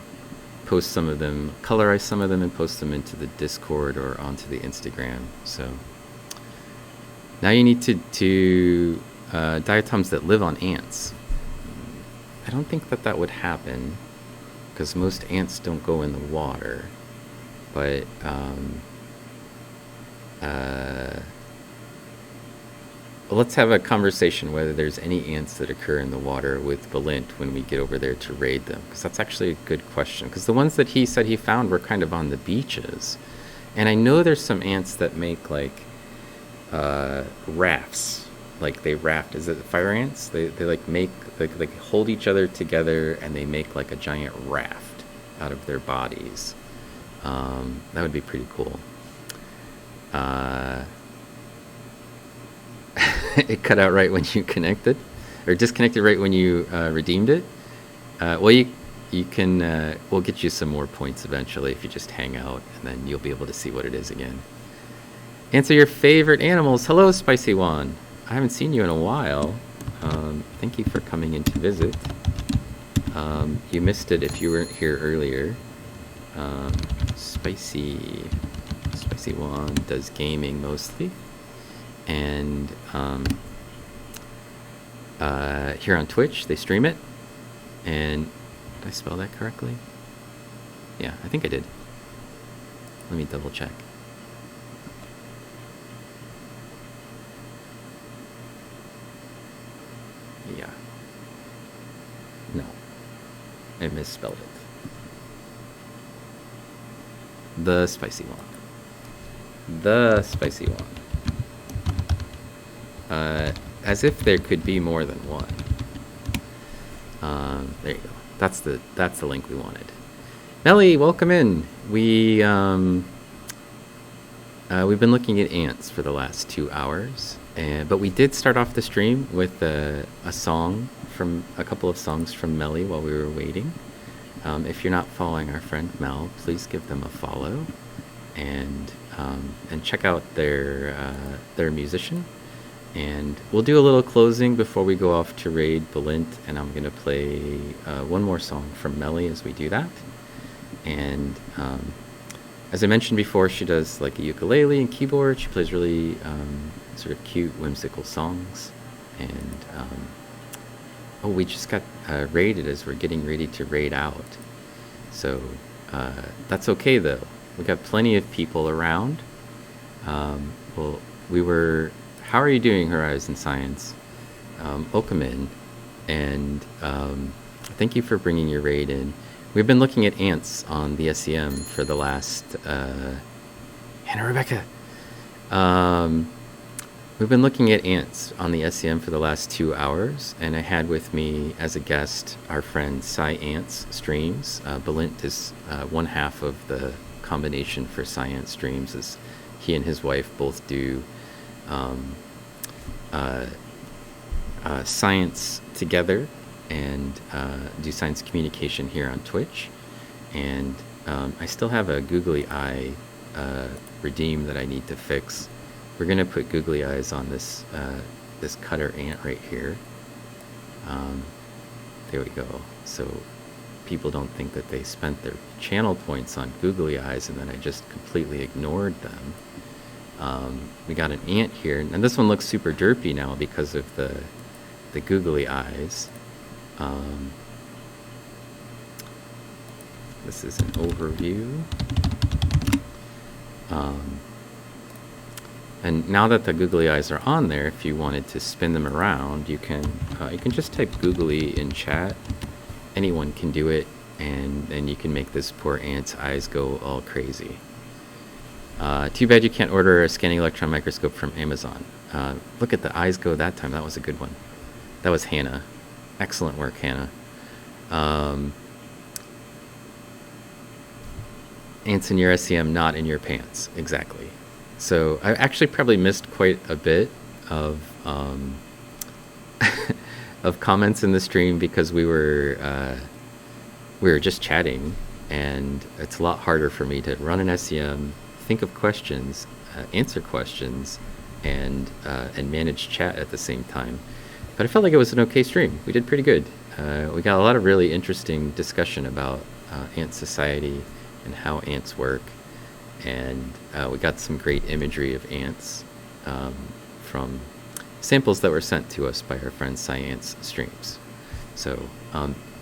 post some of them, colorize some of them, and post them into the Discord or onto the Instagram. So now you need to diatoms that live on ants. I don't think that would happen because most ants don't go in the water. But well, let's have a conversation whether there's any ants that occur in the water with Balint when we get over there to raid them, because that's actually a good question, because the ones that he said he found were kind of on the beaches, and I know there's some ants that make like rafts, like they raft. Is it fire ants? They like make like hold each other together and they make like a giant raft out of their bodies. That would be pretty cool. It cut out right when you connected, or disconnected right when you redeemed it. Well, you can. We'll get you some more points eventually if you just hang out, and then you'll be able to see what it is again. Answer your favorite animals. Hello, Spicy Juan. I haven't seen you in a while. Thank you for coming in to visit. You missed it if you weren't here earlier. Spicy Juan does gaming mostly. And here on Twitch, they stream it. And did I spell that correctly? Yeah, I think I did. Let me double check. Yeah. No. I misspelled it. The Spicy One. The Spicy One. As if there could be more than one. There you go. That's the link we wanted. Melly, welcome in. We've been looking at ants for the last 2 hours, but we did start off the stream with a couple of songs from Melly while we were waiting. If you're not following our friend Mel, please give them a follow, and check out their musician. And we'll do a little closing before we go off to raid Balint, and I'm going to play one more song from Melly as we do that. And as I mentioned before, she does like a ukulele and keyboard. She plays really sort of cute, whimsical songs. And we just got raided as we're getting ready to raid out. So that's okay, though. We got plenty of people around. We were how are you doing, Horizon Science? Welcome in, and thank you for bringing your raid in. We've been looking at ants on the SEM for the last... Hannah Rebecca! We've been looking at ants on the SEM for the last 2 hours, and I had with me as a guest our friend Sci-Ants Streams. Belint is one half of the combination for Sci-Ants Streams, as he and his wife both do science together and do science communication here on Twitch. And I still have a googly eye redeem that I need to fix. We're gonna put googly eyes on this this cutter ant right here. There we go. So people don't think that they spent their channel points on googly eyes and then I just completely ignored them. We got an ant here, and this one looks super derpy now because of the googly eyes. This is an overview. And now that the googly eyes are on there, if you wanted to spin them around, you can just type googly in chat. Anyone can do it, and then you can make this poor ant's eyes go all crazy. Too bad you can't order a scanning electron microscope from Amazon. Look at the eyes go that time. That was a good one. That was Hannah. Excellent work, Hannah. Ants in your SEM, not in your pants. Exactly. So I actually probably missed quite a bit of of comments in the stream because we were just chatting, and it's a lot harder for me to run an SEM, think of questions, answer questions, and manage chat at the same time. But I felt like it was an okay stream. We did pretty good. We got a lot of really interesting discussion about ant society and how ants work. And we got some great imagery of ants from samples that were sent to us by our friend Sci-Ants Streams. So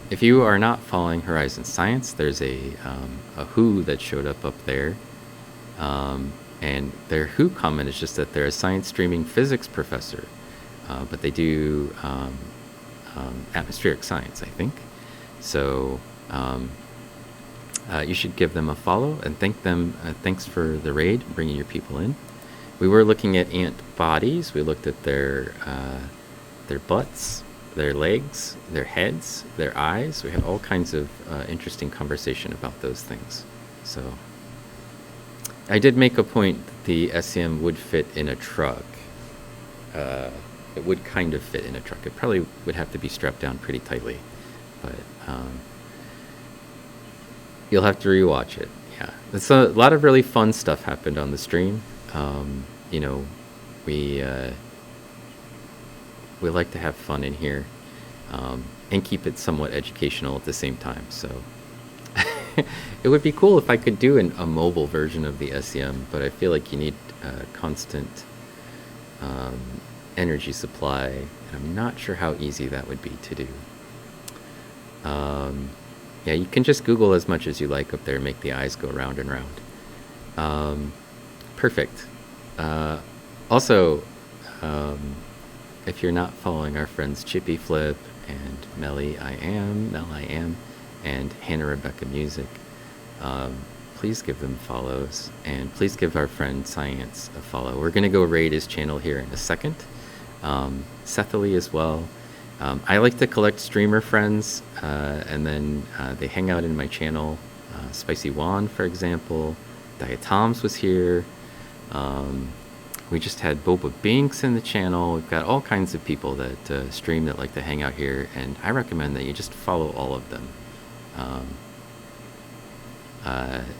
if you are not following Horizon Science, there's a who that showed up there. And their who comment is just that they're a science streaming physics professor. But they do atmospheric science, I think. So you should give them a follow and thank them. Thanks for the raid, bringing your people in. We were looking at ant bodies. We looked at their butts, their legs, their heads, their eyes. We had all kinds of interesting conversation about those things. So I did make a point that the SEM would fit in a truck. It would kind of fit in a truck. It probably would have to be strapped down pretty tightly, but you'll have to rewatch it. Yeah, it's a lot of really fun stuff happened on the stream. You know, we like to have fun in here and keep it somewhat educational at the same time. So it would be cool if I could do a mobile version of the SEM, but I feel like you need constant energy supply, and I'm not sure how easy that would be to do. Yeah, you can just Google as much as you like up there and make the eyes go round and round. Perfect. Also, if you're not following our friends Chippy Flip and Mel I Am, and Hannah Rebecca Music, please give them follows, and please give our friend Science a follow. We're going to go raid his channel here in a second. Sethily as well. I like to collect streamer friends, and then they hang out in my channel. Spicy Juan, for example. Diatoms was here. We just had Boba Binks in the channel. We've got all kinds of people that stream that like to hang out here, and I recommend that you just follow all of them.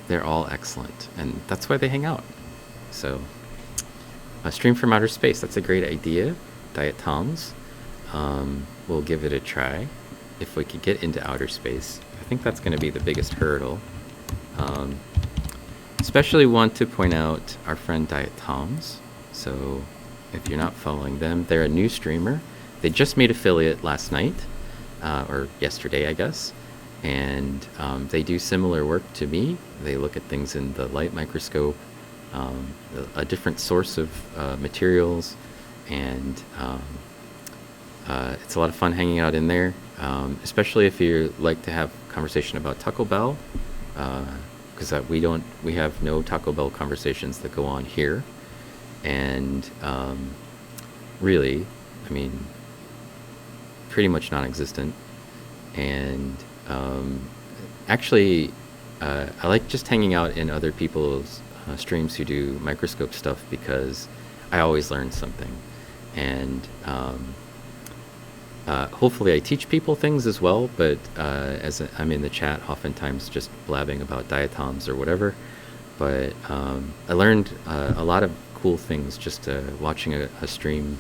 They're all excellent, and that's why they hang out. So, a stream from outer space, that's a great idea. Diatoms. We'll give it a try if we could get into outer space. I think that's going to be the biggest hurdle. Especially want to point out our friend Diatoms. So if you're not following them, they're a new streamer. They just made affiliate last night, or yesterday, I guess. And they do similar work to me. They look at things in the light microscope, a different source of materials, and it's a lot of fun hanging out in there, especially if you like to have conversation about Taco Bell, because we have no Taco Bell conversations that go on here, and really, I mean, pretty much non-existent. And actually, I like just hanging out in other people's streams who do microscope stuff, because I always learn something. And hopefully I teach people things as well, but I'm in the chat oftentimes just blabbing about diatoms or whatever. But I learned a lot of cool things just watching a stream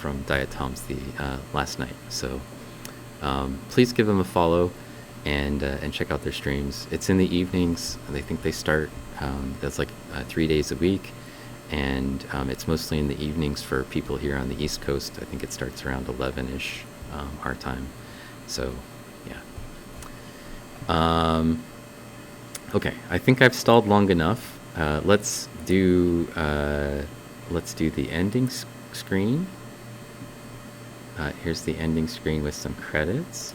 from Diatoms last night. So please give them a follow and check out their streams. It's in the evenings. I think they start, that's like 3 days a week. And it's mostly in the evenings for people here on the East Coast. I think it starts around 11-ish our time. So, yeah. Okay, I think I've stalled long enough. Let's do the ending screen. Here's the ending screen with some credits.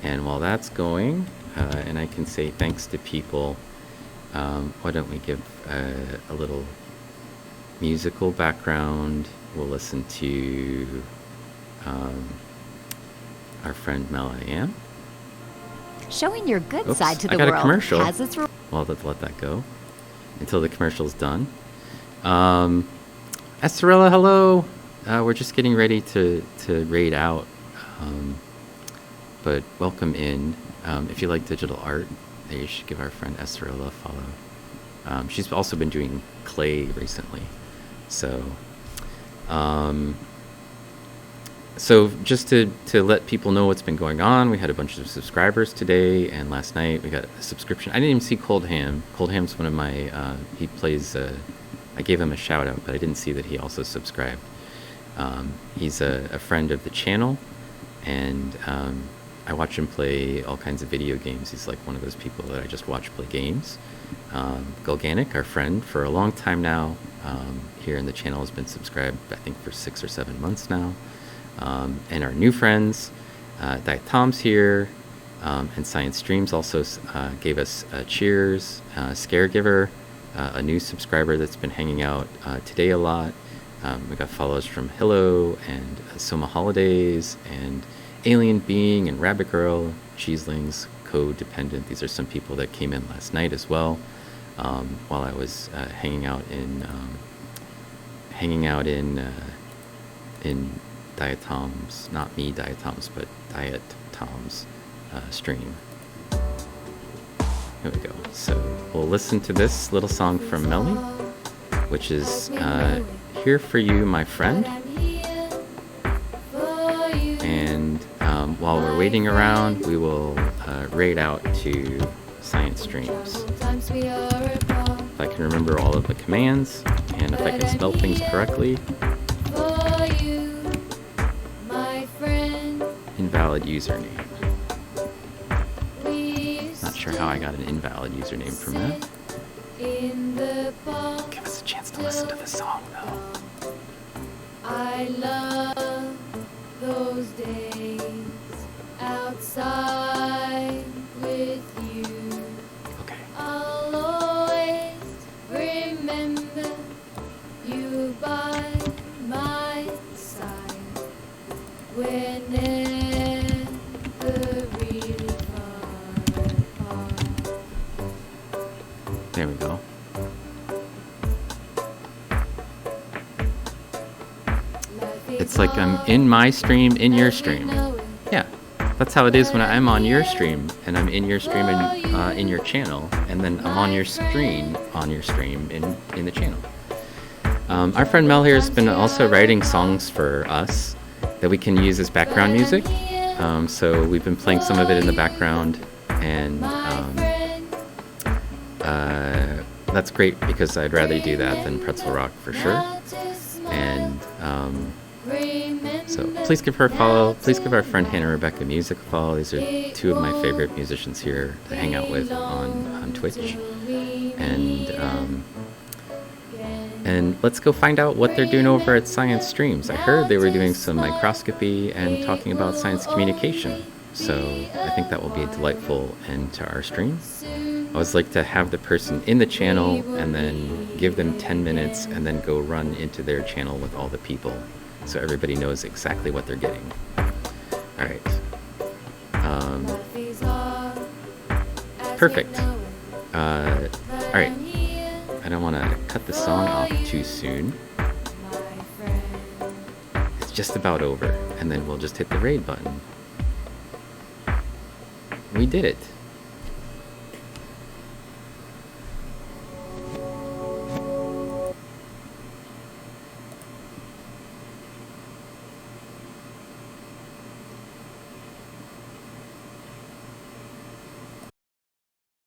And while that's going, and I can say thanks to people, why don't we give a little musical background. We'll listen to our friend Mel I Am. Showing your good Oops, side to the I got world a commercial. has its Well, let's let that go until the commercial's done. Estorella, hello. We're just getting ready to raid out, but welcome in. If you like digital art, you should give our friend Estorella a follow. She's also been doing clay recently. So just to let people know what's been going on, we had a bunch of subscribers today, and last night we got a subscription. I didn't even see Cold Ham. Cold Ham's one of my, he plays, I gave him a shout out, but I didn't see that he also subscribed. He's a friend of the channel, and I watch him play all kinds of video games. He's like one of those people that I just watch play games. Galganic, our friend, for a long time now, here in the channel, has been subscribed, I think, for 6 or 7 months now. And our new friends, Tom's here, and Science Streams also gave us cheers. Scaregiver, a new subscriber that's been hanging out today a lot. We got follows from Hello and Soma Holidays and Alien Being and Rabbit Girl, Cheeselings, Codependent. These are some people that came in last night as well, while I was hanging out in Diatom's, not me Diatom's, but Diet Tom's stream. Here we go. So we'll listen to this little song from Melly, which is Here For You, My Friend. And while we're waiting around, we will raid out to Science Streams. If I can remember all of the commands, and if I can spell things correctly. Invalid username. Not sure how I got an invalid username from that. Give us a chance to listen to the song, though. I love those days outside with you. Okay. I'll always remember you by my side whenever really far apart. There we go. It's like I'm in my stream, in your stream. Yeah, that's how it is when I'm on your stream, and I'm in your stream in your channel, and then I'm on your screen, on your stream in the channel. Our friend Mel here has been also writing songs for us that we can use as background music. So we've been playing some of it in the background, and that's great because I'd rather do that than Pretzel Rock for sure. And so please give her a follow. Please give our friend Hannah Rebecca Music a follow. These are two of my favorite musicians here to hang out with on Twitch. And And let's go find out what they're doing over at Science Streams. I heard they were doing some microscopy and talking about science communication. So I think that will be a delightful end to our stream. I always like to have the person in the channel and then give them 10 minutes and then go run into their channel with all the people so everybody knows exactly what they're getting. All right. Perfect. All right. I don't want to cut the song off too soon. It's just about over, and then we'll just hit the raid button. We did it.